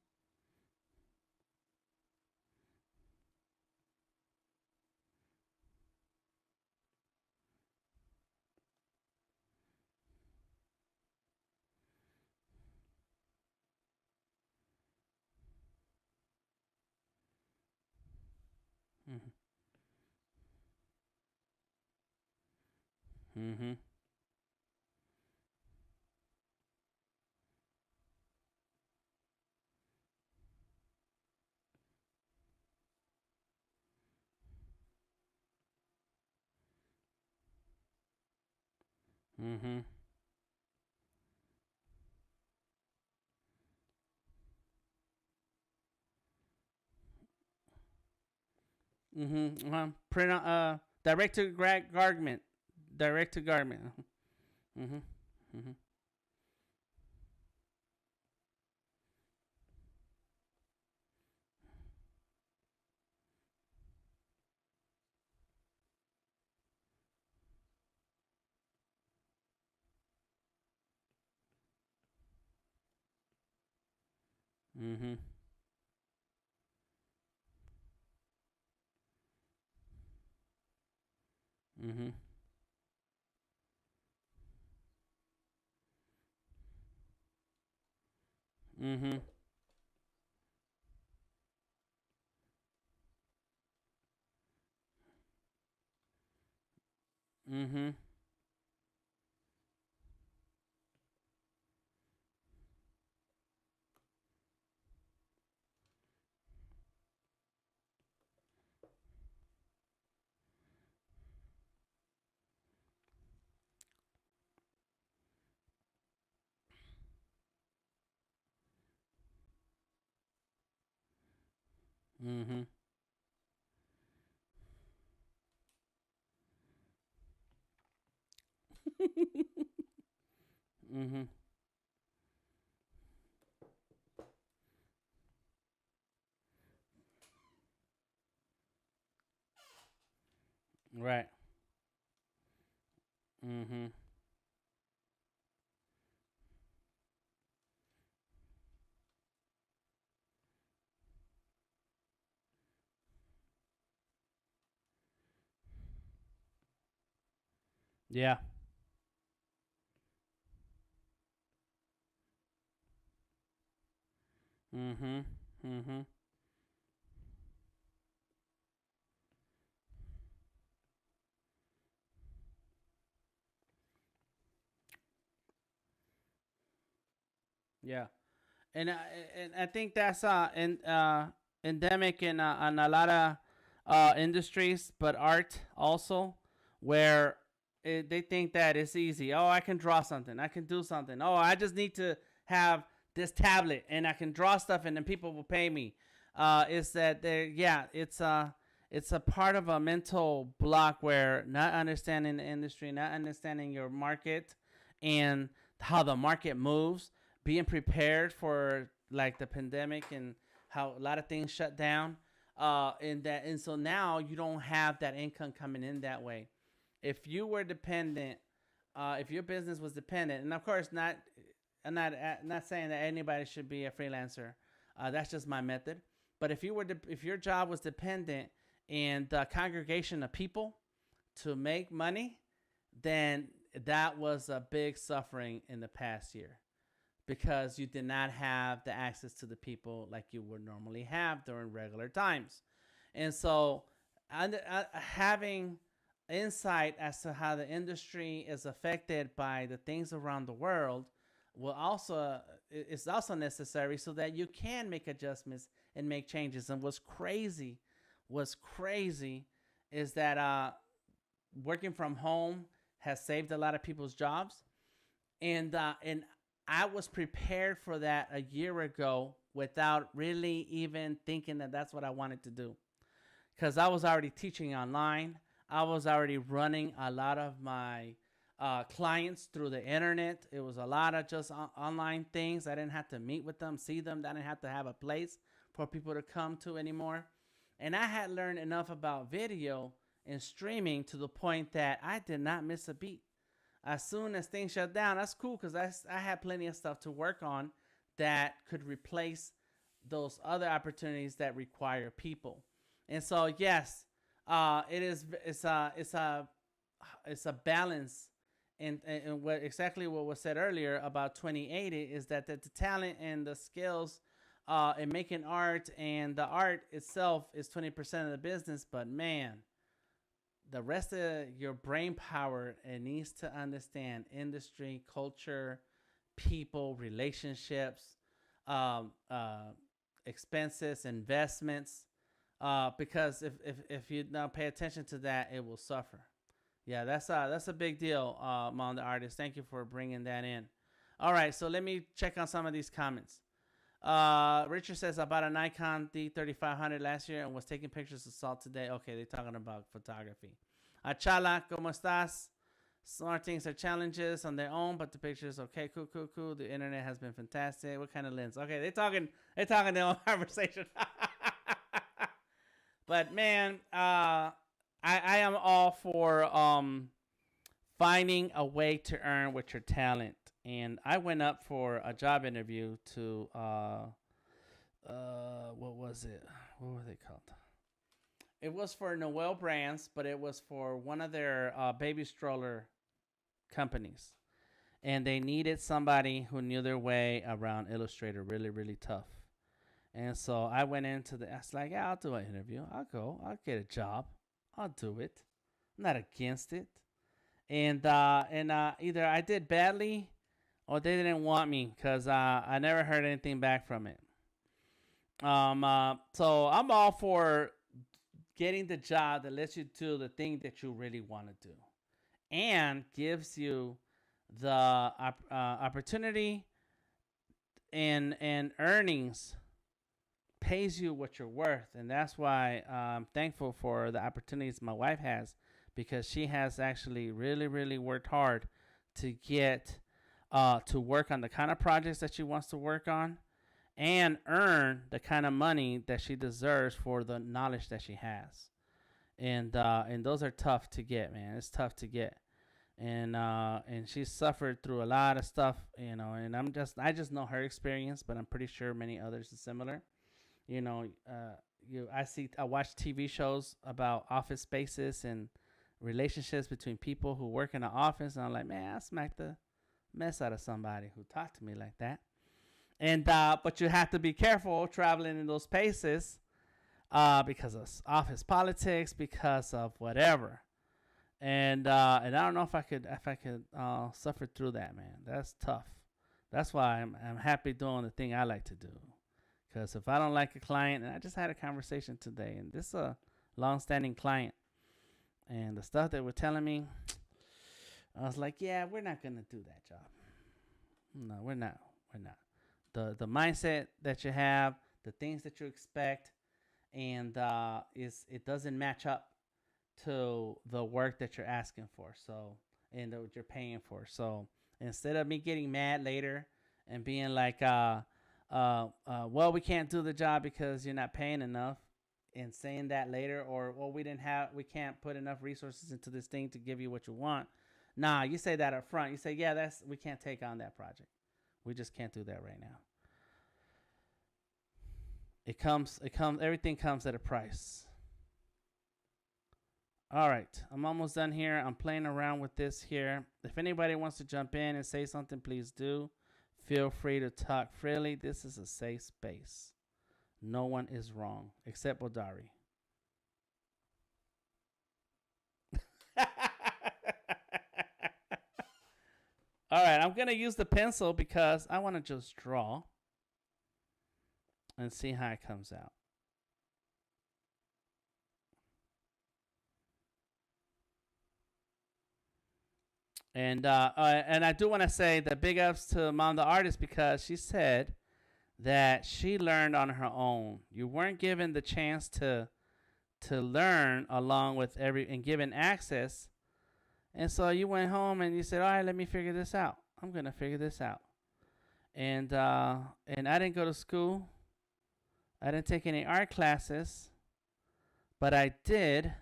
Mm-hmm. Mm-hmm. Mm-hmm. Mm-hmm. Print direct to garment. Direct to garment. Mm-hmm. Mm-hmm. Mm-hmm. Mm-hmm. Mm-hmm. Mm-hmm. Mm-hmm. Mm-hmm. Right. Mm-hmm. Yeah. Mm-hmm. Mm-hmm. Yeah. And I, and I think that's endemic in a lot of industries, but art also, where they think that it's easy. Oh, I can draw something. I can do something. Oh, I just need to have this tablet and I can draw stuff and then people will pay me. Is that there? Yeah, it's a part of a mental block where not understanding the industry, not understanding your market, and how the market moves, being prepared for like the pandemic and how a lot of things shut down. And so now you don't have that income coming in that way. If you were dependent, if your business was dependent, and of course not, I'm not saying that anybody should be a freelancer. That's just my method. But if your job was dependent in the congregation of people to make money, then that was a big suffering in the past year, because you did not have the access to the people like you would normally have during regular times. And so, having insight as to how the industry is affected by the things around the world will also is also necessary so that you can make adjustments and make changes. And what's crazy is that working from home has saved a lot of people's jobs, and I was prepared for that a year ago without really even thinking that that's what I wanted to do, because I was already teaching online. I was already running a lot of my clients through the internet. It was a lot of just online things. I didn't have to meet with them, see them. I didn't have to have a place for people to come to anymore. And I had learned enough about video and streaming to the point that I did not miss a beat. As soon as things shut down, that's cool, because I had plenty of stuff to work on that could replace those other opportunities that require people. And so, yes, it is. It's a balance. And what exactly what was said earlier about 2080 is that the talent and the skills in making art and the art itself is 20% of the business, but man, the rest of your brain power, it needs to understand industry, culture, people, relationships, um, uh, expenses, investments. Because if you don't pay attention to that, it will suffer. Yeah, that's a big deal, among the artists. Thank you for bringing that in. All right, so let me check on some of these comments. Richard says, I bought a Nikon D3500 last year and was taking pictures of salt today. Okay, they're talking about photography. Achala, ¿cómo estás? Smart things are challenges on their own, but the pictures, okay, cool, cool, cool. The internet has been fantastic. What kind of lens? Okay, they're talking their own conversation. But man, I am all for finding a way to earn with your talent. And I went up for a job interview to what was it? What were they called? It was for Noel Brands, but it was for one of their baby stroller companies, and they needed somebody who knew their way around Illustrator really, really tough. And so I went into the. I was like, yeah, I'll do an interview. I'll go. I'll get a job. I'll do it. I'm not against it. And either I did badly or they didn't want me, because I never heard anything back from it. So I'm all for getting the job that lets you do the thing that you really want to do, and gives you the opportunity and earnings, pays you what you're worth. And that's why I'm thankful for the opportunities my wife has, because she has actually really, really worked hard to get to work on the kind of projects that she wants to work on, and earn the kind of money that she deserves for the knowledge that she has. And those are tough to get, man. It's tough to get. And she's suffered through a lot of stuff, and I just know her experience, but I'm pretty sure many others are similar. I watch TV shows about office spaces and relationships between people who work in the office. And I'm like, man, I smacked the mess out of somebody who talked to me like that. And but you have to be careful traveling in those spaces because of office politics, because of whatever. And I don't know if I could suffer through that, man. That's tough. That's why I'm happy doing the thing I like to do. Because if I don't like a client, and I just had a conversation today, and this is a long-standing client, and the stuff they were telling me, I was like, yeah, we're not gonna do that job. No, we're not. We're not. The mindset that you have, the things that you expect, and it doesn't match up to the work that you're asking for. So and what you're paying for. So instead of me getting mad later and being like, well, we can't do the job because you're not paying enough, and saying that later, or well, we can't put enough resources into this thing to give you what you want. Nah, you say that up front. You say, yeah, we can't take on that project. We just can't do that right now. Everything comes at a price. All right, I'm almost done here. I'm playing around with this here. If anybody wants to jump in and say something, please do. Feel free to talk freely. This is a safe space. No one is wrong, except Bodari. All right, I'm going to use the pencil because I want to just draw and see how it comes out. And I do want to say that big ups to Mom the Artist, because she said that she learned on her own. You weren't given the chance to learn along with and given access. And so you went home and you said, all right, let me figure this out. I'm going to figure this out. And I didn't go to school. I didn't take any art classes. But I did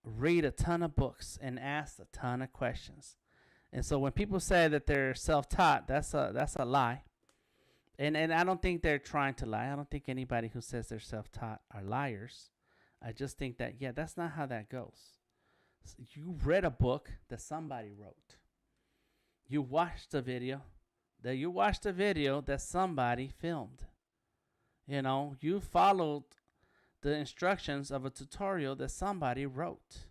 read a ton of books and ask a ton of questions. And so when people say that they're self-taught, that's a lie. And I don't think they're trying to lie. I don't think anybody who says they're self-taught are liars. I just think that, yeah, that's not how that goes. So you read a book that somebody wrote. You watched a video that somebody filmed. You know, you followed the instructions of a tutorial that somebody wrote.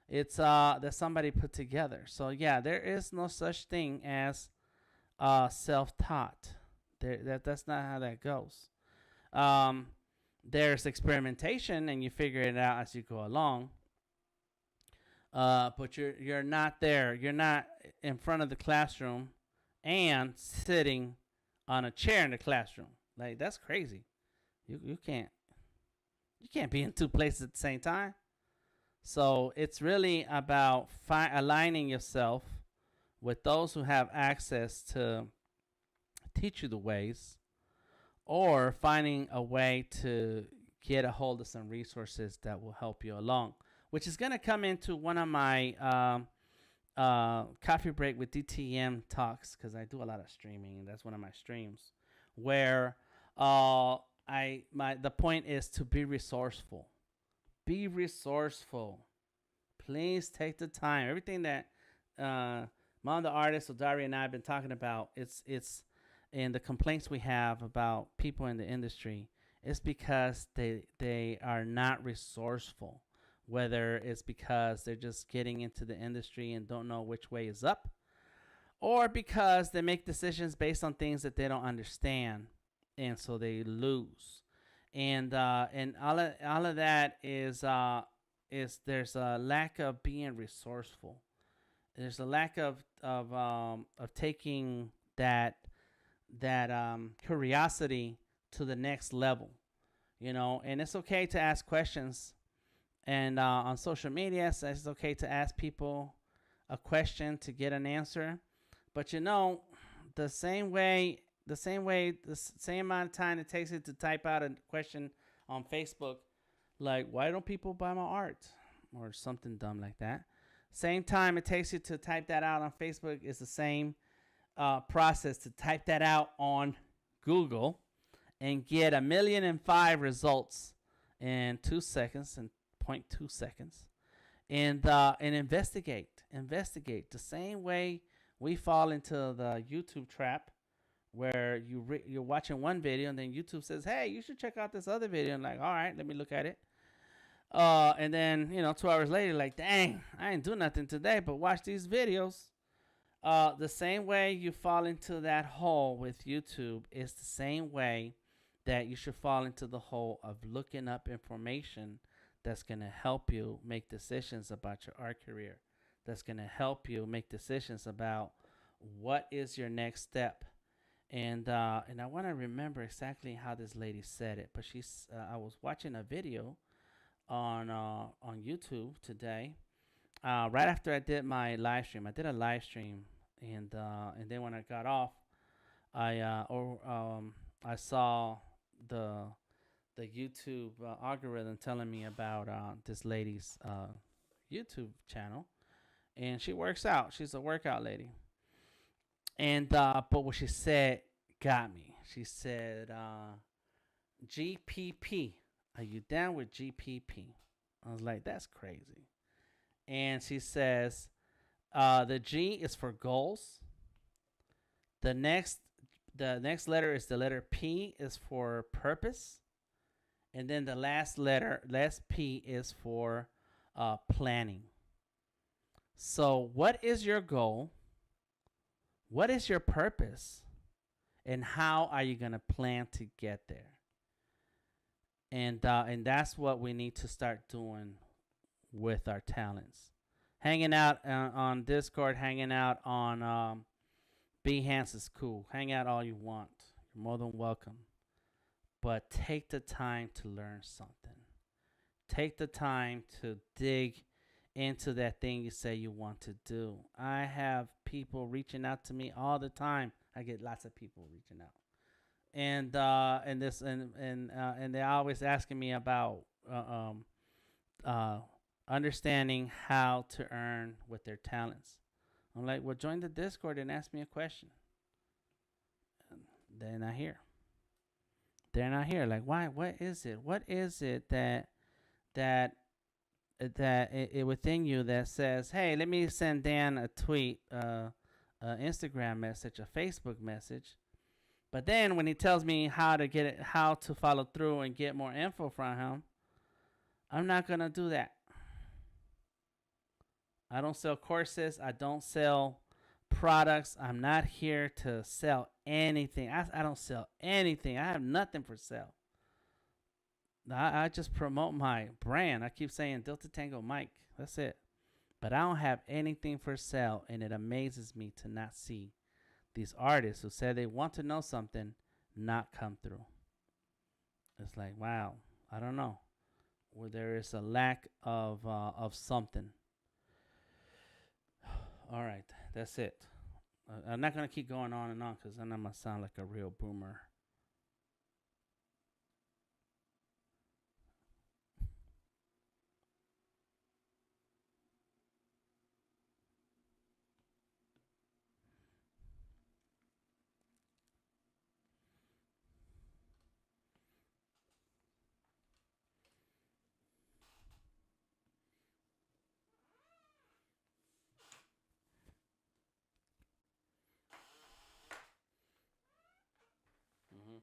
It's that somebody put together. So yeah, there is no such thing as self-taught. That's not how that goes. There's experimentation, and you figure it out as you go along. But you're not there. You're not in front of the classroom and sitting on a chair in the classroom. Like, that's crazy. You can't be in two places at the same time. So it's really about aligning yourself with those who have access to teach you the ways, or finding a way to get a hold of some resources that will help you along, which is going to come into one of my coffee break with DTM talks, because I do a lot of streaming, and that's one of my streams, where the point is to be resourceful. Be resourceful. Please take the time. Everything that Mom the Artist, Odari, and I have been talking about, it's and the complaints we have about people in the industry, is because they are not resourceful. Whether it's because they're just getting into the industry and don't know which way is up, or because they make decisions based on things that they don't understand, and so they lose. And all of that is there's a lack of being resourceful. There's a lack of taking that curiosity to the next level, you know. And it's okay to ask questions, and on social media, so it's okay to ask people a question to get an answer. But you know, the same amount of time it takes it to type out a question on Facebook, like, why don't people buy my art, or something dumb like that. Same time it takes you to type that out on Facebook is the same process to type that out on Google and get 1,000,005 results in 2 seconds and 0.2 seconds. and investigate the same way we fall into the YouTube trap where you're watching one video and then YouTube says, "Hey, you should check out this other video." And like, all right, let me look at it. And then 2 hours later, like, dang, I ain't do nothing today, but watch these videos. The same way you fall into that hole with YouTube is the same way that you should fall into the hole of looking up information that's going to help you make decisions about your art career. That's going to help you make decisions about what is your next step. And I want to remember exactly how this lady said it, but I was watching a video on YouTube today. Right after I did my live stream, I did a live stream, and then when I got off, I saw the the YouTube algorithm telling me about this lady's YouTube channel, and she works out. She's a workout lady, and but what she said got me. She said, "GPP, are you down with GPP?" I was like, "That's crazy." And she says, "The G is for goals. The next the next letter is the letter P is for purpose, and then the last P is for planning. So, what is your goal? What is your purpose? And how are you going to plan to get there? And that's what we need to start doing with our talents. Hanging out on Discord, hanging out on Behance is cool. Hang out all you want. You're more than welcome. But take the time to learn something. Take the time to dig into that thing you say you want to do. I have people reaching out to me all the time. I get lots of people reaching out, and they're always asking me about understanding how to earn with their talents. I'm like, well, join the Discord and ask me a question. And they're not here. They're not here. Like, why? What is it? What is it that within you that says, hey, let me send Dan a tweet, an Instagram message, a Facebook message. But then when he tells me how to get it, how to follow through and get more info from him, I'm not gonna do that. I don't sell courses. I don't sell products. I'm not here to sell anything. I don't sell anything. I have nothing for sale. I just promote my brand. I keep saying Delta Tango Mike. That's it. But I don't have anything for sale, and it amazes me to not see these artists who say they want to know something not come through. It's like, wow, I don't know, where there is a lack of something. All right, that's it. I'm not gonna keep going on and on because then I'm gonna sound like a real boomer. Mhm.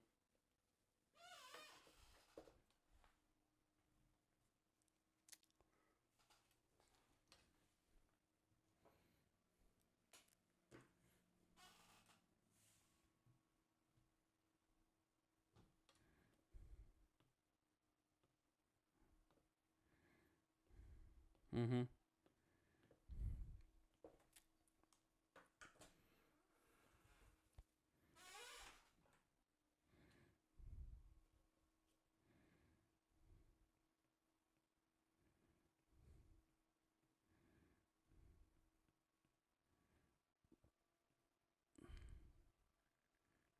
Mhm.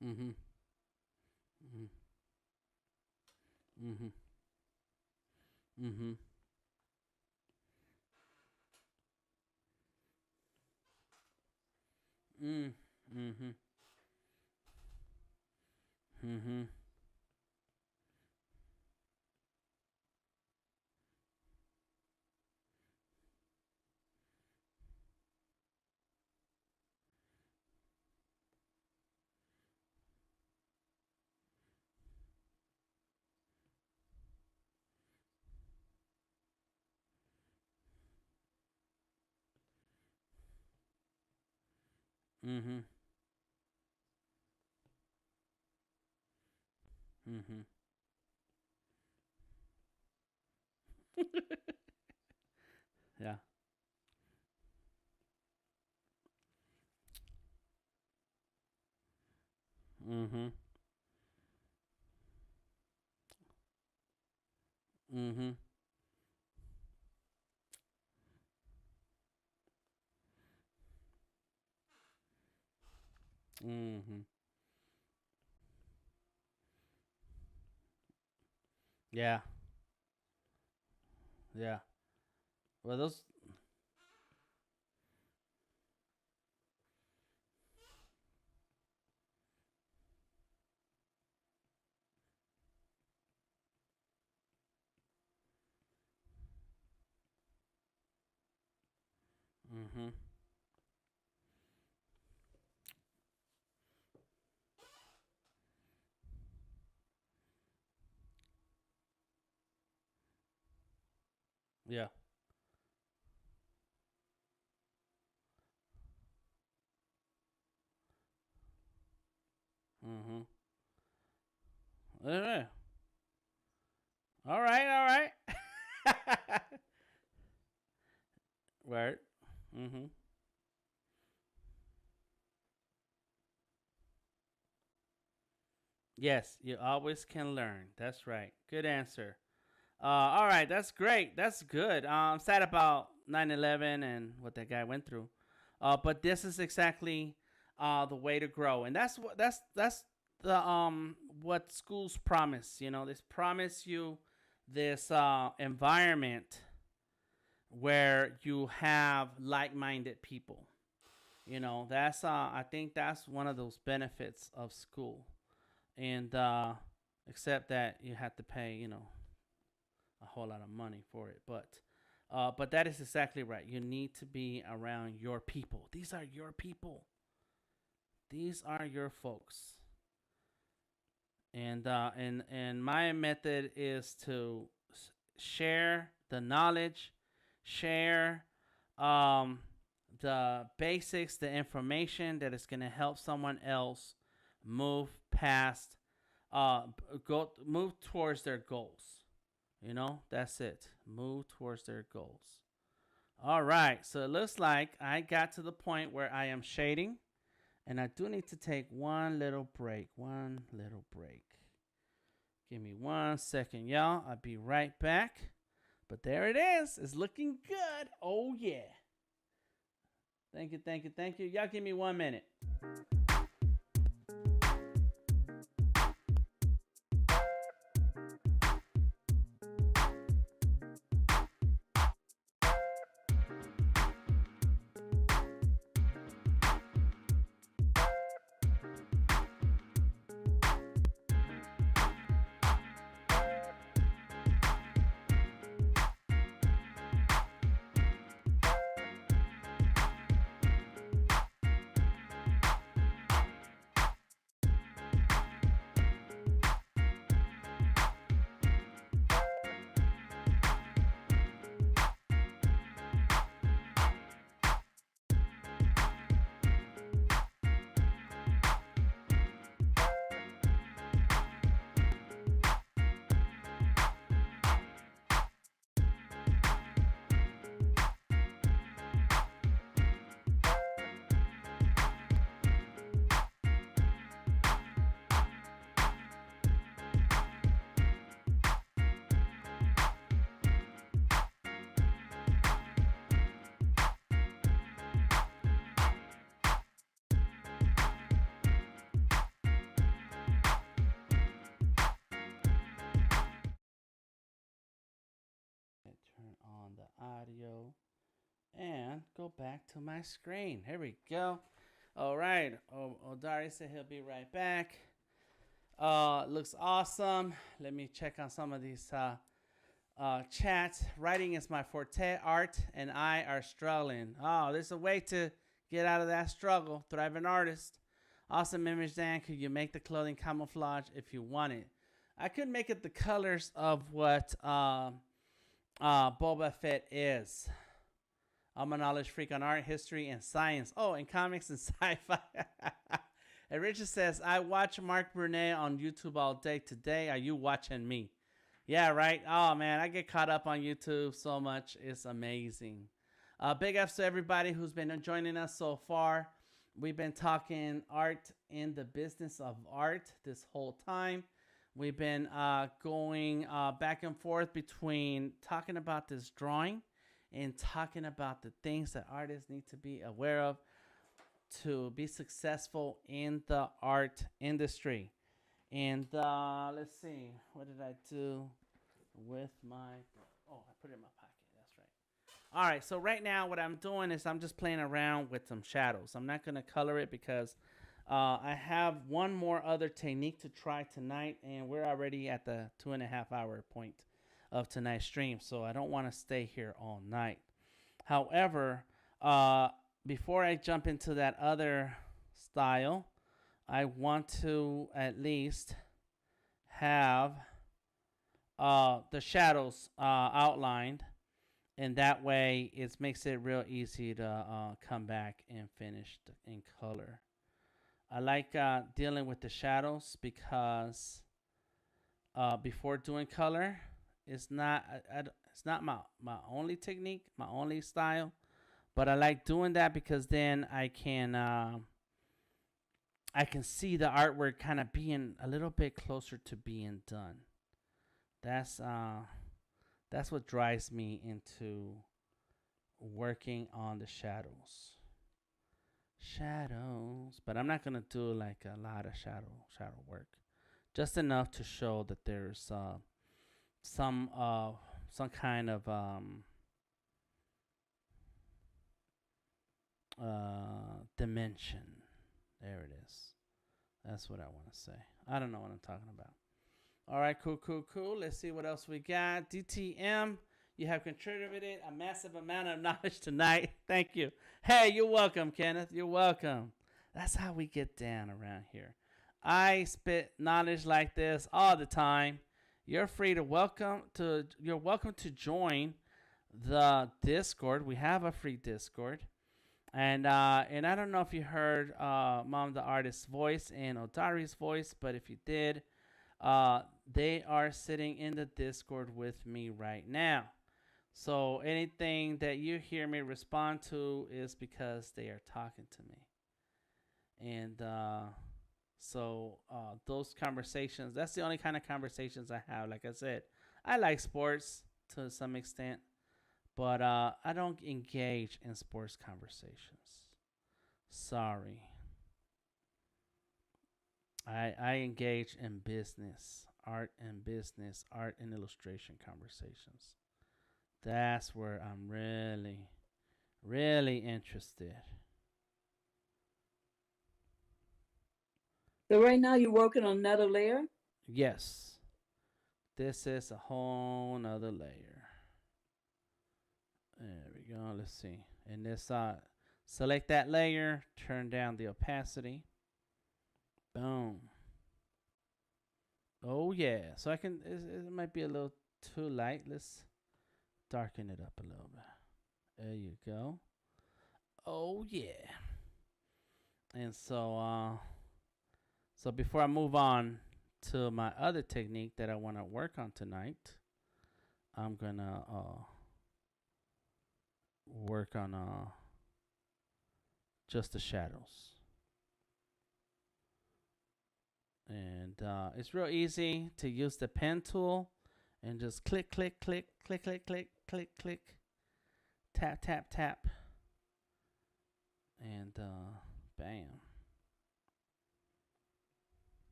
Mhm. Mhm. Mhm. Mhm. Mm. Mhm. Mhm. Mm-hmm. Mm-hmm. Yeah. Mm-hmm. Mm-hmm. Mm-hmm. Yeah. Yeah. Well, those. Mm-hmm. Yeah. Mm-hmm. Yeah. All right. All right. Word. Mm-hmm. Yes, you always can learn. That's right. Good answer. All right, that's great. That's good. I'm sad about 9/11 and what that guy went through. But this is exactly the way to grow, and that's the what schools promise. You know, they promise you this environment where you have like-minded people. You know, that's I think that's one of those benefits of school, and except that you have to pay, a whole lot of money for it. But that is exactly right. You need to be around your people. These are your people. These are your folks. And my method is to share the knowledge, share um, the basics, the information that is going to help someone else move past, move towards their goals. That's it. Move towards their goals. All right. So it looks like I got to the point where I am shading, and I do need to take one little break. One little break. Give me 1 second, y'all. I'll be right back. But there it is. It's looking good. Oh, yeah. Thank you, thank you, thank you. Y'all give me 1 minute. Turn on the audio and go back to my screen. Here we go. All right. Odari said he'll be right back. Looks awesome. Let me check on some of these chats. Writing is my forte. Art and I are struggling. Oh, there's a way to get out of that struggle. Thriving artist. Awesome image, Dan. Could you make the clothing camouflage if you want it? I could make it the colors of what Boba Fett is. I'm a knowledge freak on art, history, and science. Oh, and comics and sci-fi. And Richard says, I watch Mark Brunet on YouTube all day. Today, are you watching me? Yeah, right. Oh man, I get caught up on YouTube so much. It's amazing. Big ups to everybody who's been joining us so far. We've been talking art in the business of art this whole time. We've been going back and forth between talking about this drawing and talking about the things that artists need to be aware of to be successful in the art industry. And let's see, what did I do with my? Oh, I put it in my pocket. That's right. All right. So right now, what I'm doing is I'm just playing around with some shadows. I'm not gonna color it because I have one more other technique to try tonight, and we're already at the 2.5 hour point of tonight's stream, so I don't want to stay here all night. However, before I jump into that other style, I want to at least have the shadows outlined, and that way it makes it real easy to come back and finish in color. I like dealing with the shadows because before doing color, it's not my only technique, my only style, but I like doing that because then I can see the artwork kind of being a little bit closer to being done. That's that's what drives me into working on the shadows. But I'm not gonna do like a lot of shadow work, just enough to show that there's some uh some kind of dimension. There it is. That's what I want to say. I don't know what I'm talking about. All right, cool. Let's see what else we got. DTM, you have contributed a massive amount of knowledge tonight. Thank you. Hey, you're welcome, Kenneth. You're welcome. That's how we get down around here. I spit knowledge like this all the time. You're free to you're welcome to join the Discord. We have a free Discord. And I don't know if you heard Mom the Artist's voice and Odari's voice, but if you did, they are sitting in the Discord with me right now. So anything that you hear me respond to is because they are talking to me. And so those conversations, that's the only kind of conversations I have. Like I said, I like sports to some extent, but I don't engage in sports conversations. Sorry. I engage in art and illustration conversations. That's where I'm really, really interested. So right now you're working on another layer? Yes. This is a whole nother layer. There we go. Let's see. And this select that layer, turn down the opacity. Boom. Oh yeah. So it might be a little too light. Let's darken it up a little bit. There you go. Oh yeah. And so before I move on to my other technique that I want to work on tonight, I'm gonna work on just the shadows. And it's real easy to use the pen tool and just click, tap, and bam.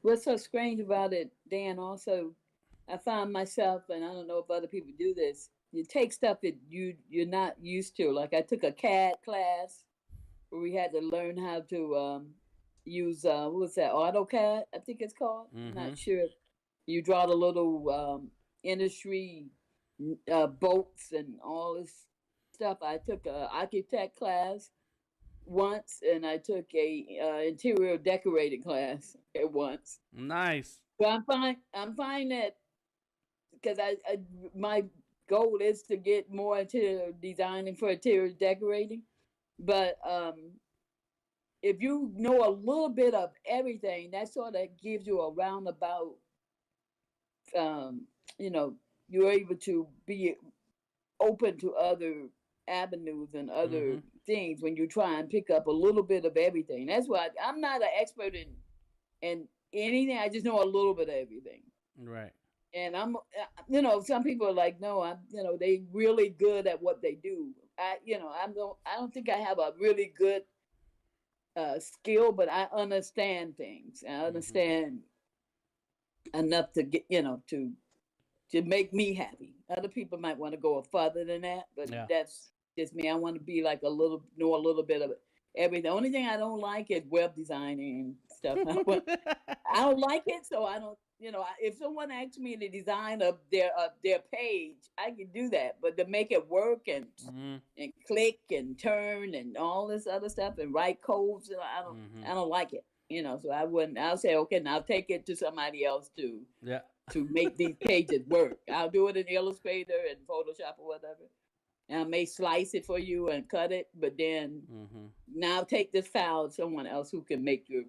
What's so strange about it, Dan, also, I find myself, and I don't know if other people do this, you take stuff that you're not used to. Like I took a CAD class where we had to learn how to use what was that, AutoCAD, I think it's called. Mm-hmm. I'm not sure. You draw the little industry bolts and all this stuff. I took a architect class once, and I took a interior decorating class at once. Nice. But I'm fine that because I my goal is to get more into designing for interior decorating, but if you know a little bit of everything, that sort of gives you a roundabout, um, you know, you're able to be open to other avenues and other Mm-hmm. things when you try and pick up a little bit of everything. That's why I'm not an expert in anything. I just know a little bit of everything. Right. And some people are like, no, they really good at what they do. I don't think I have a really good skill, but I understand things. I Mm-hmm. understand enough to get, to make me happy. Other people might want to go further than that, but Yeah. that's just me. I want to be like know a little bit of everything. The only thing I don't like is web designing and stuff. I don't like it, so I don't. If someone asks me to design their page, I can do that. But to make it work Mm-hmm. and click and turn and all this other stuff and write codes, Mm-hmm. I don't like it. So I wouldn't. I'll say, okay, now take it to somebody else Yeah. to make these pages work. I'll do it in Illustrator and Photoshop or whatever. And I may slice it for you and cut it, but then Mm-hmm. now take this file to someone else who can make your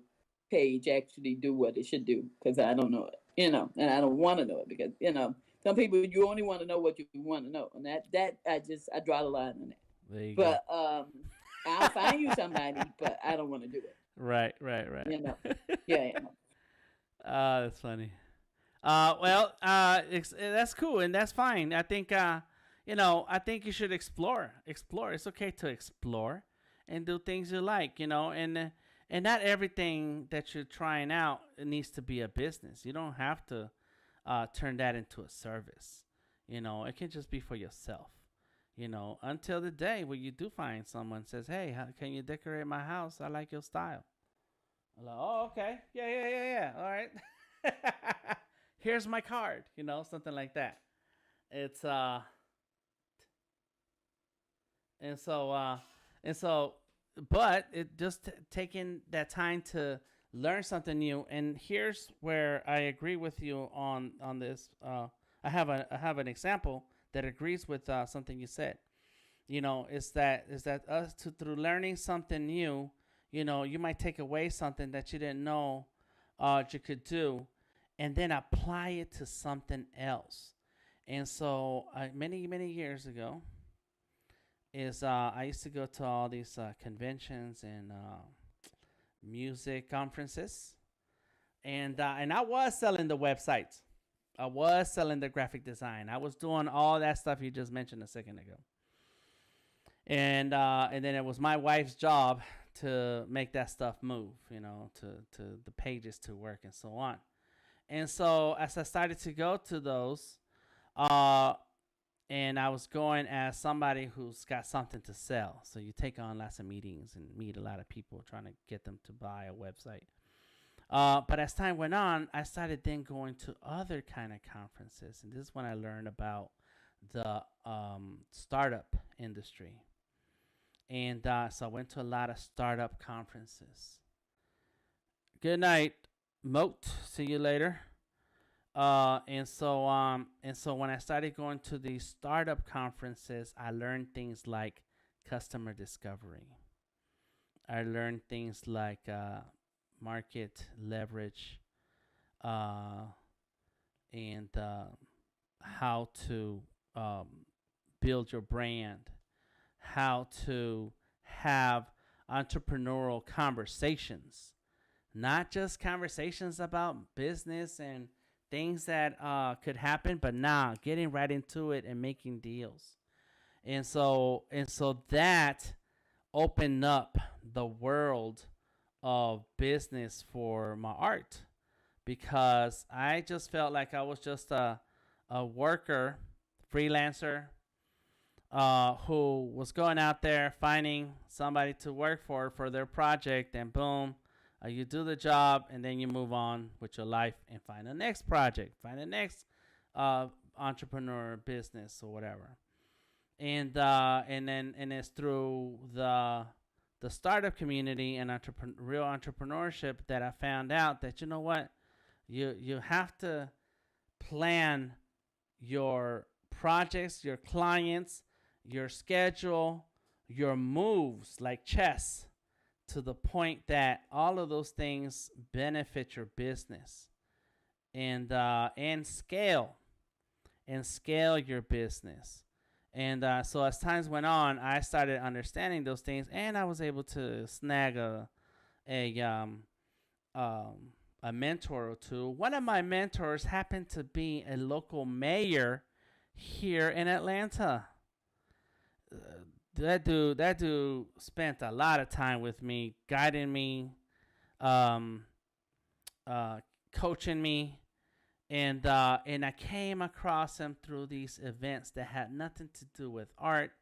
page actually do what it should do, because I don't know it, and I don't want to know it, because some people, you only want to know what you want to know, and that I draw the line on that. There you go. But I'll find you somebody, but I don't want to do it. Right. Right. You know, Right. yeah, That's funny. Well, that's cool and that's fine. I think, I think you should explore. Explore. It's okay to explore and do things you like, and not everything that you're trying out needs to be a business. You don't have to turn that into a service. It can just be for yourself. Until the day where you do find someone says, "Hey, can you decorate my house? I like your style." I'm like, "Oh, okay, yeah, yeah, yeah, yeah. All right." Here's my card, something like that. It's and so and so but it just taking that time to learn something new. And here's where I agree with you on this. I have an example that agrees with something you said. Is that us through learning something new, you might take away something that you didn't know you could do, and then apply it to something else. And so many years ago, I used to go to all these conventions and music conferences, and I was selling the websites. I was selling the graphic design. I was doing all that stuff you just mentioned a second ago. And then it was my wife's job to make that stuff move, to the pages to work and so on. And so as I started to go to those, uh, and I was going as somebody who's got something to sell. So you take on lots of meetings and meet a lot of people trying to get them to buy a website. But as time went on, I started then going to other kind of conferences, and this is when I learned about the startup industry. And so I went to a lot of startup conferences. Good night, Moat. See you later. And so when I started going to these startup conferences, I learned things like customer discovery. I learned things like market leverage, uh, and how to um, build your brand, how to have entrepreneurial conversations, not just conversations about business and things that could happen, but now getting right into it and making deals. And so that opened up the world of business for my art, because I just felt like I was just a worker, freelancer, who was going out there finding somebody to work for their project, and boom, you do the job, and then you move on with your life and find the next project, find the next uh, entrepreneur business or whatever. And it's through the startup community and real entrepreneurship that I found out that, you know what, you have to plan your projects, your clients, your schedule, your moves like chess, to the point that all of those things benefit your business, and scale your business. And so as times went on, I started understanding those things, and I was able to snag a um, a mentor or two. One of my mentors happened to be a local mayor here in Atlanta. That dude spent a lot of time with me, guiding me, um, coaching me, and I came across him through these events that had nothing to do with art,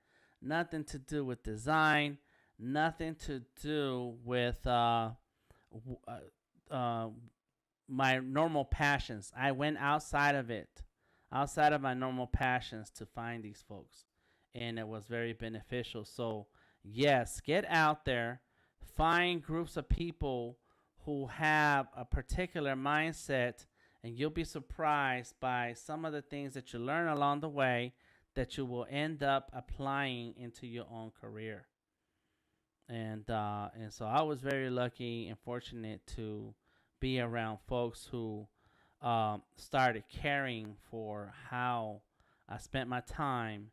nothing to do with design, nothing to do with uh, my normal passions. I went outside of it, outside of my normal passions, to find these folks, and it was very beneficial. So, yes, get out there, find groups of people who have a particular mindset, and you'll be surprised by some of the things that you learn along the way that you will end up applying into your own career. And so I was very lucky and fortunate to be around folks who started caring for how I spent my time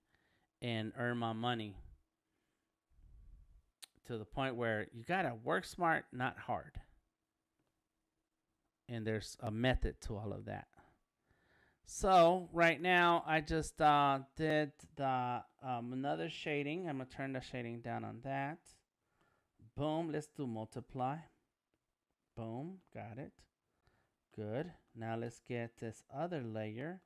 and earn my money, to the point where you gotta work smart, not hard. And there's a method to all of that. So right now I just did the another shading. I'm gonna turn the shading down on that. Boom. Let's do multiply. Boom. Got it. Good. Now let's get this other layer,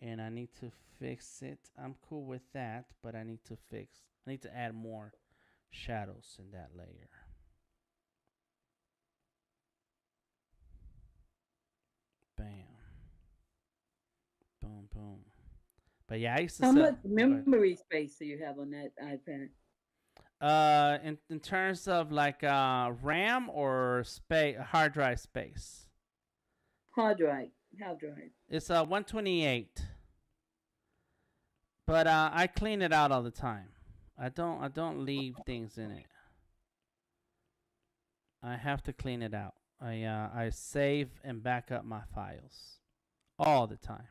and I need to fix it. I'm cool with that, but I need to add more shadows in that layer. Bam. Boom, boom. But yeah, I used to How sell. much Go ahead. memory space do you have on that iPad? In terms of like RAM or space, hard drive space, Hard drive. Hard drive. it's 128. But I clean it out all the time. I don't leave things in it. I have to clean it out. I save and back up my files all the time.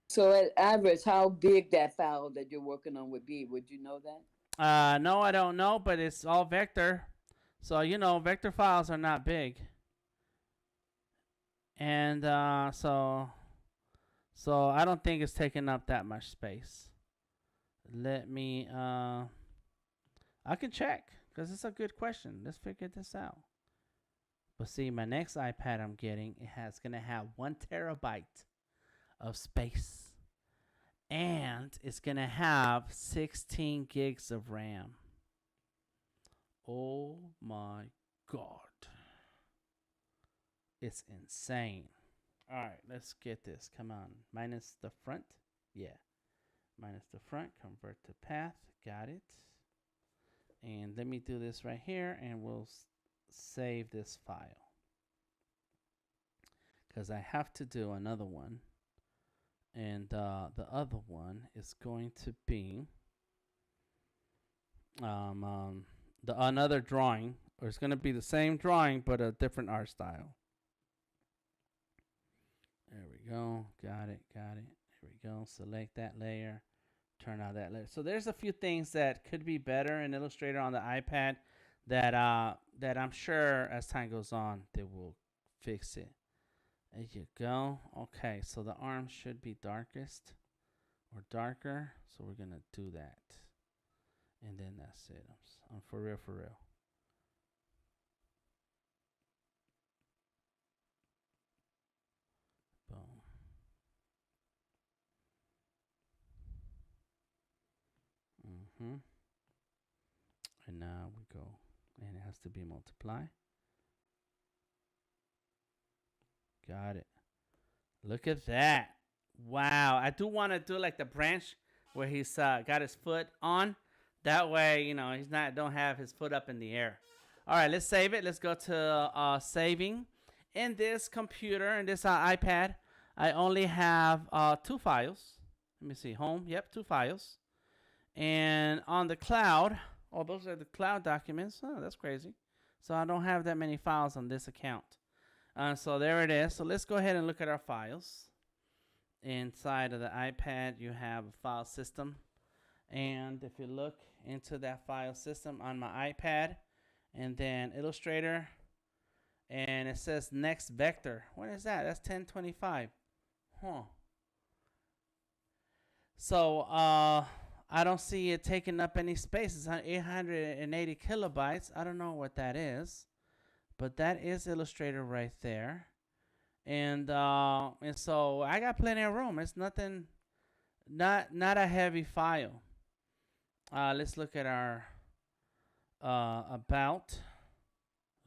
So at average, how big that file that you're working on would be? Would you know that? No, I don't know, but it's all vector. So vector files are not big, and so I don't think it's taking up that much space. Let me I can check, because it's a good question. Let's figure this out. But see, my next iPad I'm getting, gonna have 1 terabyte of space, and it's gonna have 16 gigs of RAM. Oh my god, it's insane. All right, let's get this. Come on, minus the front. Yeah, minus the front. Convert to path. Got it. And let me do this right here, and we'll save this file, because I have to do another one. And the other one is going to be another drawing, or it's going to be the same drawing but a different art style. There we go. Got it. Got it. Here we go. Select that layer. Turn out that layer. So there's a few things that could be better in Illustrator on the iPad that I'm sure as time goes on they will fix it. There you go. Okay, so the arm should be darkest or darker. So we're going to do that. And then that's it. I'm for real, for real. Boom. And now we go. And it has to be multiply. Got it. Look at that. Wow. I do want to do like the branch where he's got his foot on. That way, he's don't have his foot up in the air. All right, let's save it. Let's go to saving. In this computer, in this iPad, I only have 2 files. Let me see. Home. Yep, 2 files. And on the cloud, oh, those are the cloud documents. Oh, that's crazy. So I don't have that many files on this account. So there it is. So let's go ahead and look at our files. Inside of the iPad, you have a file system. And if you look into that file system on my iPad, and then Illustrator, and it says next vector. What is that? That's 1025. Huh. So I don't see it taking up any space. It's on 880 kilobytes. I don't know what that is, but that is Illustrator right there. And so I got plenty of room. It's nothing, not a heavy file. Let's look at our about.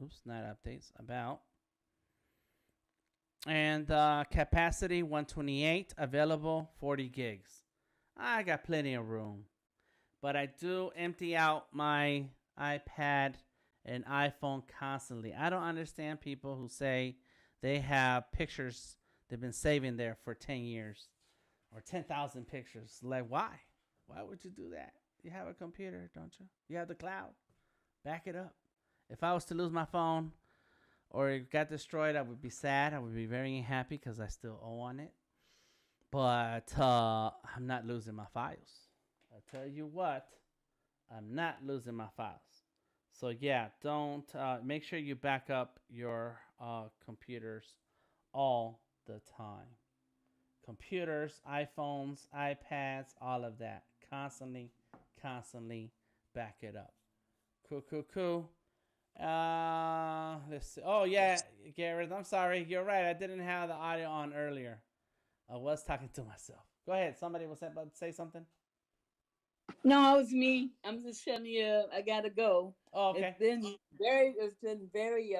Oops, not updates. About. And capacity 128, available 40 gigs. I got plenty of room. But I do empty out my iPad and iPhone constantly. I don't understand people who say they have pictures they've been saving there for 10 years or 10,000 pictures. Like, why? Why would you do that? You have a computer, don't you? You have the cloud. Back it up. If I was to lose my phone or it got destroyed, I would be sad. I would be very unhappy because I still owe on it. But I'm not losing my files. I tell you what, I'm not losing my files. So yeah, don't make sure you back up your computers all the time. Computers, iPhones, iPads, all of that. Constantly back it up. Cool. Let's see. Oh yeah, Garrett, I'm sorry. You're right. I didn't have the audio on earlier. I was talking to myself. Go ahead. Somebody was about to say something. No, it was me. I'm just telling you, I gotta go. Oh, okay. It's been very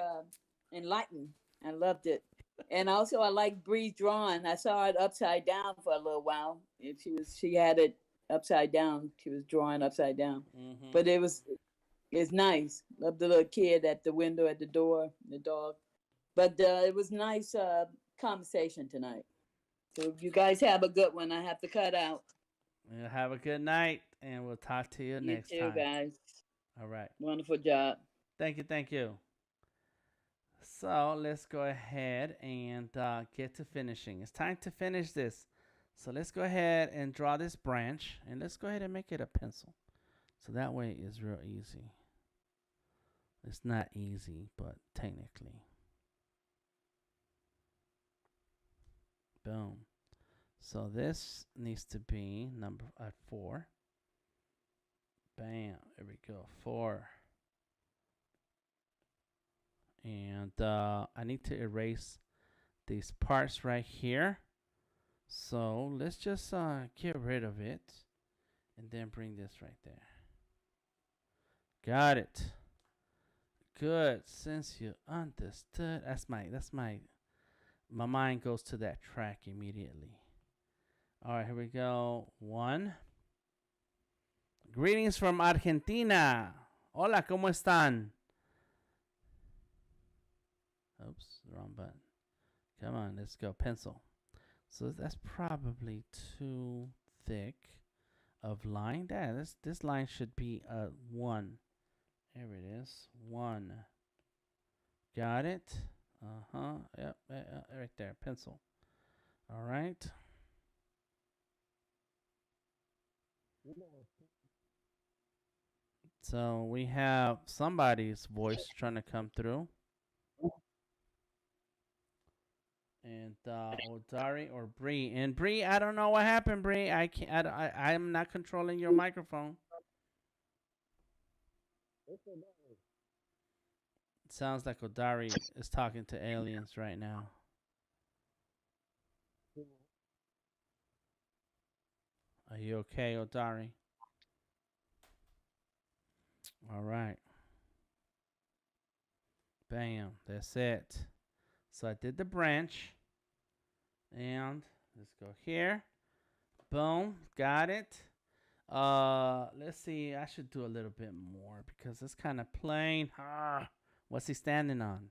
enlightening. I loved it, and also I like Bree's drawing. I saw it upside down for a little while. And she had it upside down. She was drawing upside down, but it's nice. Love the little kid at the window at the door, the dog. But it was nice conversation tonight. So you guys have a good one. I have to cut out. Well, have a good night, and we'll talk to you next time. You too, guys. All right. Wonderful job. Thank you. So let's go ahead and get to finishing. It's time to finish this. So let's go ahead and draw this branch, and let's go ahead and make it a pencil. So that way it's real easy. It's not easy, but technically. Boom. So this needs to be number 4. Bam. There we go. 4. And I need to erase these parts right here. So let's just get rid of it. And then bring this right there. Got it. Good. Since you understood. My mind goes to that track immediately. All right, here we go. 1. Greetings from Argentina. Hola, ¿cómo están? Oops, wrong button. Come on, let's go. Pencil. So that's probably too thick of line. This line should be 1. There it is. 1. Got it? Yep, right there. Pencil. All right. So we have somebody's voice trying to come through. And Odari or Bree. And Bree, I don't know what happened, Bree. I'm not controlling your microphone. It sounds like Odari is talking to aliens right now. Are you okay, Odari? All right. Bam. That's it. So I did the branch. And let's go here. Boom. Got it. Let's see. I should do a little bit more because it's kind of plain. What's he standing on?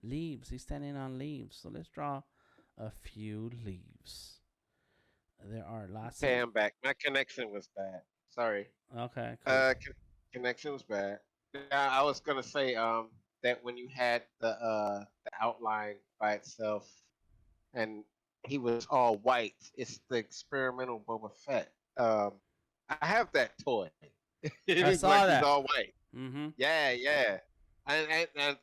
Leaves. He's standing on leaves. So let's draw a few leaves. There are lots Okay, of. I'm back. My connection was bad. Sorry. Okay, cool. Connection was bad. Yeah, I was gonna say that when you had the outline by itself and he was all white, it's the experimental Boba Fett. I have that toy. It I is like saw he's that. all white. Mm-hmm. Yeah, yeah. And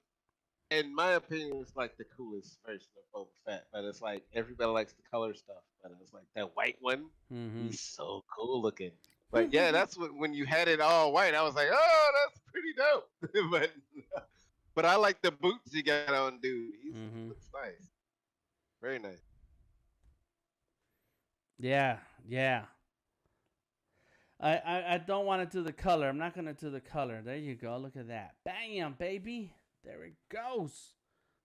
in my opinion, it's like the coolest version of Boba Fett. But it's like everybody likes the color stuff. But it's like that white one, Mm-hmm. he's so cool looking. But yeah, that's what when you had it all white, I was like, oh, that's pretty dope. but I like the boots you got on, dude. He Mm-hmm. looks nice, very nice. Yeah, yeah. I don't want to do the color. I'm not gonna do the color. There you go. Look at that. Bam, baby. There it goes.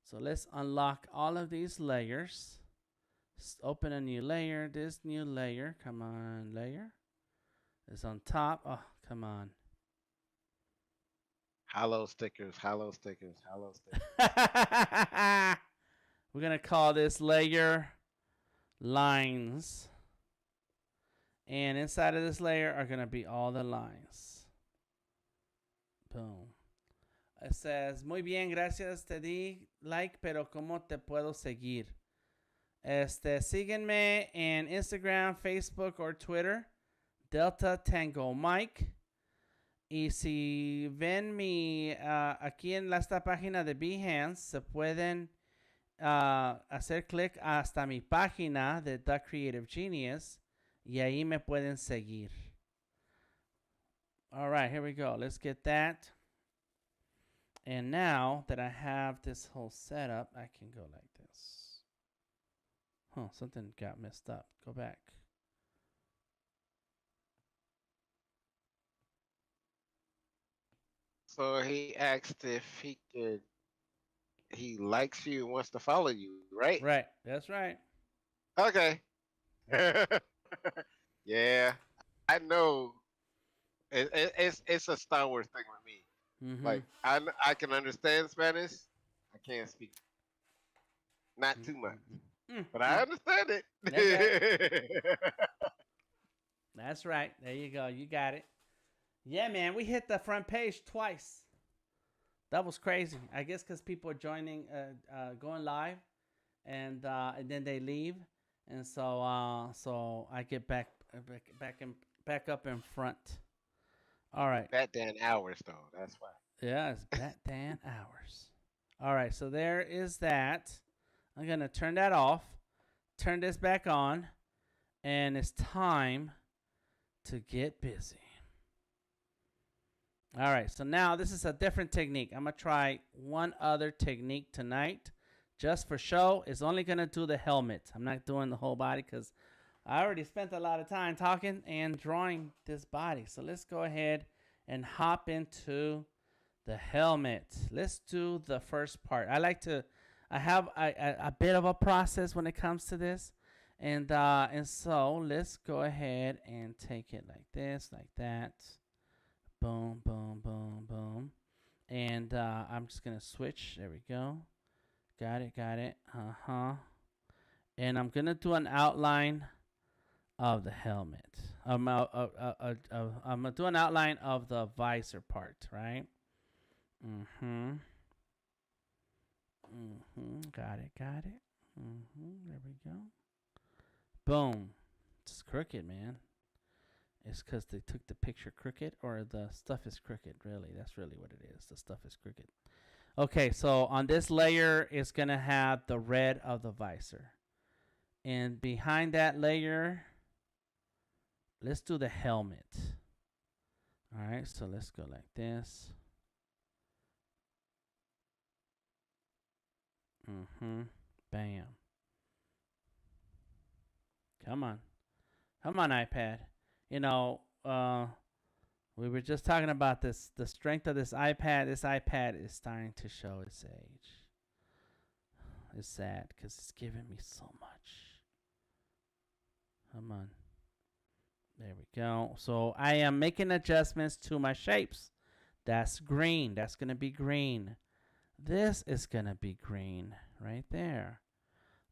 So let's unlock all of these layers. Let's open a new layer. This new layer. Come on, layer. Is on top. Oh, come on. Hollow stickers, hollow stickers, hollow stickers. We're gonna call this layer lines. And inside of this layer are going to be all the lines. Boom. It says, muy bien, gracias, te di like, pero ¿cómo te puedo seguir? Síguenme en Instagram, Facebook o Twitter, Delta Tango Mike. Y si ven aquí en esta página de Behance, se pueden hacer clic hasta mi página de The Creative Genius. Y ahí me pueden seguir. All right, here we go. Let's get that. And now that I have this whole setup, I can go like this. Huh, something got messed up. Go back. So he asked if he likes you and wants to follow you, right? Right, that's right. Okay. Yeah, I know. It's a Star Wars thing with me. Mm-hmm. Like I can understand Spanish. I can't speak. Not too much, but I understand it. That's right. There you go. You got it. Yeah, man. We hit the front page twice. That was crazy. I guess because people are joining, going live, and then they leave, and so I get back up in front. All right. That damn hours though. That's why. Yeah, it's that damn hours. All right, so there is that. I'm gonna turn that off. Turn this back on, and it's time to get busy. All right, so now this is a different technique. I'm going to try one other technique tonight just for show. It's only going to do the helmet. I'm not doing the whole body because I already spent a lot of time talking and drawing this body. So let's go ahead and hop into the helmet. Let's do the first part. I have a bit of a process when it comes to this. And so let's go ahead and take it like this, like that. Boom, boom, boom, boom. And I'm just going to switch. There we go. Got it. Uh-huh. And I'm going to do an outline of the helmet. I'm going to do an outline of the visor part, right? Mm-hmm. Mm-hmm. Got it. Mm-hmm. There we go. Boom. It's crooked, man. It's because they took the picture crooked, or the stuff is crooked, really. That's really what it is. The stuff is crooked. Okay, so on this layer, it's going to have the red of the visor. And behind that layer, let's do the helmet. All right, so let's go like this. Mm-hmm. Bam. Come on, iPad. You know, we were just talking about this, the strength of this iPad. This iPad is starting to show its age. It's sad because it's giving me so much. Come on. There we go. So I am making adjustments to my shapes. That's green. That's going to be green. This is going to be green right there.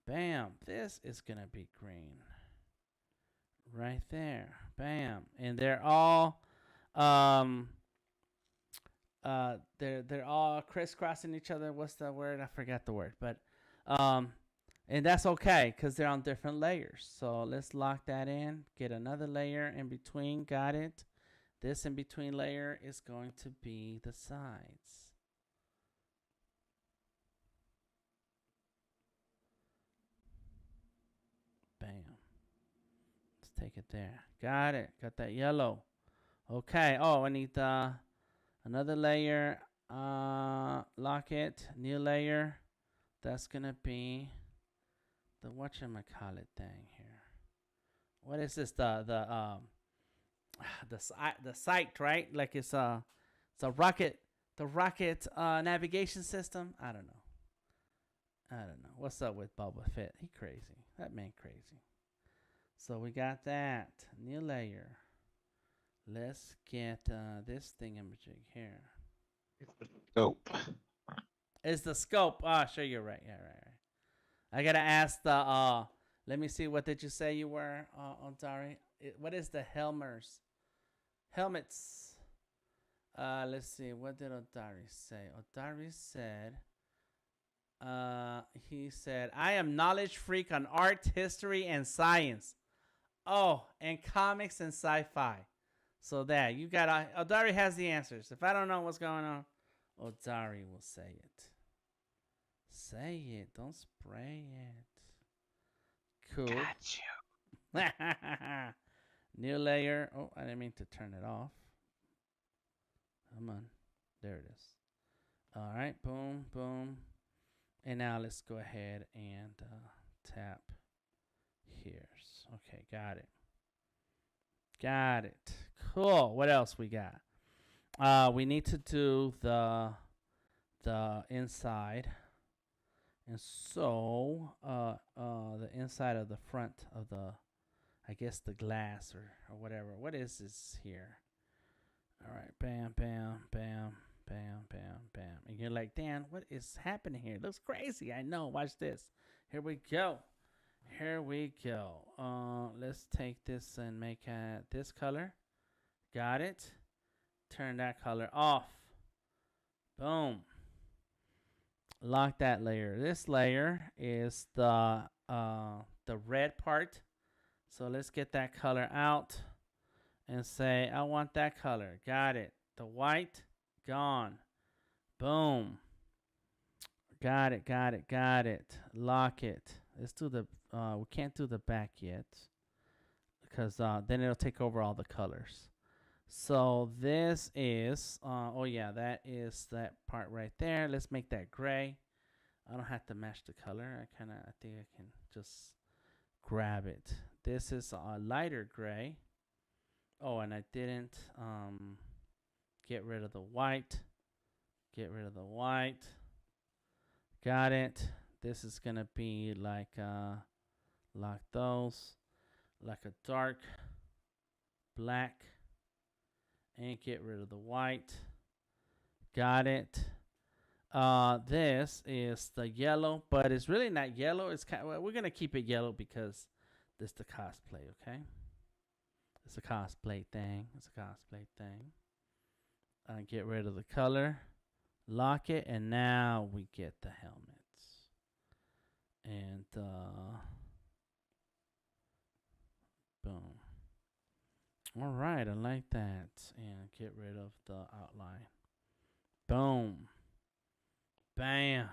Bam. This is going to be green. Right there. Bam. And they're all they're all crisscrossing each other. What's the word? I forgot the word. But and that's okay because they're on different layers. So let's lock that in. Get another layer in between. Got it. This in between layer is going to be the sides. Bam. Let's take it there. Got it. Got that yellow. Okay. Oh, I need another layer. Lock it. New layer. That's gonna be the whatchamacallit thing here. What is this? The site, right? Like it's a rocket. The rocket navigation system. I don't know. What's up with Boba Fett? He crazy. That man crazy. So we got that new layer. Let's get this thingamajig here. Scope. It's the scope. Oh, sure, you're right. Yeah, right. I gotta ask the. Let me see. What did you say you were, Odari? What is the helmets? Let's see. What did Odari say? Odari said. He said, "I am knowledge freak on art, history, and science. Oh, and comics and sci-fi." So that you got. Odari has the answers. If I don't know what's going on, Odari will say it. Say it. Don't spray it. Cool. Got you. New layer. Oh, I didn't mean to turn it off. Come on. There it is. All right. Boom, boom. And now let's go ahead and tap here. Okay, got it. Got it. Cool. What else we got? We need to do the inside. And so, the inside of the front of the, I guess the glass or whatever. What is this here? All right, bam, bam, bam, bam, bam, bam. And you're like, Dan, what is happening here? It looks crazy. I know. Watch this. Here we go. Here we go. Let's take this and make this color. Got it. Turn that color off. Boom. Lock that layer. This layer is the red part. So let's get that color out and say, I want that color. Got it. The white, gone. Boom. Got it, got it, got it. Lock it. Let's do the, we can't do the back yet because then it'll take over all the colors. So this is, oh yeah, that is that part right there. Let's make that gray. I don't have to match the color. I think I can just grab it. This is a lighter gray. Oh, and I didn't get rid of the white. Get rid of the white. Got it. This is gonna be like those, like a dark black. And get rid of the white. Got it. This is the yellow, but it's really not yellow. It's kind of, well, we're gonna keep it yellow because this is the cosplay. Okay, it's a cosplay thing. It's a cosplay thing. Get rid of the color, lock it, and now we get the helmets. And boom. All right, I like that. And get rid of the outline. Boom. Bam.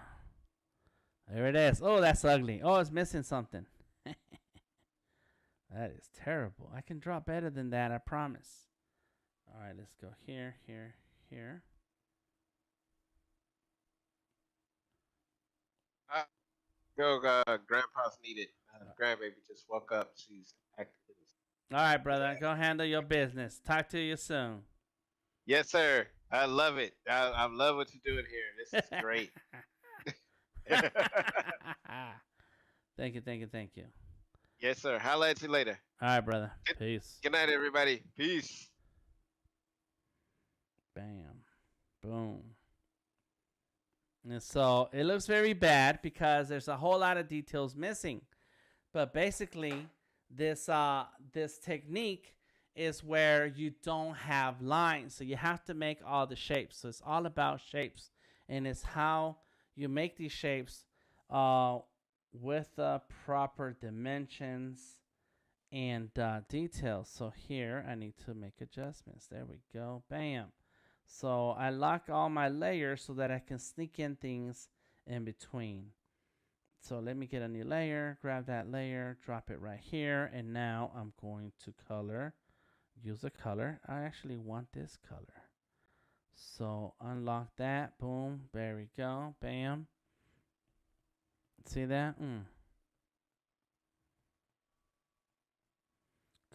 There it is. Oh, that's ugly. Oh, it's missing something. That is terrible. I can draw better than that, I promise. All right, let's go here, here, here. Grandpa's needed. Grandbaby just woke up. She's active. All right, brother. Go handle your business. Talk to you soon. Yes, sir. I love it. I love what you're doing here. This is great. Thank you, thank you, thank you. Yes, sir. Holla at you later. All right, brother. Peace. Good night, everybody. Peace. Bam. Boom. And so it looks very bad because there's a whole lot of details missing. But basically, this technique is where you don't have lines. So you have to make all the shapes. So it's all about shapes. And it's how you make these shapes with the proper dimensions and details. So here I need to make adjustments. There we go. Bam. So I lock all my layers so that I can sneak in things in between. So let me get a new layer, grab that layer, drop it right here, and now I'm going to color, use a color. I actually want this color. So unlock that, boom, there we go, bam. See that?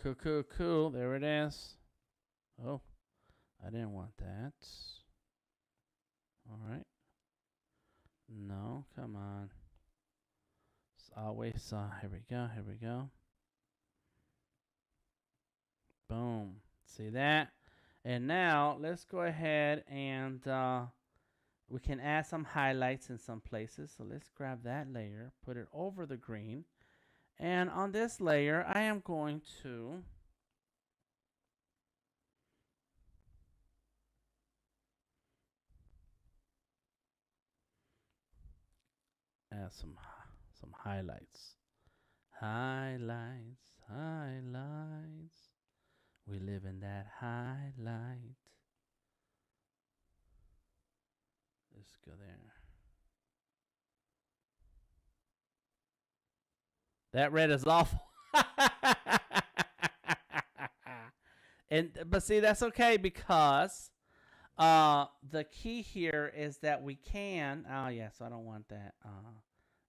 Cool, cool, cool, there it is. Oh, I didn't want that. All right. No, come on. It's always, here we go, here we go. Boom. See that? And now let's go ahead and we can add some highlights in some places. So let's grab that layer, put it over the green. And on this layer, I am going to add some highlights. Highlights, highlights. We live in that highlight. Let's go there. That red is awful. But see, that's okay because the key here is that we can. Oh yeah, so I don't want that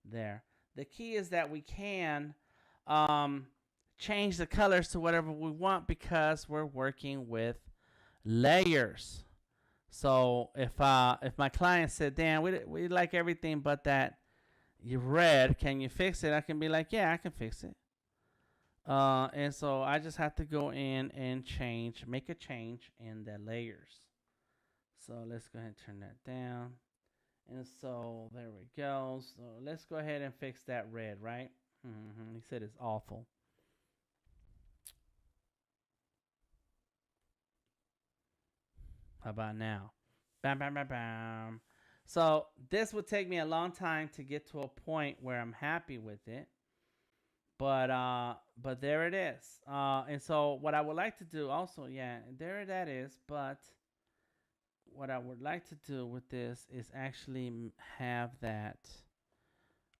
there. The key is that we can change the colors to whatever we want because we're working with layers. So if my client said, Dan, we like everything but that you red, can you fix it? I can be like, yeah, I can fix it. And so I just have to go in and make a change in the layers. So let's go ahead and turn that down. And so there we go. So let's go ahead and fix that red, right? He said it's awful. How about now? Bam, bam, bam, bam. So this would take me a long time to get to a point where I'm happy with it. But there it is. And so what I would like to do also, yeah, there that is. But what I would like to do with this is actually have that.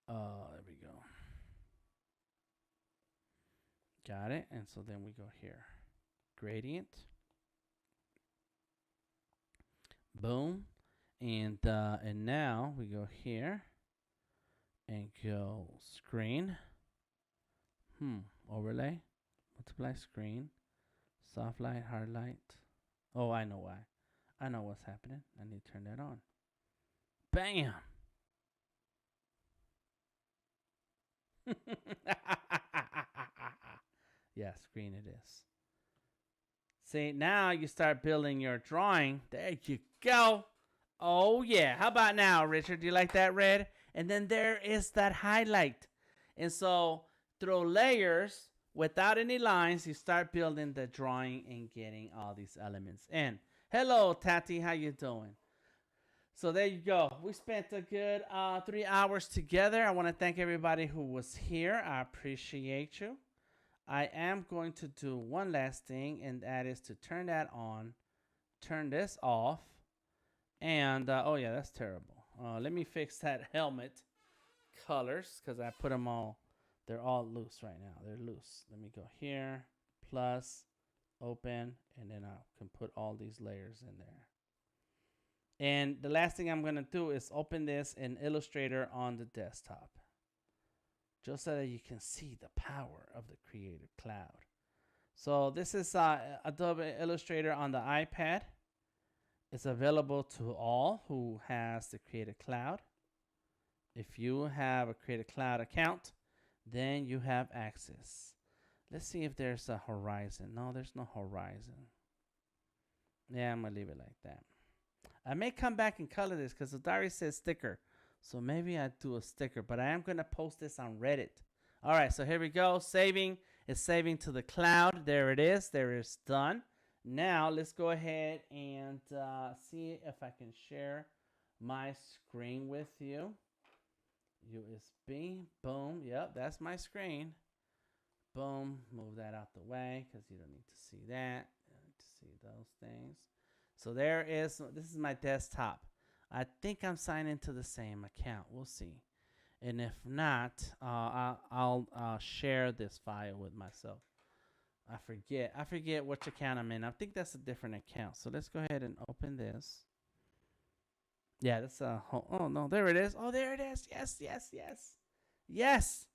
There we go. Got it. And so then we go here. Gradient. Boom. And now we go here and go screen. Overlay. Multiply screen. Soft light, hard light. Oh, I know why. I know what's happening. I need to turn that on. Bam. Yeah, screen it is. See, now you start building your drawing. There you go. Oh, yeah. How about now, Richard? Do you like that red? And then there is that highlight. And so through layers, without any lines, you start building the drawing and getting all these elements in. Hello, Tati. How you doing? So there you go. We spent a good 3 hours together. I want to thank everybody who was here. I appreciate you. I am going to do one last thing, and that is to turn that on, turn this off, and oh yeah, that's terrible. Let me fix that helmet colors because I put them all. They're all loose right now. They're loose. Let me go here, plus, open, and then I can put all these layers in there. And the last thing I'm going to do is open this in Illustrator on the desktop, just so that you can see the power of the Creative Cloud. So this is Adobe Illustrator on the iPad. It's available to all who has the Creative Cloud. If you have a Creative Cloud account, then you have access. Let's see if there's a horizon. No, there's no horizon. Yeah, I'm going to leave it like that. I may come back and color this because the diary says sticker. So maybe I do a sticker, but I am going to post this on Reddit. All right, so here we go. Saving. It's saving to the cloud. There it is. There it's done. Now let's go ahead and see if I can share my screen with you. USB. Boom. Yep, that's my screen. Boom. Move that out the way because you don't need to see that. You don't need to see those things. So there is. This is my desktop. I think I'm signed into the same account. We'll see. And if not, I'll share this file with myself. I forget which account I'm in. I think that's a different account. So let's go ahead and open this. Yeah, that's a whole. Oh no, there it is. Oh, there it is. Yes, yes, yes, yes,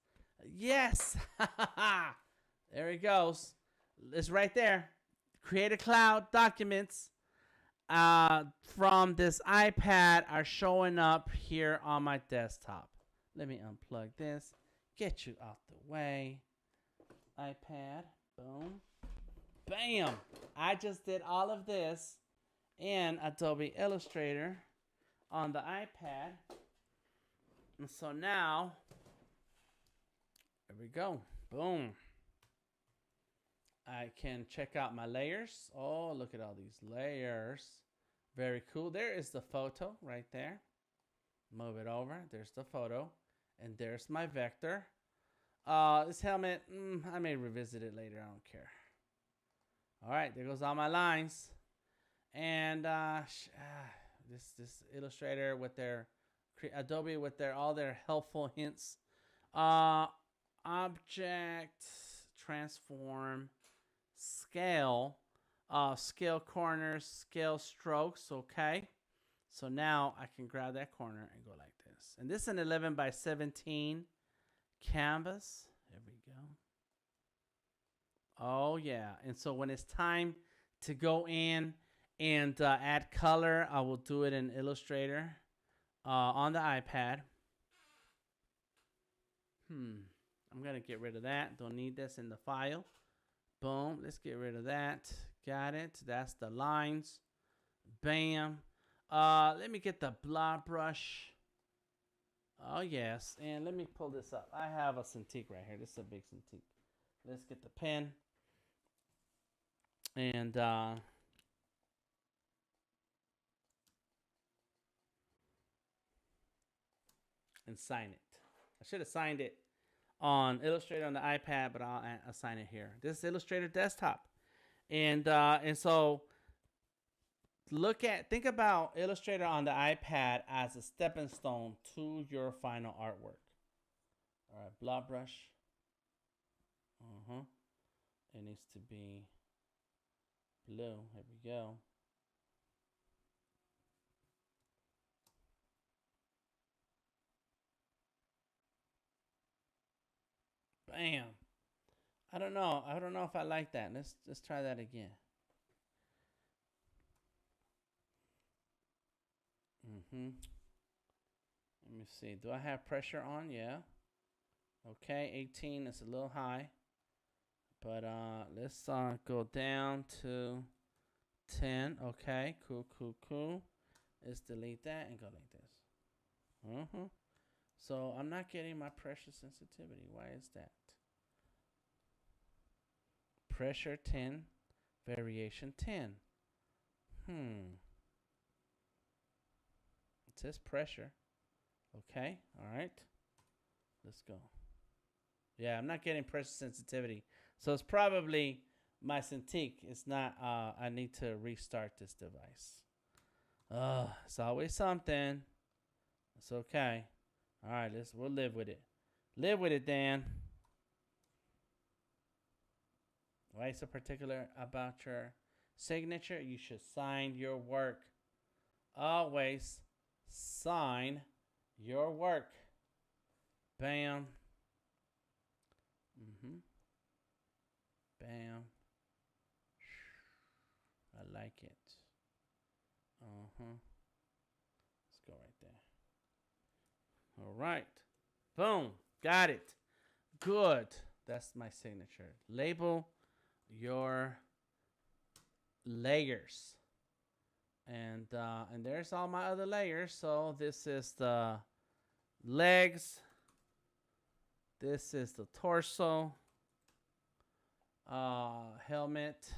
yes. There it goes. It's right there. Create a Cloud documents from this iPad are showing up here on my desktop. Let me unplug this. Get you out the way. iPad. Boom. Bam. I just did all of this in Adobe Illustrator on the iPad. And so now, there we go. Boom. I can check out my layers. Oh, look at all these layers. Very cool. There is the photo right there. Move it over. There's the photo. And there's my vector. This helmet, I may revisit it later. I don't care. All right, there goes all my lines. And this Illustrator with their Adobe with their all their helpful hints. Object, transform, scale, scale corners, scale strokes. Okay. So now I can grab that corner and go like this. And this is an 11 by 17 canvas. There we go. Oh yeah. And so when it's time to go in and add color, I will do it in Illustrator on the iPad. I'm gonna get rid of that. Don't need this in the file. Boom. Let's get rid of that. Got it. That's the lines. Bam. Let me get the blob brush. Oh yes, and let me pull this up. I have a Cintiq right here. This is a big Cintiq. Let's get the pen and sign it. I should have signed it on Illustrator on the iPad, but I'll assign it here. This is Illustrator desktop, and so think about Illustrator on the iPad as a stepping stone to your final artwork. All right, blob brush. It needs to be blue. Here we go. Bam. I don't know if I like that. Let's try that again. Let me see. Do I have pressure on? Yeah. Okay, 18 is a little high. But let's go down to 10. Okay, cool. Let's delete that and go like this. So I'm not getting my pressure sensitivity. Why is that? Pressure 10, variation 10. It says pressure. Okay, all right. Let's go. Yeah, I'm not getting pressure sensitivity. So it's probably my Cintiq. It's not, I need to restart this device. It's always something. It's okay. All right, we'll live with it. Live with it, Dan. Why is so particular about your signature? You should sign your work. Always sign your work. Bam. Bam. I like it. Let's go right there. All right. Boom. Got it. Good. That's my signature. Label your layers. And there's all my other layers. So this is the legs. This is the torso. Helmet.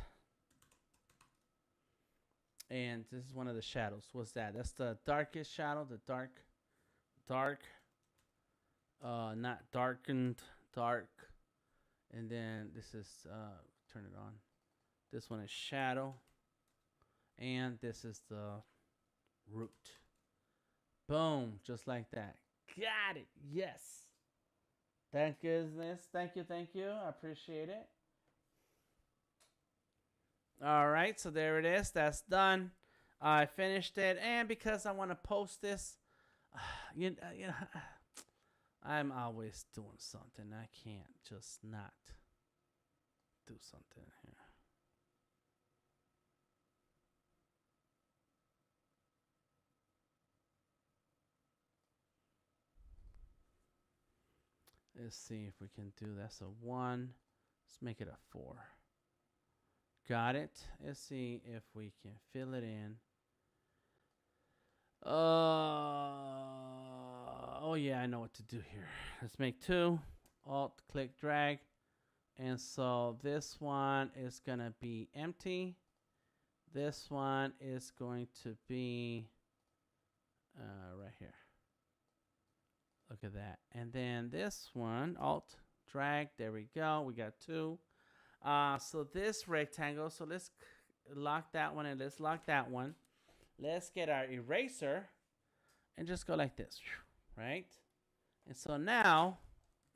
And this is one of the shadows. What's that? That's the darkest shadow. The dark. Not darkened, dark. And then this is, turn it on. This one is shadow. And this is the root. Boom, just like that. Got it. Yes. Thank goodness. Thank you. I appreciate it. All right, so there it is. That's done. I finished it, and because I want to post this, you know, I'm always doing something. I can't just not do something here. Let's see if we can do that's a 1. Let's make it a 4. Got it. Let's see if we can fill it in. Oh yeah, I know what to do here. Let's make 2. Alt, click, drag. And so this one is going to be empty. This one is going to be right here. Look at that. And then this one, alt, drag. There we go. We got 2. So this rectangle. So let's lock that one and let's lock that one. Let's get our eraser and just go like this, right? And so now,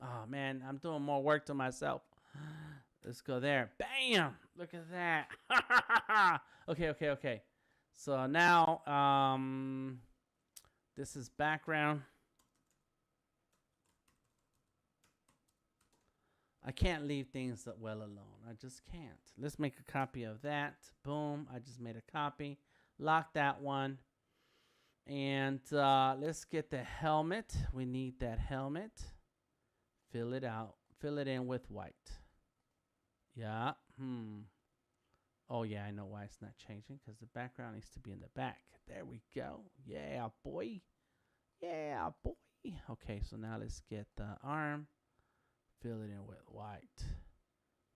oh man, I'm doing more work to myself. Let's go there. Bam! Look at that. Okay. So now, this is background. I can't leave things well alone. I just can't. Let's make a copy of that. Boom. I just made a copy. Lock that one. And let's get the helmet. We need that helmet. Fill it out. Fill it in with white. Yeah. Oh, yeah, I know why it's not changing. Because the background needs to be in the back. There we go. Yeah, boy. Yeah, boy. Okay, so now let's get the arm. Fill it in with white.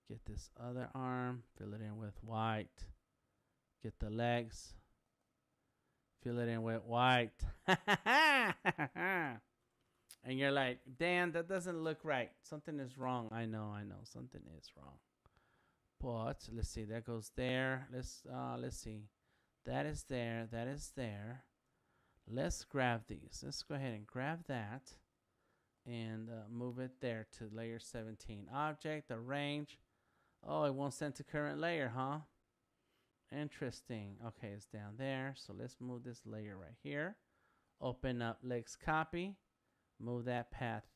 Get this other arm. Fill it in with white. Get the legs. Fill it in with white. And you're like, Dan, that doesn't look right. Something is wrong. I know. Something is wrong. But let's see. That goes there. Let's see. That is there. That is there. Let's grab these. Let's go ahead and grab that. And move it there to layer 17. Object, the range. Oh, it won't send to current layer, huh? Interesting. Okay, it's down there. So let's move this layer right here. Open up legs copy. Move that path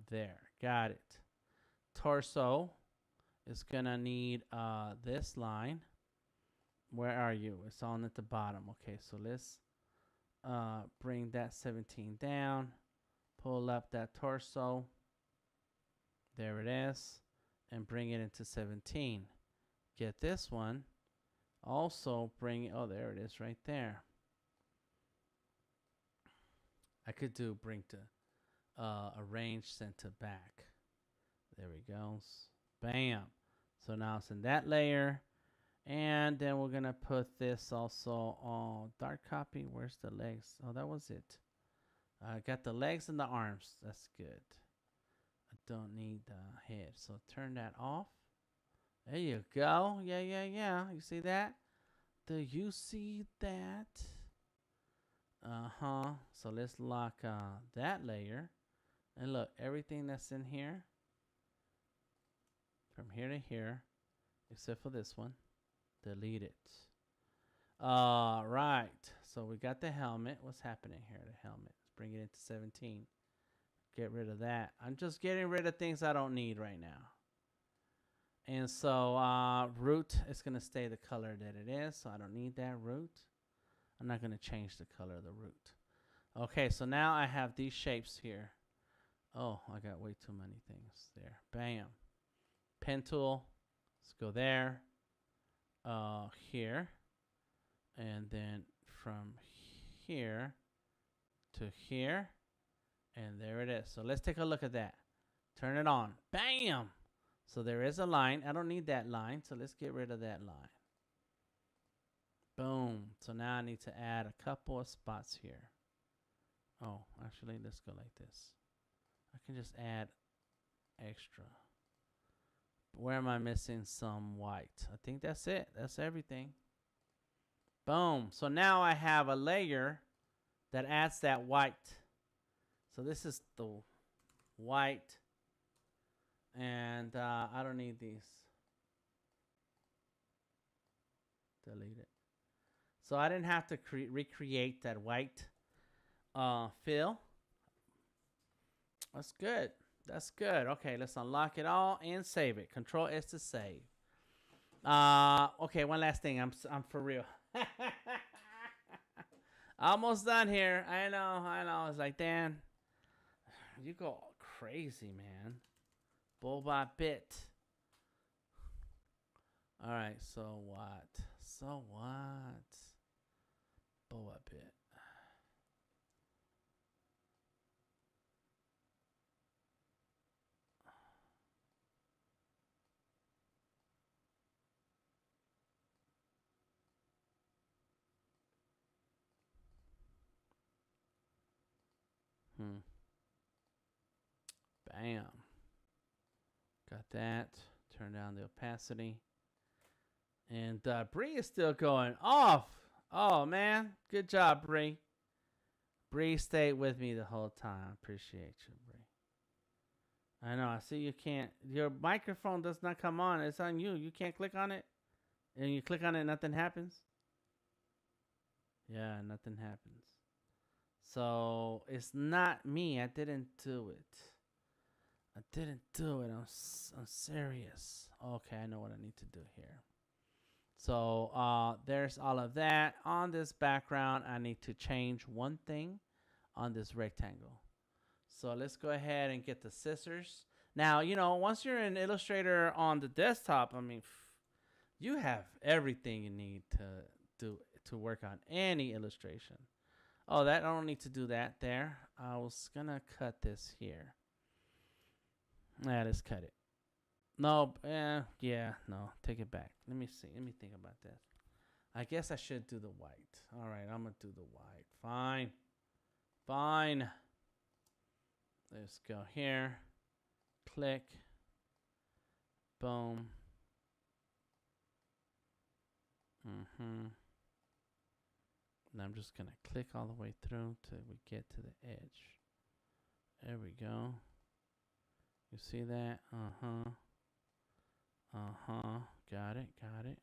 there. Got it. Torso is going to need this line. Where are you? It's on at the bottom. Okay, so let's bring that 17 down. Pull up that torso. There it is. And bring it into 17. Get this one. Also bring it. Oh, there it is right there. I could do bring to arrange center back. There we go. Bam. So now it's in that layer. And then we're going to put this also on dark copy. Where's the legs? Oh, that was it. I got the legs and the arms. That's good. I don't need the head. So turn that off. There you go. Yeah. You see that? Do you see that? So let's lock that layer. And look, everything that's in here, from here to here, except for this one, delete it. Right. So we got the helmet. What's happening here? The helmet. Bring it into 17. Get rid of that. I'm just getting rid of things I don't need right now. And so root is going to stay the color that it is. So I don't need that root. I'm not going to change the color of the root. Okay, so now I have these shapes here. Oh, I got way too many things there. Bam. Pen tool. Let's go there. Here. and then from here to here, and there it is. So let's take a look at that. Turn it on. Bam! So there is a line. I don't need that line, so let's get rid of that line. Boom. So now I need to add a couple of spots here. Oh, actually, let's go like this. I can just add extra. Where am I missing some white? I think that's it. That's everything. Boom. So now I have a layer that adds that white. So this is the white. And I don't need these. Delete it. So I didn't have to recreate that white fill. That's good. That's good. Okay, let's unlock it all and save it. Control S to save. Okay, one last thing. I'm for real. Almost done here. I know. It's like, Dan, you go crazy, man. Boba Fett. All right, so what? Boba Fett. Bam. Got that. Turn down the opacity. And Bree is still going off. Oh, man. Good job, Bree. Bree stayed with me the whole time. Appreciate you, Bree. I know. I see you can't. Your microphone does not come on. It's on you. You can't click on it. And you click on it, nothing happens. Yeah, nothing happens. So it's not me. I didn't do it. I'm serious. Okay, I know what I need to do here. So there's all of that. On this background, I need to change one thing on this rectangle. So let's go ahead and get the scissors. Now, once you're in Illustrator on the desktop, I mean, you have everything you need to work on any illustration. Oh, I don't need to do that there. I was going to cut this here. Yeah, let's cut it. No, no, take it back. Let me see. Let me think about this. I guess I should do the white. All right, I'm going to do the white. Fine. Let's go here. Click. Boom. And I'm just going to click all the way through till we get to the edge. There we go. You see that? Got it.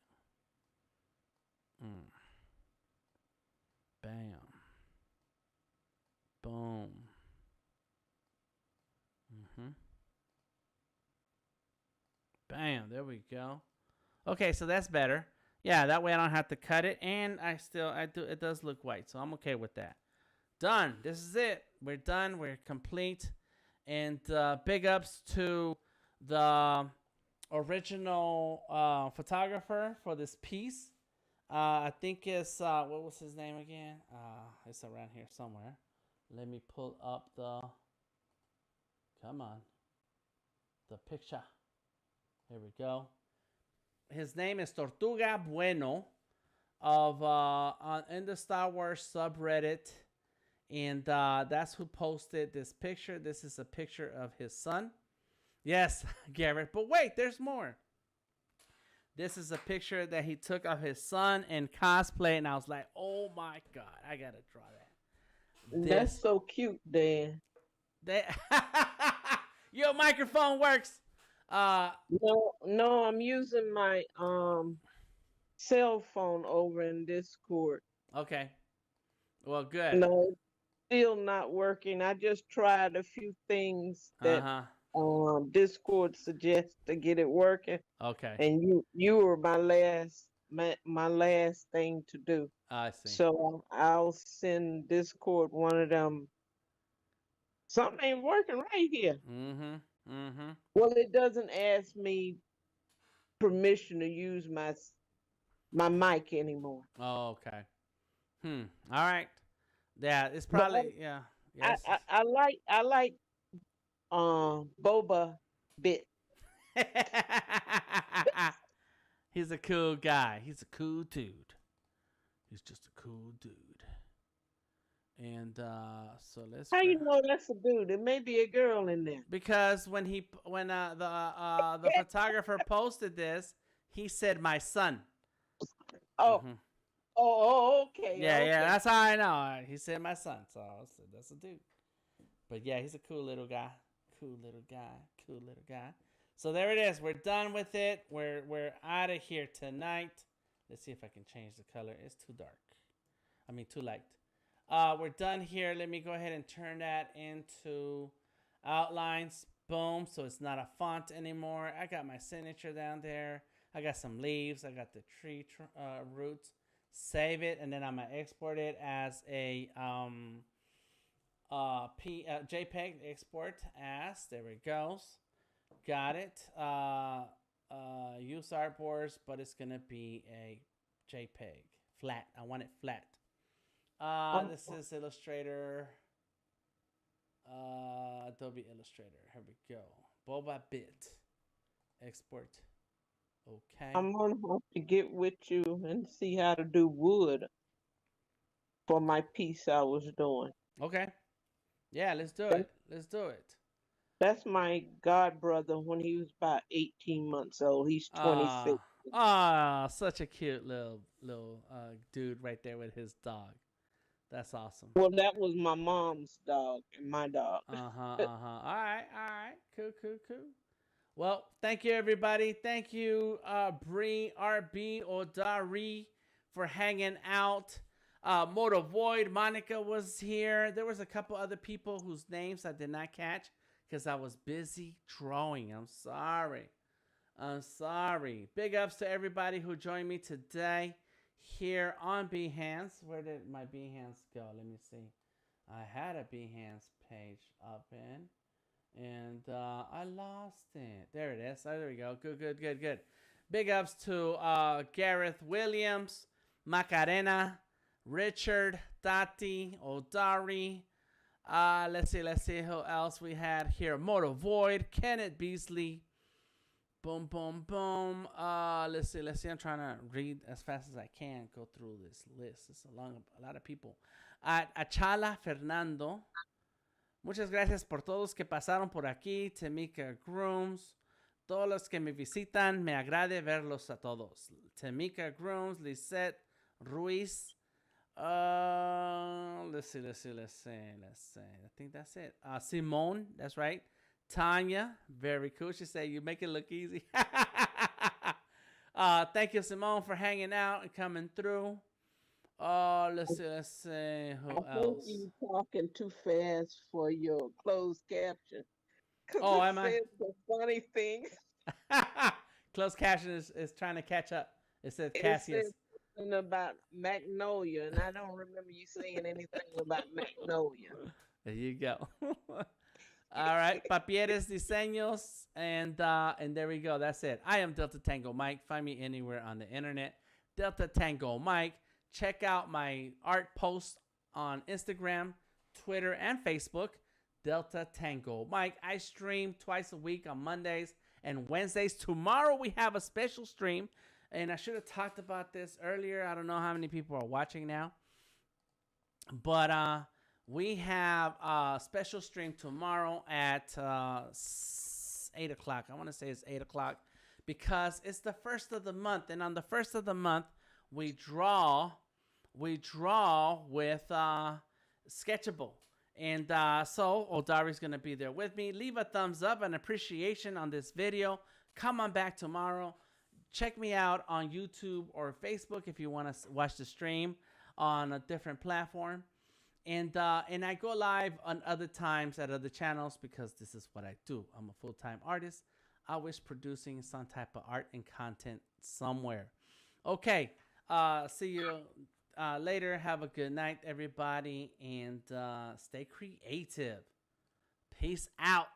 Bam. Boom. Bam. There we go. Okay, so that's better. Yeah, that way I don't have to cut it, and it does look white, so I'm okay with that. Done. This is it. We're done. We're complete. And big ups to the original photographer for this piece. I think it's, what was his name again? It's around here somewhere. Let me pull up the picture. Here we go. His name is Tortuga Bueno in the Star Wars subreddit. And that's who posted this picture. This is a picture of his son. Yes, Garrett. But wait, there's more. This is a picture that he took of his son in cosplay. And I was like, oh, my God, I got to draw that. That's so cute, Dan. Your microphone works. No, I'm using my cell phone over in Discord. Okay. Well, good. No, still not working. I just tried a few things that Discord suggests to get it working. Okay. And you were my last thing to do. I see. So I'll send Discord one of them. Something ain't working right here. Well, it doesn't ask me permission to use my my mic anymore. Oh, okay. All right. Yeah, it's probably yeah. Yes. I like Boba Bit. He's a cool guy. He's a cool dude. He's just a cool dude. And so let's How you know that's a dude? It may be a girl in there. because when the photographer posted this, he said my son. Oh, okay. Yeah, okay. yeah, that's how I know. He said my son, so I said that's a dude. But yeah, he's a cool little guy. Cool little guy. Cool little guy. So there it is. We're done with it. We're out of here tonight. Let's see if I can change the color. It's too dark. I mean, too light. We're done here. Let me go ahead and turn that into outlines. Boom. So it's not a font anymore. I got my signature down there. I got some leaves. I got the tree roots. Save it, and then I'm gonna export it as a JPEG. Export as. There it goes. Got it. Use artboards, but it's gonna be a JPEG flat. I want it flat. This is Illustrator. Adobe Illustrator. Here we go. Boba Bit. Export. Okay. I'm gonna have to get with you and see how to do wood for my piece I was doing. Okay. Yeah, let's do it. Let's do it. That's my god brother when he was about 18 months old. He's 26. Such a cute little dude right there with his dog. That's awesome. Well, that was my mom's dog and my dog. All right. Cool. Well, thank you, everybody. Thank you, Bree, RB, Odari, for hanging out. Moto Void, Monica was here. There was a couple other people whose names I did not catch because I was busy drawing. I'm sorry. Big ups to everybody who joined me today here on Behance. Where did my Behance go? Let me see. I had a Behance page open. And I lost it. There it is. Oh, there we go. Good. Big ups to Gareth Williams, Macarena, Richard, Tati, Odari. Let's see who else we had here. Moto Void, Kenneth Beasley. Boom. Let's see. I'm trying to read as fast as I can. Go through this list. It's a lot of people. Achala Fernando. Muchas gracias por todos que pasaron por aquí. Tamika Grooms. Todos los que me visitan, me agrade verlos a todos. Tamika Grooms, Lisette Ruiz. Let's see. I think that's it. Simone, that's right. Tanya, very cool. She said, you make it look easy. Thank you, Simone, for hanging out and coming through. Let's see. Who else? You talking too fast for your closed caption. Oh, am I? The funny thing. Closed caption is trying to catch up. It says Cassius. It says something about Magnolia, and I don't remember you saying anything about Magnolia. There you go. All right, Papieres Diseños, and there we go. That's it. I am Delta Tango Mike. Find me anywhere on the internet. Delta Tango Mike. Check out my art posts on Instagram, Twitter, and Facebook. Delta Tango Mike. I stream twice a week on Mondays and Wednesdays. Tomorrow we have a special stream, and I should have talked about this earlier. I don't know how many people are watching now, but we have a special stream tomorrow at 8 o'clock. I want to say it's 8 o'clock because it's the first of the month, and on the first of the month we draw with Sketchable. And so Odari's going to be there with me. Leave a thumbs up and appreciation on this video. Come on back tomorrow. Check me out on YouTube or Facebook if you want to watch the stream on a different platform. And I go live on other times at other channels because this is what I do. I'm a full-time artist, always producing some type of art and content somewhere. Okay. See you later. Have a good night, everybody, and stay creative. Peace out.